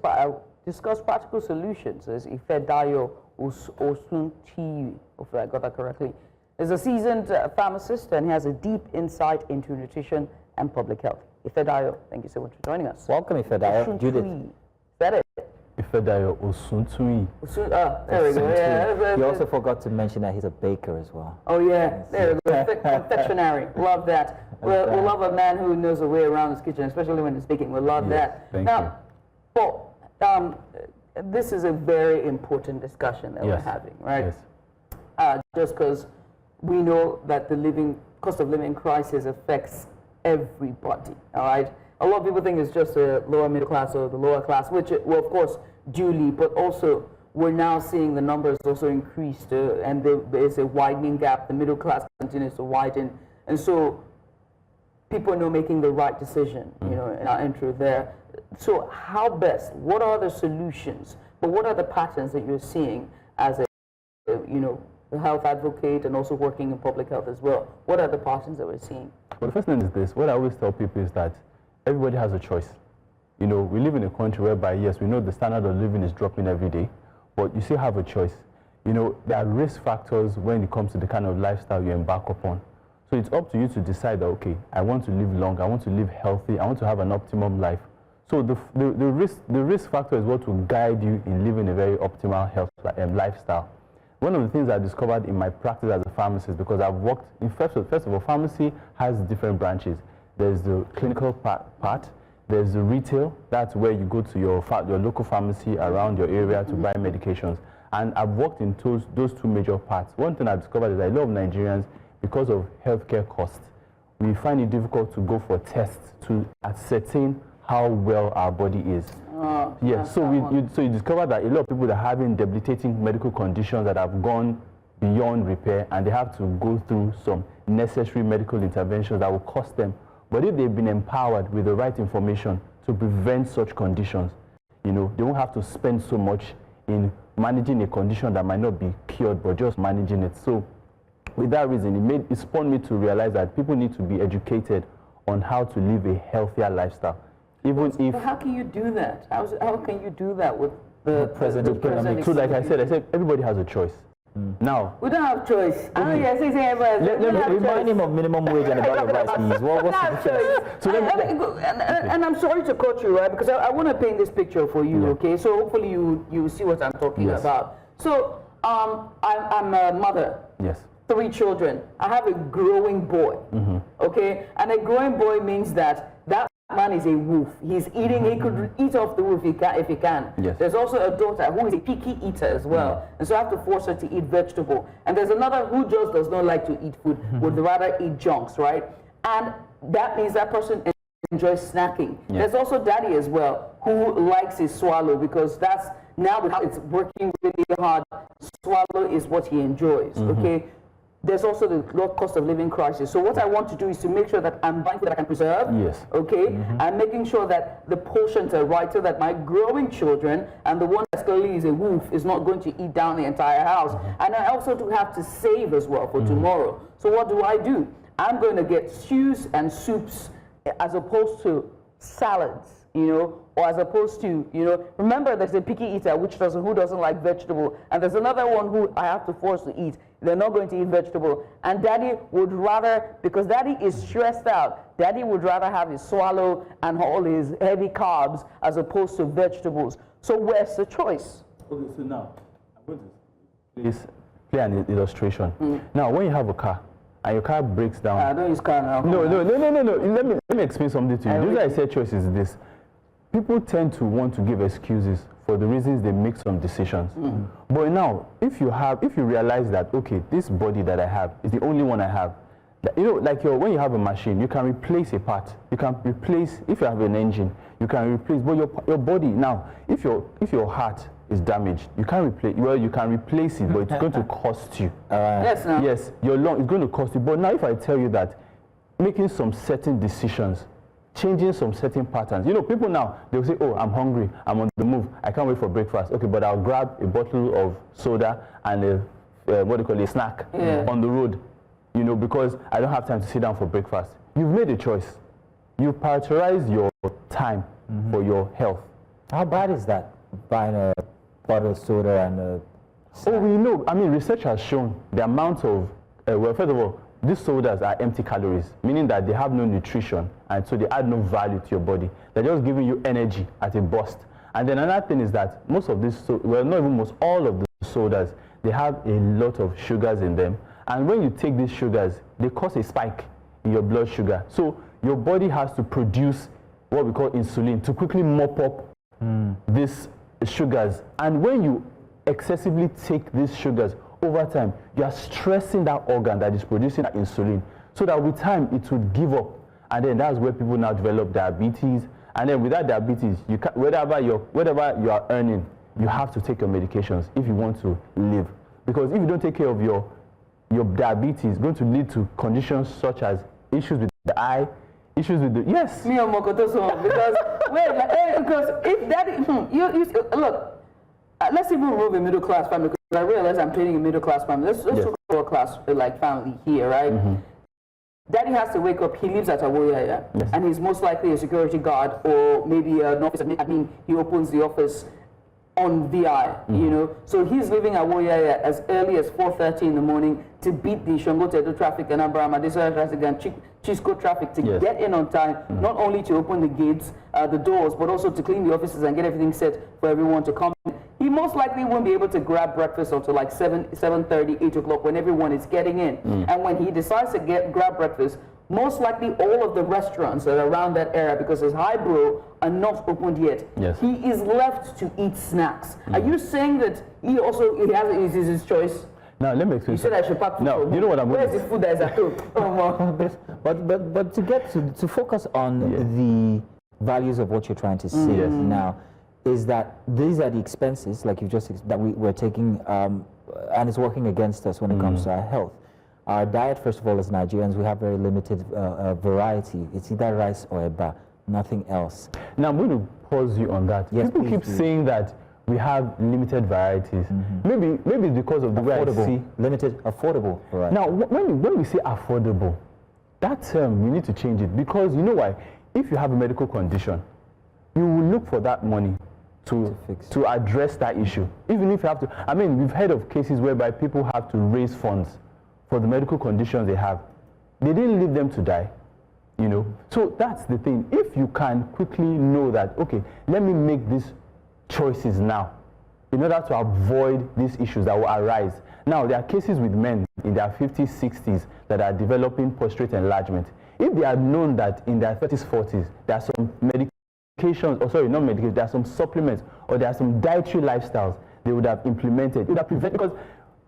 discuss practical solutions is Ifedayo Osuntiyi, hopefully I got that correctly. He's a seasoned pharmacist and he has a deep insight into nutrition and public health. Ifedayo, thank you so much for joining us. Welcome, Ifedayo. Judith. Is that it? Ifedayo Osuntiyi. There we go. Yeah. You also forgot to mention that he's a baker as well. Oh yeah, there we go. Confectionery. Love that. We love a man who knows the way around his kitchen, especially when he's baking. We love that. Thank you. Paul, this is a very important discussion that we're having, right? Yes. Just because we know that the cost of living crisis affects everybody, all right? A lot of people think it's just the lower middle class or the lower class, which, well, of course, duly, but also we're now seeing the numbers also increase, and there is a widening gap. The middle class continues to widen, and so people are not making the right decision, and our entry there. So how best? What are the solutions? But what are the patterns that you're seeing as a health advocate and also working in public health as well? What are the patterns that we're seeing? Well, the first thing is this. What I always tell people is that everybody has a choice. You know, we live in a country whereby, yes, we know the standard of living is dropping every day, but you still have a choice. You know, there are risk factors when it comes to the kind of lifestyle you embark upon. So it's up to you to decide that, okay, I want to live long, I want to live healthy, I want to have an optimum life. So the risk factor is what will guide you in living a very optimal health lifestyle. One of the things I discovered in my practice as a pharmacist, because I've worked in, first of all, pharmacy has different branches. There's the clinical part, there's the retail, that's where you go to your local pharmacy around your area to buy medications. And I've worked in those two major parts. One thing I discovered is that a lot of Nigerians, because of healthcare costs, we find it difficult to go for tests to ascertain how well our body is. Yes, so you discover that a lot of people are having debilitating medical conditions that have gone beyond repair, and they have to go through some necessary medical interventions that will cost them. But if they've been empowered with the right information to prevent such conditions, you know, they won't have to spend so much in managing a condition that might not be cured, but just managing it. So with that reason, it spurred me to realize that people need to be educated on how to live a healthier lifestyle. Even if... But how can you do that? How can you do that with the present? So like I said everybody has a choice. Now, we don't have choice. Let me remind him of minimum wage and about the rice, please. What's the difference? And I'm sorry to cut you, right? Because I want to paint this picture for you, okay? So hopefully you see what I'm talking about. So I'm a mother. Yes. 3 children. I have a growing boy, okay? And a growing boy means that man is a wolf. He's eating, he could eat off the roof if he can. Yes. There's also a daughter who is a picky eater as well. And so I have to force her to eat vegetable. And there's another who just does not like to eat food, would rather eat junks, right? And that means that person enjoys snacking. There's also daddy as well, who likes his swallow, because that's, now it's working really hard, swallow is what he enjoys, okay? There's also the low cost of living crisis. So what I want to do is to make sure that I'm buying food that I can preserve, okay? I'm making sure that the portions are right so that my growing children and the one that clearly is a wolf is not going to eat down the entire house. And I also do have to save as well for tomorrow. So what do? I'm going to get stews and soups as opposed to salads, you know, or as opposed to, you know, remember there's a picky eater who doesn't like vegetable, and there's another one who I have to force to eat. They're not going to eat vegetable. And daddy would rather, because daddy is stressed out, daddy would rather have his swallow and all his heavy carbs as opposed to vegetables. So where's the choice? Okay, so now, I'm going to play an illustration. Now, when you have a car, and your car breaks down... I don't use car now. No. Let me explain something to you. The reason I say choice is this. People tend to want to give excuses for the reasons they make some decisions. But now, if you realize that, okay, this body that I have is the only one I have, you know, like when you have a machine, you can replace a part. You can replace, if you have an engine, you can replace, but your body now, if your heart is damaged, you can't replace, well, you can replace it, but it's going to cost you. Yes, your lung is going to cost you. But now if I tell you that making some certain decisions, changing some certain patterns. You know, people now, they'll say, oh, I'm hungry, I'm on the move, I can't wait for breakfast. Okay, but I'll grab a bottle of soda and a snack on the road, you know, because I don't have time to sit down for breakfast. You've made a choice. You prioritize your time for your health. How bad is that, buying a bottle of soda and a snack? Oh, we know. I mean, research has shown the amount of, well, first of all, these sodas are empty calories, meaning that they have no nutrition, and so they add no value to your body. They're just giving you energy at a burst. And then another thing is that most of these, well, not even most, all of the sodas, they have a lot of sugars in them. And when you take these sugars, they cause a spike in your blood sugar. So your body has to produce what we call insulin to quickly mop up these sugars. And when you excessively take these sugars, over time, you are stressing that organ that is producing that insulin, so that with time it would give up, and then that's where people now develop diabetes. And then with that diabetes, you can, whatever you are earning, you have to take your medications if you want to live. Because if you don't take care of your diabetes, it's going to lead to conditions such as issues with the eye, Issues with the yes. Me and Mokoto so because wait, because if that look, let's even remove a middle class family because I realize I'm painting a middle class family. Let's talk about class like family here, right? Daddy has to wake up. He lives at Abuja, and he's most likely a security guard or maybe an office. I mean, he opens the office on VI, you know. So he's leaving Abuja as early as 4:30 in the morning to beat the Shangotedo traffic and Abraham Adesanya traffic and Chisco traffic to get in on time, not only to open the gates, the doors, but also to clean the offices and get everything set for everyone to come in. He most likely won't be able to grab breakfast until like 7:30, 8 o'clock when everyone is getting in. And when he decides to grab breakfast, most likely all of the restaurants that are around that area, because it's highbrow, are not opened yet. He is left to eat snacks. Are you saying that he has his choice? Now let me explain. You said I should pack food. No, you know what I'm Where's the food that is at home? But to get to focus on the values of what you're trying to say now, is that these are the expenses, like you just that we're taking, and it's working against us when it comes to our health. Our diet, first of all, as Nigerians, we have very limited variety. It's either rice or eba, nothing else. Now I'm going to pause you on that. Yes, people keep saying that we have limited varieties. Maybe it's because of the way I see limited, affordable variety. Now, when we say affordable, that term you need to change it, because you know why? If you have a medical condition, you will look for that money to address that issue. Even if you have to, I mean, we've heard of cases whereby people have to raise funds for the medical conditions they have. They didn't leave them to die, you know. So that's the thing. If you can quickly know that, okay, let me make these choices now in order to avoid these issues that will arise. Now, there are cases with men in their 50s, 60s that are developing prostate enlargement. If they had known that in their 30s, 40s, there are some medications, or sorry, not medications, there are some supplements, or there are some dietary lifestyles they would have implemented, it would have prevented, because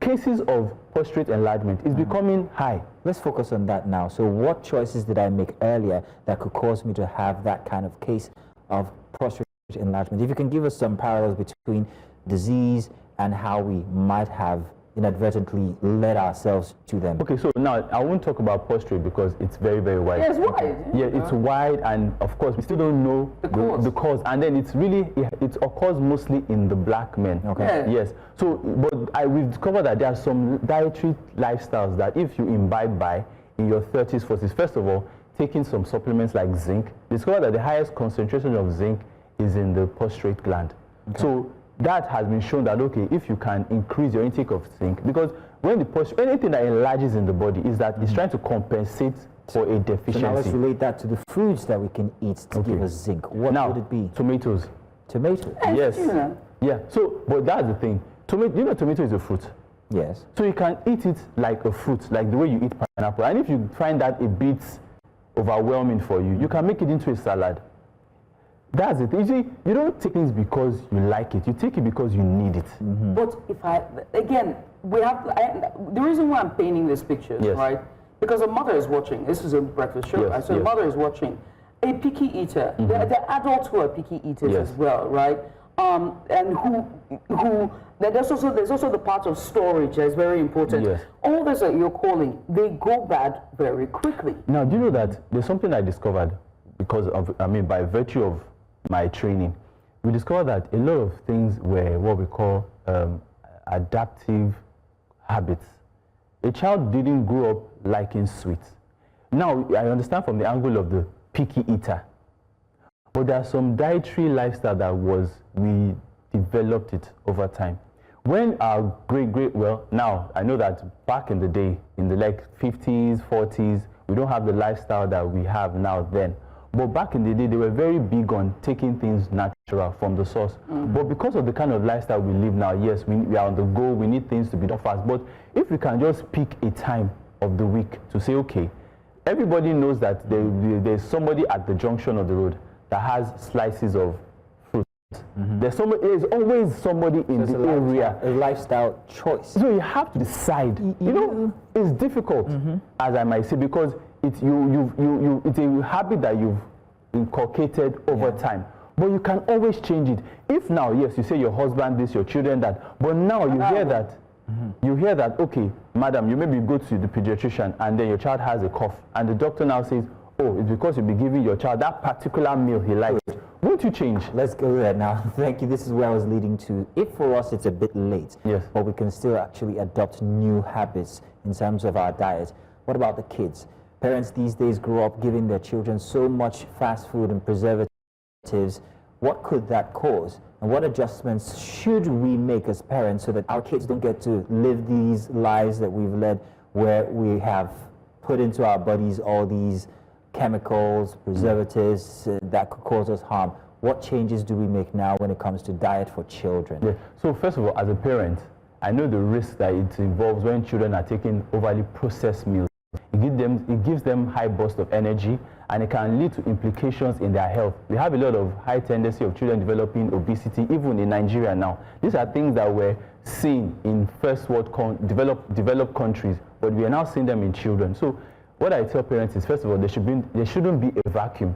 cases of prostate enlargement is becoming high. Let's focus on that now. So what choices did I make earlier that could cause me to have that kind of case of prostate enlargement? If you can give us some parallels between disease and how we might have inadvertently led ourselves to them. Okay, so now I won't talk about prostate because it's very, very wide. Yeah, it's wide. Yeah, it's wide, and of course we still don't know the cause. And then it's really, it occurs mostly in the black men. Okay. Yes. So, but we've discovered that there are some dietary lifestyles that if you imbibe by in your 30s, 40s, first of all, taking some supplements like zinc, discovered that the highest concentration of zinc is in the prostate gland. Okay. So that has been shown that, okay, if you can increase your intake of zinc, because when anything that enlarges in the body is that it's trying to compensate for a deficiency. So now let's relate that to the foods that we can eat to give us zinc. What would it be? Tomatoes. Tomatoes? Yes. Yeah. So, but that's the thing. You know, tomato is a fruit. Yes. So you can eat it like a fruit, like the way you eat pineapple. And if you find that a bit overwhelming for you, you can make it into a salad. That's it. You see, you don't take things because you like it. You take it because you need it. But if the reason why I'm painting this picture, right? Because a mother is watching. This is a breakfast show. Right? So a mother is watching. A picky eater. There are adults who are picky eaters as well, right? And there's also the part of storage that is very important. All this that you're calling, they go bad very quickly. Now, do you know that there's something I discovered because of, by virtue of my training, we discovered that a lot of things were what we call adaptive habits. A child didn't grow up liking sweets. Now, I understand from the angle of the picky eater, but there are some dietary lifestyle that we developed it over time. When our now, I know that back in the day, in the 50s, 40s, we don't have the lifestyle that we have now then. But back in the day, they were very big on taking things natural from the source. But because of the kind of lifestyle we live now, yes, we are on the go, we need things to be done fast. But if we can just pick a time of the week to say, okay, everybody knows that there's somebody at the junction of the road that has slices of fruit. There's always somebody in the area. A lifestyle choice. So you have to decide. You know, it's difficult, as I might say, because it's a habit that you've inculcated over time. But you can always change it. If now, yes, you say your husband this, your children that, but now you hear that, okay, madam, you maybe go to the pediatrician and then your child has a cough and the doctor now says, oh, it's because you'll be giving your child that particular meal he likes. Won't you change? Let's go there now. Thank you. This is where I was leading to. If for us it's a bit late, yes, but we can still actually adopt new habits in terms of our diet. What about the kids? Parents these days grow up giving their children so much fast food and preservatives. What could that cause? And what adjustments should we make as parents so that our kids don't get to live these lives that we've led, where we have put into our bodies all these chemicals, preservatives that could cause us harm? What changes do we make now when it comes to diet for children? Yeah. So first of all, as a parent, I know the risk that it involves when children are taking overly processed meals. It gives them high bursts of energy, and it can lead to implications in their health. We have a lot of high tendency of children developing obesity, even in Nigeria now. These are things that were seen in first world developed countries, but we are now seeing them in children. So what I tell parents is, first of all, there shouldn't be a vacuum.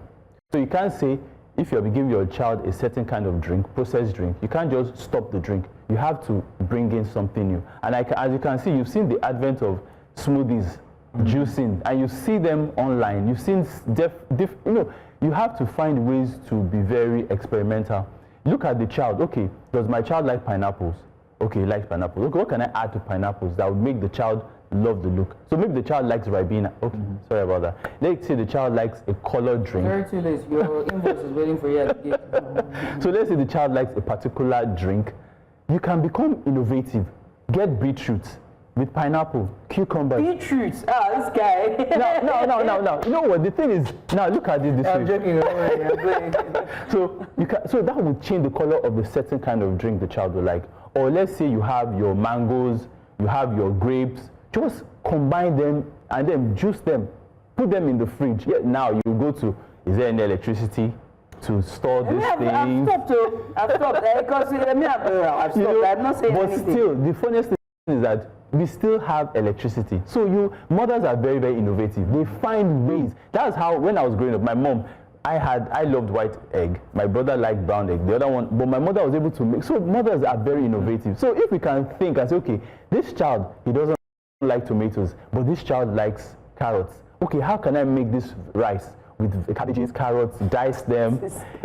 So you can't say, if you're giving your child a certain kind of drink, processed drink, you can't just stop the drink. You have to bring in something new. And as you can see, you've seen the advent of smoothies, juicing, and you see them online. You've seen, you have to find ways to be very experimental. Look at the child. Okay, does my child like pineapples? Okay, he likes pineapples. Okay, what can I add to pineapples that would make the child love the look? So maybe the child likes Ribena. Okay, sorry about that. Let's say the child likes a colored drink. Very too late. Your invoice is waiting for you. So let's say the child likes a particular drink. You can become innovative. Get beetroot with pineapple, cucumber. Beetroot? Ah, this guy. No. You know what? The thing is, now look at it this way. I'm joking. So that will change the color of the certain kind of drink the child will like. Or let's say you have your mangoes, you have your grapes. Just combine them and then juice them. Put them in the fridge. Yeah, now you go to, is there any electricity to store these things? I've stopped. Because I've stopped. I've not said anything. But still, the funniest thing is that we still have electricity. So mothers are very, very innovative. They find ways. That's how, when I was growing up, my mom, I loved white egg. My brother liked brown egg. The other one, but my mother was able to make. So mothers are very innovative. So if we can think and say, okay, this child, he doesn't like tomatoes, but this child likes carrots. Okay, how can I make this rice with cabbages, carrots, dice them?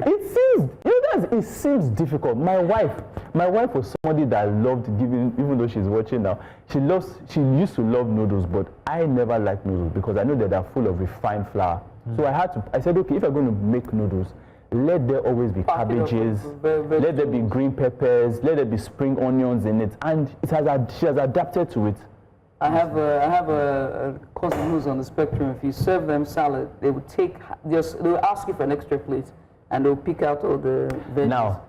It seems difficult. My wife was somebody that loved giving, even though she's watching now, she used to love noodles, but I never liked noodles because I know that they're full of refined flour. So I said, okay, if I'm going to make noodles, let there always be cabbages, let there be green peppers, let there be spring onions in it, and she has adapted to it. I have a cousin who's on the spectrum. If you serve them salad, they will they'll ask you for an extra plate, and they'll pick out all the veggies. Now,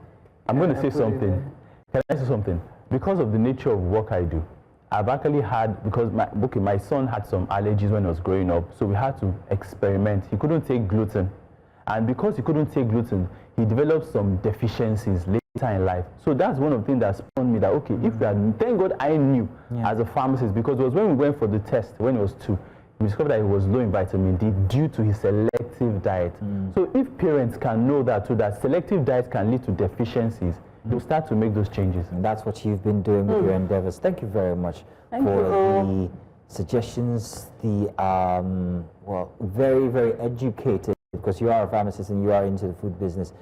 I'm going to say something. Can I say something? Because of the nature of work I do, I've actually had, because my son had some allergies when he was growing up, so we had to experiment. He couldn't take gluten. And because he couldn't take gluten, he developed some deficiencies later in life. So that's one of the things that spawned me that, okay, if we had, thank God I knew as a pharmacist, because it was when we went for the test, when he was 2, we discovered that he was low in vitamin D due to his selective diet. So if parents can know that too, that selective diet can lead to deficiencies, they'll start to make those changes. And that's what you've been doing with your endeavors. Thank you very much for the suggestions, the, very, very educated, because you are a pharmacist and you are into the food business,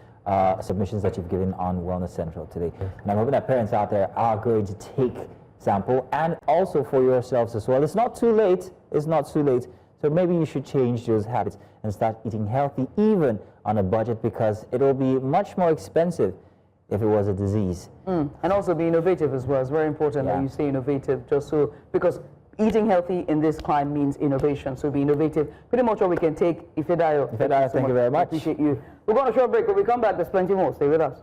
submissions that you've given on Wellness Central today. And I'm hoping that parents out there are going to take sample, and also for yourselves as well. It's not too late. It's not too late. So maybe you should change those habits and start eating healthy, even on a budget, because it will be much more expensive if it was a disease. And also be innovative as well. It's very important that you stay innovative, just so, because eating healthy in this climate means innovation. So be innovative. Pretty much all we can take. Ifedayo, thank you very much. Appreciate you. We're going to a short break. When we come back, there's plenty more. Stay with us.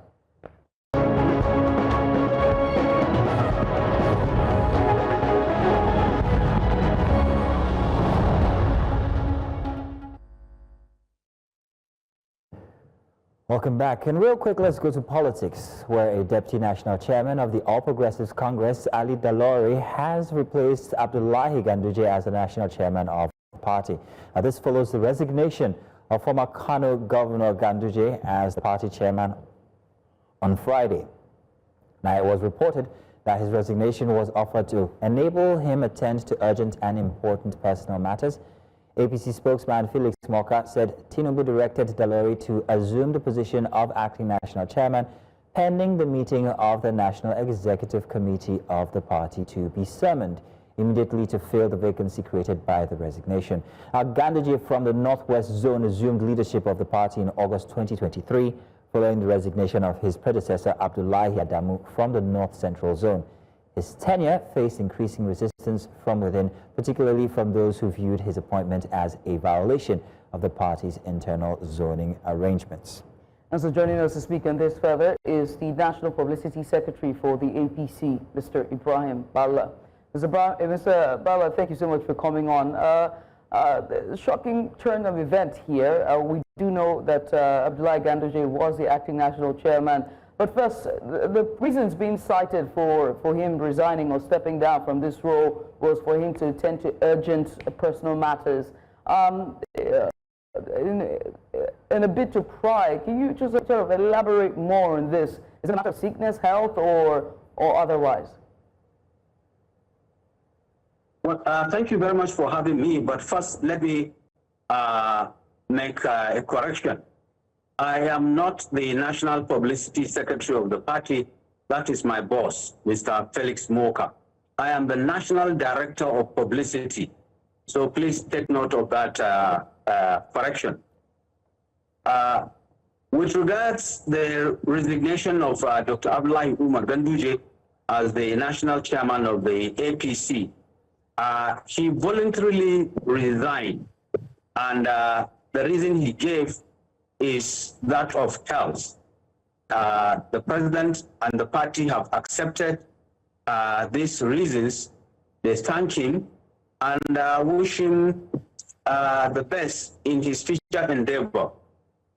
Welcome back. And real quick, let's go to politics, where a deputy national chairman of the All Progressives Congress, Ali Dalori, has replaced Abdullahi Ganduje as the national chairman of the party. This follows the resignation of former Kano Governor Ganduje as the party chairman on Friday. Now, it was reported that his resignation was offered to enable him attend to urgent and important personal matters. APC spokesman Felix Moka said Tinubu directed Dalori to assume the position of acting national chairman pending the meeting of the National Executive Committee of the party to be summoned immediately to fill the vacancy created by the resignation. Ganduje from the Northwest Zone assumed leadership of the party in August 2023 following the resignation of his predecessor Abdullahi Adamu from the North Central Zone. His tenure faced increasing resistance from within, particularly from those who viewed his appointment as a violation of the party's internal zoning arrangements. And so joining us to speak on this further is the National Publicity Secretary for the APC, Mr. Ibrahim Bala. Mr. Bala, thank you so much for coming on. Shocking turn of events here. We do know that Abdullahi Ganduje was the acting national chairman. But first, the reasons being cited for him resigning or stepping down from this role was for him to attend to urgent personal matters. In a bit to pry, can you just sort of elaborate more on this? Is it a matter of sickness, health, or otherwise? Well, thank you very much for having me. But first, let me make a correction. I am not the National Publicity Secretary of the party. That is my boss, Mr. Felix Moka. I am the National Director of Publicity. So please take note of that correction. With regards the resignation of Dr. Abdullahi Umar Ganduje as the national chairman of the APC, he voluntarily resigned, and the reason he gave is that of health. The president and the party have accepted these reasons. They thank him and wish him the best in his future endeavor.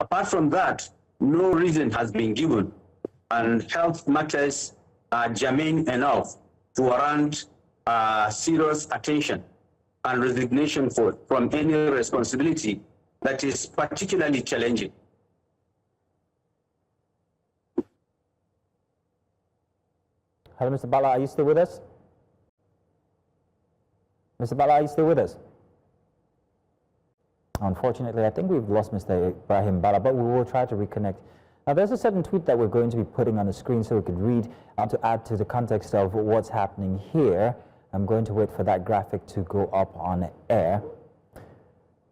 Apart from that, no reason has been given, and health matters are germane enough to warrant serious attention and resignation from any responsibility that is particularly challenging. Hello, Mr. Bala, are you still with us? Mr. Bala, are you still with us? Unfortunately, I think we've lost Mr. Ibrahim Bala, but we will try to reconnect. Now, there's a certain tweet that we're going to be putting on the screen so we could read to add to the context of what's happening here. I'm going to wait for that graphic to go up on air.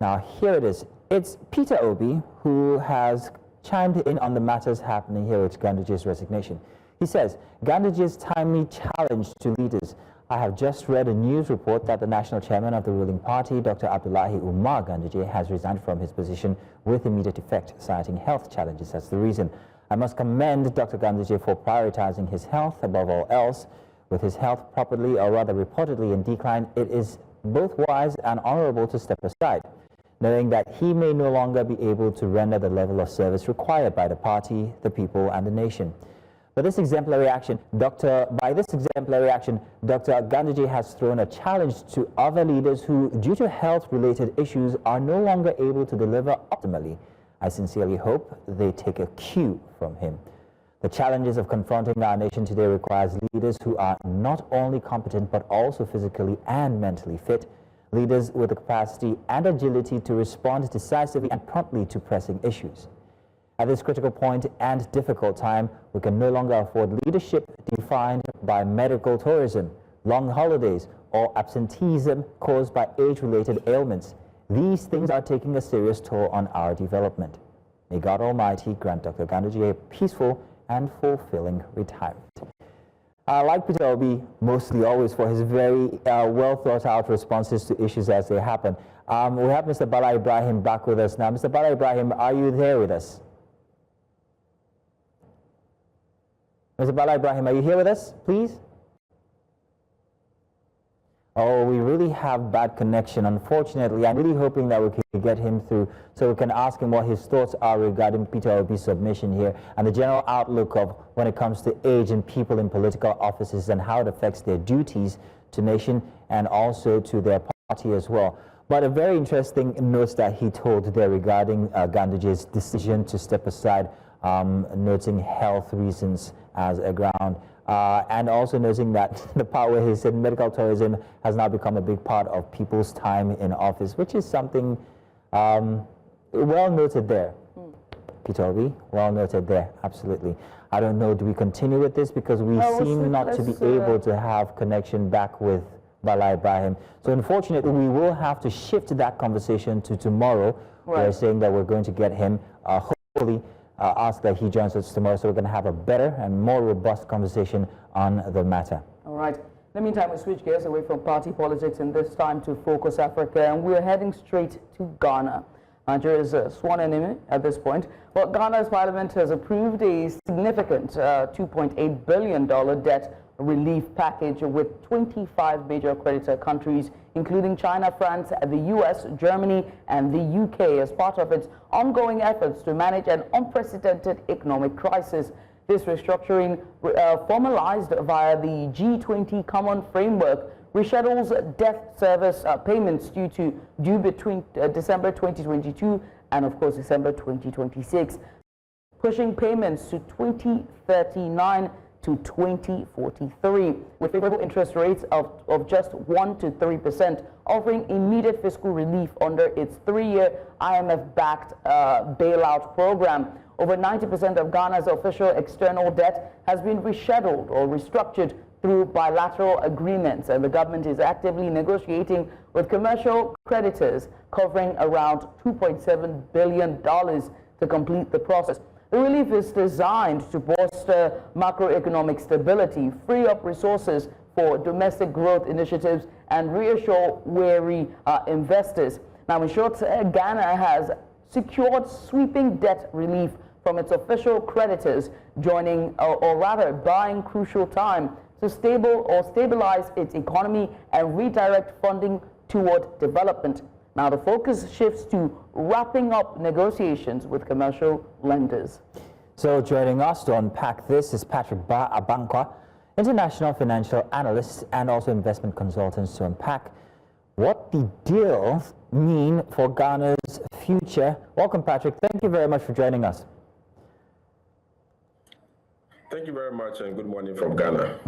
Now, here it is. It's Peter Obi who has chimed in on the matters happening here with Ganduje's resignation. He says, Ganduje's timely challenge to leaders. I have just read a news report that the national chairman of the ruling party, Dr. Abdullahi Umar Ganduje, has resigned from his position with immediate effect, citing health challenges. That's the reason. I must commend Dr. Ganduje for prioritizing his health above all else. With his health properly, or rather reportedly in decline, it is both wise and honorable to step aside, knowing that he may no longer be able to render the level of service required by the party, the people, and the nation. By this exemplary action, Dr. Ganduje has thrown a challenge to other leaders who, due to health-related issues, are no longer able to deliver optimally. I sincerely hope they take a cue from him. The challenges of confronting our nation today requires leaders who are not only competent but also physically and mentally fit, leaders with the capacity and agility to respond decisively and promptly to pressing issues. At this critical point and difficult time, we can no longer afford leadership defined by medical tourism, long holidays, or absenteeism caused by age-related ailments. These things are taking a serious toll on our development. May God Almighty grant Dr. Ganduje a peaceful and fulfilling retirement. I like Peter Obi mostly always for his very well thought out responses to issues as they happen. We have Mr. Bala Ibrahim back with us now. Mr. Bala Ibrahim, are you there with us? Mr. Bala Ibrahim, are you here with us, please? Oh, we really have bad connection, unfortunately. I'm really hoping that we can get him through so we can ask him what his thoughts are regarding Peter Obi's submission here and the general outlook of when it comes to age and people in political offices and how it affects their duties to nation and also to their party as well. But a very interesting note that he told there regarding Ganduje's decision to step aside, noting health reasons as a ground and also noting that the part where he said medical tourism has now become a big part of people's time in office, which is something well noted there. Peter Obi, well noted there, absolutely. I don't know, do we continue with this? Because we seem not to be able to have connection back with Bala Ibrahim. So unfortunately, we will have to shift that conversation to tomorrow. We're saying that we're going to get him, hopefully ask that he joins us tomorrow, so we're going to have a better and more robust conversation on the matter. All right. In the meantime, we switch gears away from party politics and this time to Focus Africa, and we're heading straight to Ghana. Nigeria is a sworn enemy at this point. Well, Ghana's parliament has approved a significant $2.8 billion debt relief package with 25 major creditor countries, including China, France, the US, Germany, and the UK, as part of its ongoing efforts to manage an unprecedented economic crisis. This restructuring, formalized via the G20 Common Framework, reschedules debt service payments due between December 2022 and, of course, December 2026, pushing payments to 2039 to 2043, with favorable interest rates of just 1 to 3%, offering immediate fiscal relief under its 3-year IMF-backed bailout program. Over 90% of Ghana's official external debt has been rescheduled or restructured through bilateral agreements, and the government is actively negotiating with commercial creditors covering around $2.7 billion to complete the process. The relief is designed to bolster macroeconomic stability, free up resources for domestic growth initiatives, and reassure wary investors. Now, in short, Ghana has secured sweeping debt relief from its official creditors, joining, or rather buying crucial time to stabilize its economy and redirect funding toward development. Now the focus shifts to wrapping up negotiations with commercial lenders. So joining us to unpack this is Patrick Abankwa, international financial analyst and also investment consultants, to unpack what the deals mean for Ghana's future. Welcome, Patrick. Thank you very much for joining us. Thank you very much, and good morning from Ghana.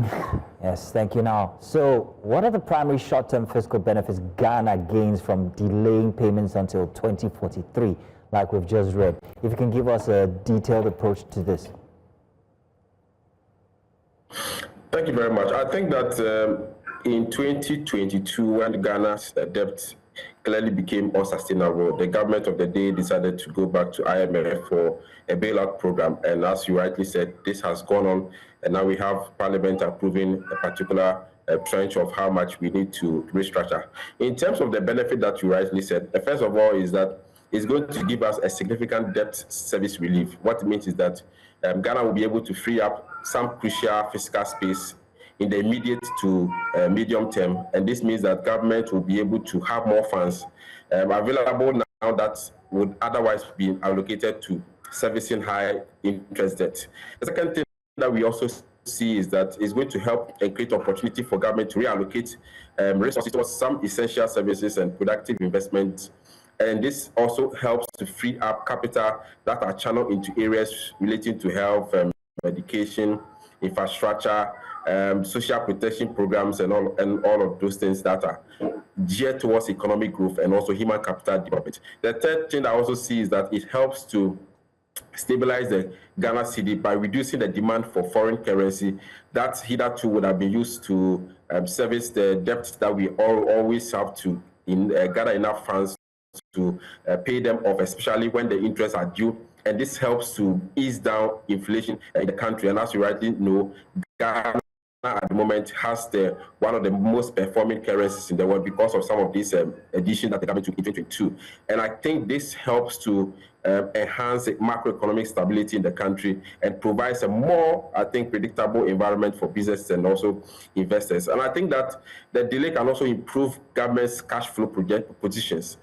Yes, thank you. Now, so what are the primary short-term fiscal benefits Ghana gains from delaying payments until 2043, like we've just read? If you can give us a detailed approach to this. Thank you very much. I think that in 2022, when Ghana's debt clearly became unsustainable, the government of the day decided to go back to IMF for a bailout program. And as you rightly said, this has gone on, and now we have Parliament approving a particular tranche of how much we need to restructure. In terms of the benefit that you rightly said, first of all is that it's going to give us a significant debt service relief. What it means is that Ghana will be able to free up some crucial fiscal space in the immediate to medium term, and this means that government will be able to have more funds available now that would otherwise be allocated to servicing high interest debt. The second thing that we also see is that it's going to help and create opportunity for government to reallocate resources towards some essential services and productive investments. And this also helps to free up capital that are channeled into areas relating to health, education, infrastructure, social protection programs, and all of those things that are geared towards economic growth and also human capital development. The third thing I also see is that it helps to stabilize the Ghana cedi by reducing the demand for foreign currency that hitherto would have been used to service the debt that we always have to gather enough funds to pay them off, especially when the interests are due. And this helps to ease down inflation in the country. And as you rightly know, Ghana at the moment has one of the most performing currencies in the world because of some of these additions that they come into in 2022. And I think this helps to enhance macroeconomic stability in the country and provides a more, I think, predictable environment for businesses and also investors. And I think that the delay can also improve government's cash flow positions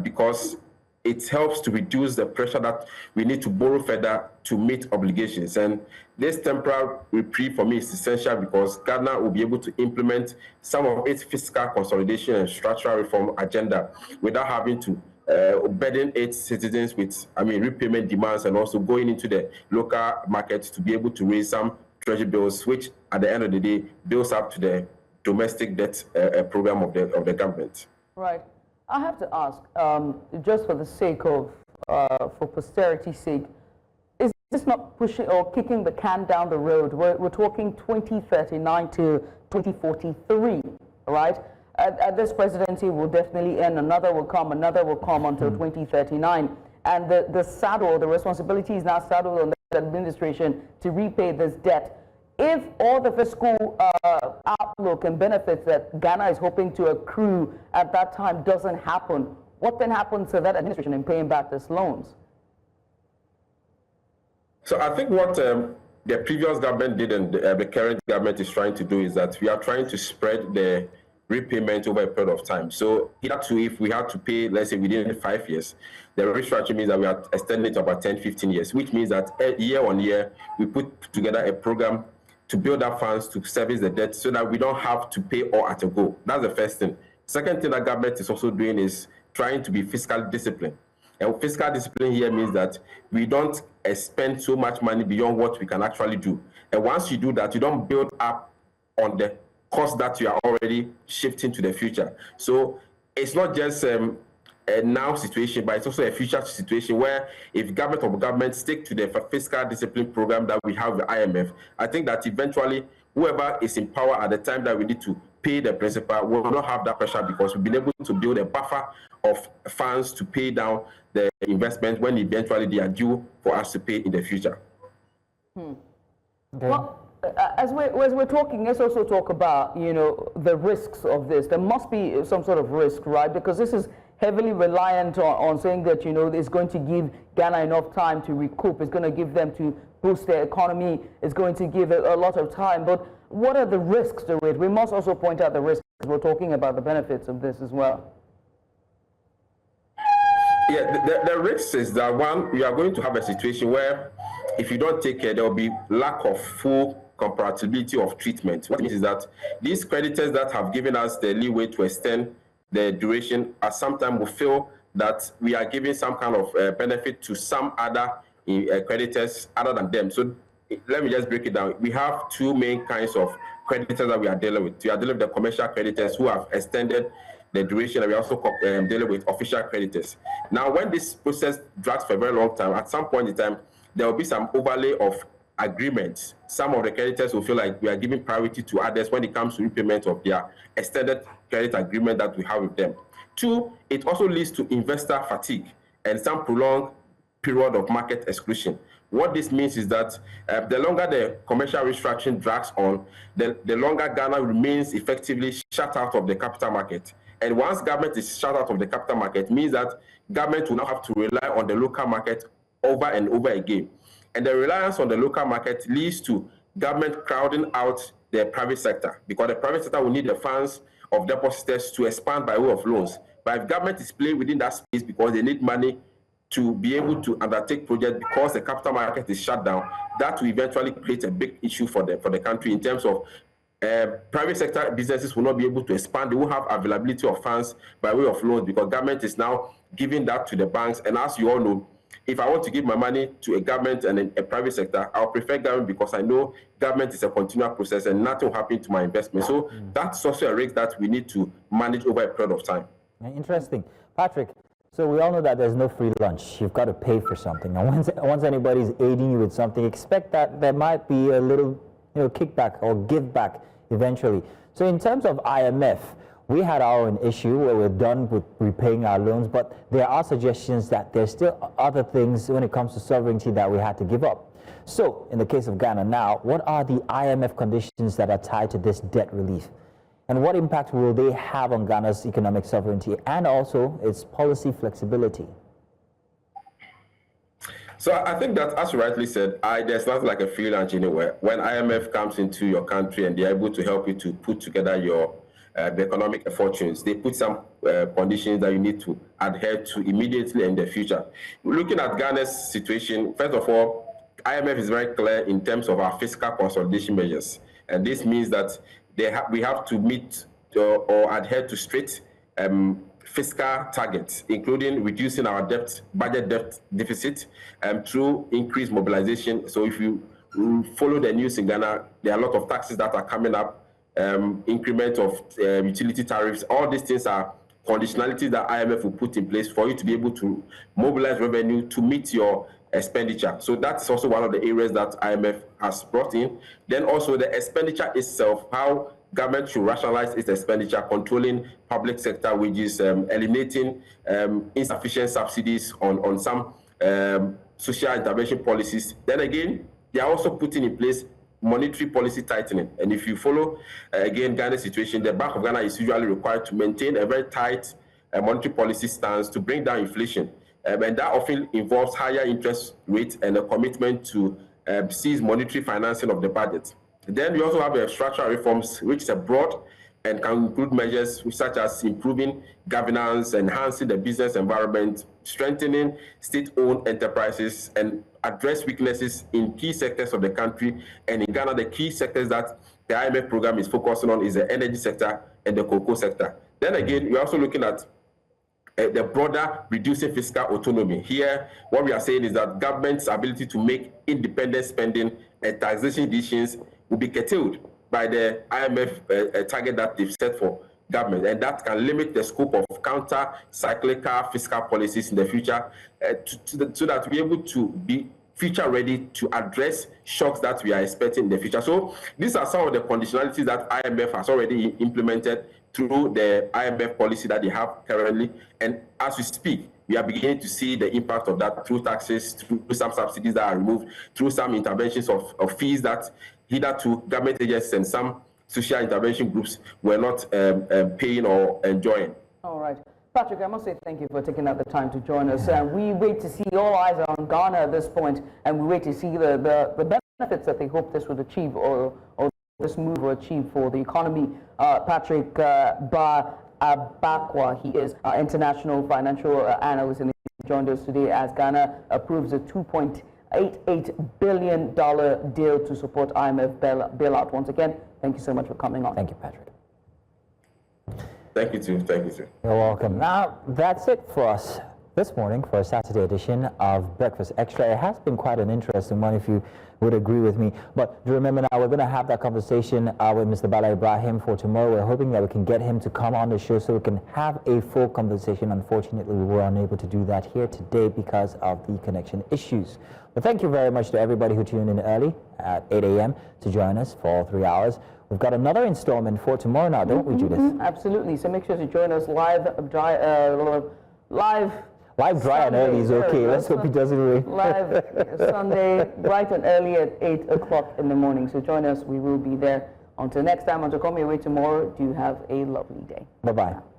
because it helps to reduce the pressure that we need to borrow further to meet obligations. And this temporary reprieve for me is essential because Ghana will be able to implement some of its fiscal consolidation and structural reform agenda without having to burden its citizens with, repayment demands and also going into the local market to be able to raise some treasury bills, which at the end of the day builds up to the domestic debt program of the government. Right. I have to ask, just for the sake of, for posterity's sake, is this not pushing or kicking the can down the road? We're talking 2039 to 2043, right? This presidency will definitely end, another will come until 2039. And the saddle, the responsibility is now saddled on the administration to repay this debt. If all the fiscal outlook and benefits that Ghana is hoping to accrue at that time doesn't happen, what then happens to that administration in paying back these loans? So I think what the previous government did and the current government is trying to do is that we are trying to spread the repayment over a period of time. So if we had to pay, let's say within 5 years, the restructuring means that we are extending it to about 10, 15 years, which means that year on year, we put together a program to build up funds to service the debt so that we don't have to pay all at a go. That's the first thing. Second thing that government is also doing is trying to be fiscal discipline. And fiscal discipline here means that we don't spend so much money beyond what we can actually do. And once you do that, you don't build up on the cost that you are already shifting to the future. So it's not just a now situation, but it's also a future situation where if government stick to the fiscal discipline program that we have with IMF, I think that eventually whoever is in power at the time that we need to pay the principal will not have that pressure because we've been able to build a buffer of funds to pay down the investment when eventually they are due for us to pay in the future. Okay. Well, as we're talking, let's also talk about, you know, the risks of this. There must be some sort of risk, right? Because this is heavily reliant on saying that, you know, it's going to give Ghana enough time to recoup. It's going to give them to boost their economy. It's going to give it a lot of time. But what are the risks to it? We must also point out the risks. We're talking about the benefits of this as well. Yeah, the risk is that one, we are going to have a situation where if you don't take care, there will be lack of full comparability of treatment. What it means is that these creditors that have given us the leeway to extend the duration at some time will feel that we are giving some kind of benefit to some other creditors other than them. So let me just break it down. We have two main kinds of creditors that we are dealing with. We are dealing with the commercial creditors who have extended the duration, and we are also dealing with official creditors. Now, when this process drags for a very long time, at some point in time, there will be some overlay of agreements. Some of the creditors will feel like we are giving priority to others when it comes to repayment of their extended credit agreement that we have with them. Two, it also leads to investor fatigue and some prolonged period of market exclusion. What this means is that the longer the commercial restructuring drags on, the longer Ghana remains effectively shut out of the capital market. And once government is shut out of the capital market, means that government will now have to rely on the local market over and over again. And the reliance on the local market leads to government crowding out the private sector, because the private sector will need the funds of depositors to expand by way of loans. But if government is playing within that space because they need money to be able to undertake projects because the capital market is shut down, that will eventually create a big issue for the country in terms of private sector businesses will not be able to expand. They will have availability of funds by way of loans because government is now giving that to the banks. And as you all know, if I want to give my money to a government and a private sector, I'll prefer government because I know government is a continual process and nothing will happen to my investment. So that's also a risk that we need to manage over a period of time. Interesting. Patrick, so we all know that there's no free lunch. You've got to pay for something. And once anybody's aiding you with something, expect that there might be a little kickback or give back eventually. So in terms of IMF, we had our own issue where we're done with repaying our loans, but there are suggestions that there's still other things when it comes to sovereignty that we had to give up. So in the case of Ghana now, what are the IMF conditions that are tied to this debt relief? And what impact will they have on Ghana's economic sovereignty and also its policy flexibility? So I think that, as you rightly said, there's nothing like a free lunch anywhere. When IMF comes into your country and they're able to help you to put together your the economic fortunes, they put some conditions that you need to adhere to immediately in the future. Looking at Ghana's situation, first of all, IMF is very clear in terms of our fiscal consolidation measures. And this means that we have to meet or adhere to strict fiscal targets, including reducing our budget debt deficit through increased mobilization. So if you follow the news in Ghana, there are a lot of taxes that are coming up, increment of utility tariffs. All these things are conditionalities that IMF will put in place for you to be able to mobilize revenue to meet your expenditure. So that's also one of the areas that IMF has brought in. Then also the expenditure itself, how government should rationalize its expenditure, controlling public sector wages, eliminating insufficient subsidies on some social intervention policies. Then again, they are also putting in place monetary policy tightening. And if you follow, again, Ghana's situation, the Bank of Ghana is usually required to maintain a very tight monetary policy stance to bring down inflation. And that often involves higher interest rates and a commitment to seize monetary financing of the budget. Then we also have structural reforms, which is broad and can include measures such as improving governance, enhancing the business environment, strengthening state-owned enterprises, and address weaknesses in key sectors of the country. And in Ghana, the key sectors that the IMF program is focusing on is the energy sector and the cocoa sector. Then again, we're also looking at the broader reducing fiscal autonomy. Here, what we are saying is that government's ability to make independent spending and taxation decisions will be curtailed by the IMF target that they've set for government, and that can limit the scope of counter-cyclical fiscal policies in the future so that we're able to be future ready to address shocks that we are expecting in the future. So these are some of the conditionalities that IMF has already implemented through the IMF policy that they have currently. And as we speak, we are beginning to see the impact of that through taxes, through some subsidies that are removed, through some interventions of fees that hitherto government agencies and some social intervention groups were not paying or enjoying. All right. Patrick, I must say thank you for taking out the time to join us. We wait to see, all eyes are on Ghana at this point, and we wait to see the benefits that they hope this would achieve or this move will achieve for the economy. Patrick Abakwa, he is international financial analyst, and he joined us today as Ghana approves a $2.88 billion deal to support IMF bailout. Once again, thank you so much for coming on. Thank you, Patrick. Thank you, too. Thank you, sir. You're welcome. Now, that's it for us this morning for a Saturday edition of Breakfast Extra. It has been quite an interesting one, if you would agree with me. But do remember now, we're going to have that conversation with Mr. Bala Ibrahim for tomorrow. We're hoping that we can get him to come on the show so we can have a full conversation. Unfortunately, we were unable to do that here today because of the connection issues. But thank you very much to everybody who tuned in early at 8 a.m. to join us for 3 hours. We've got another installment for tomorrow now, don't we, Judith? Absolutely. So make sure to join us live, dry and early is okay. Let's hope it doesn't rain. Live Sunday, bright and early at 8 o'clock in the morning. So join us. We will be there. Until next time, until coming away tomorrow, do have a lovely day. Bye-bye.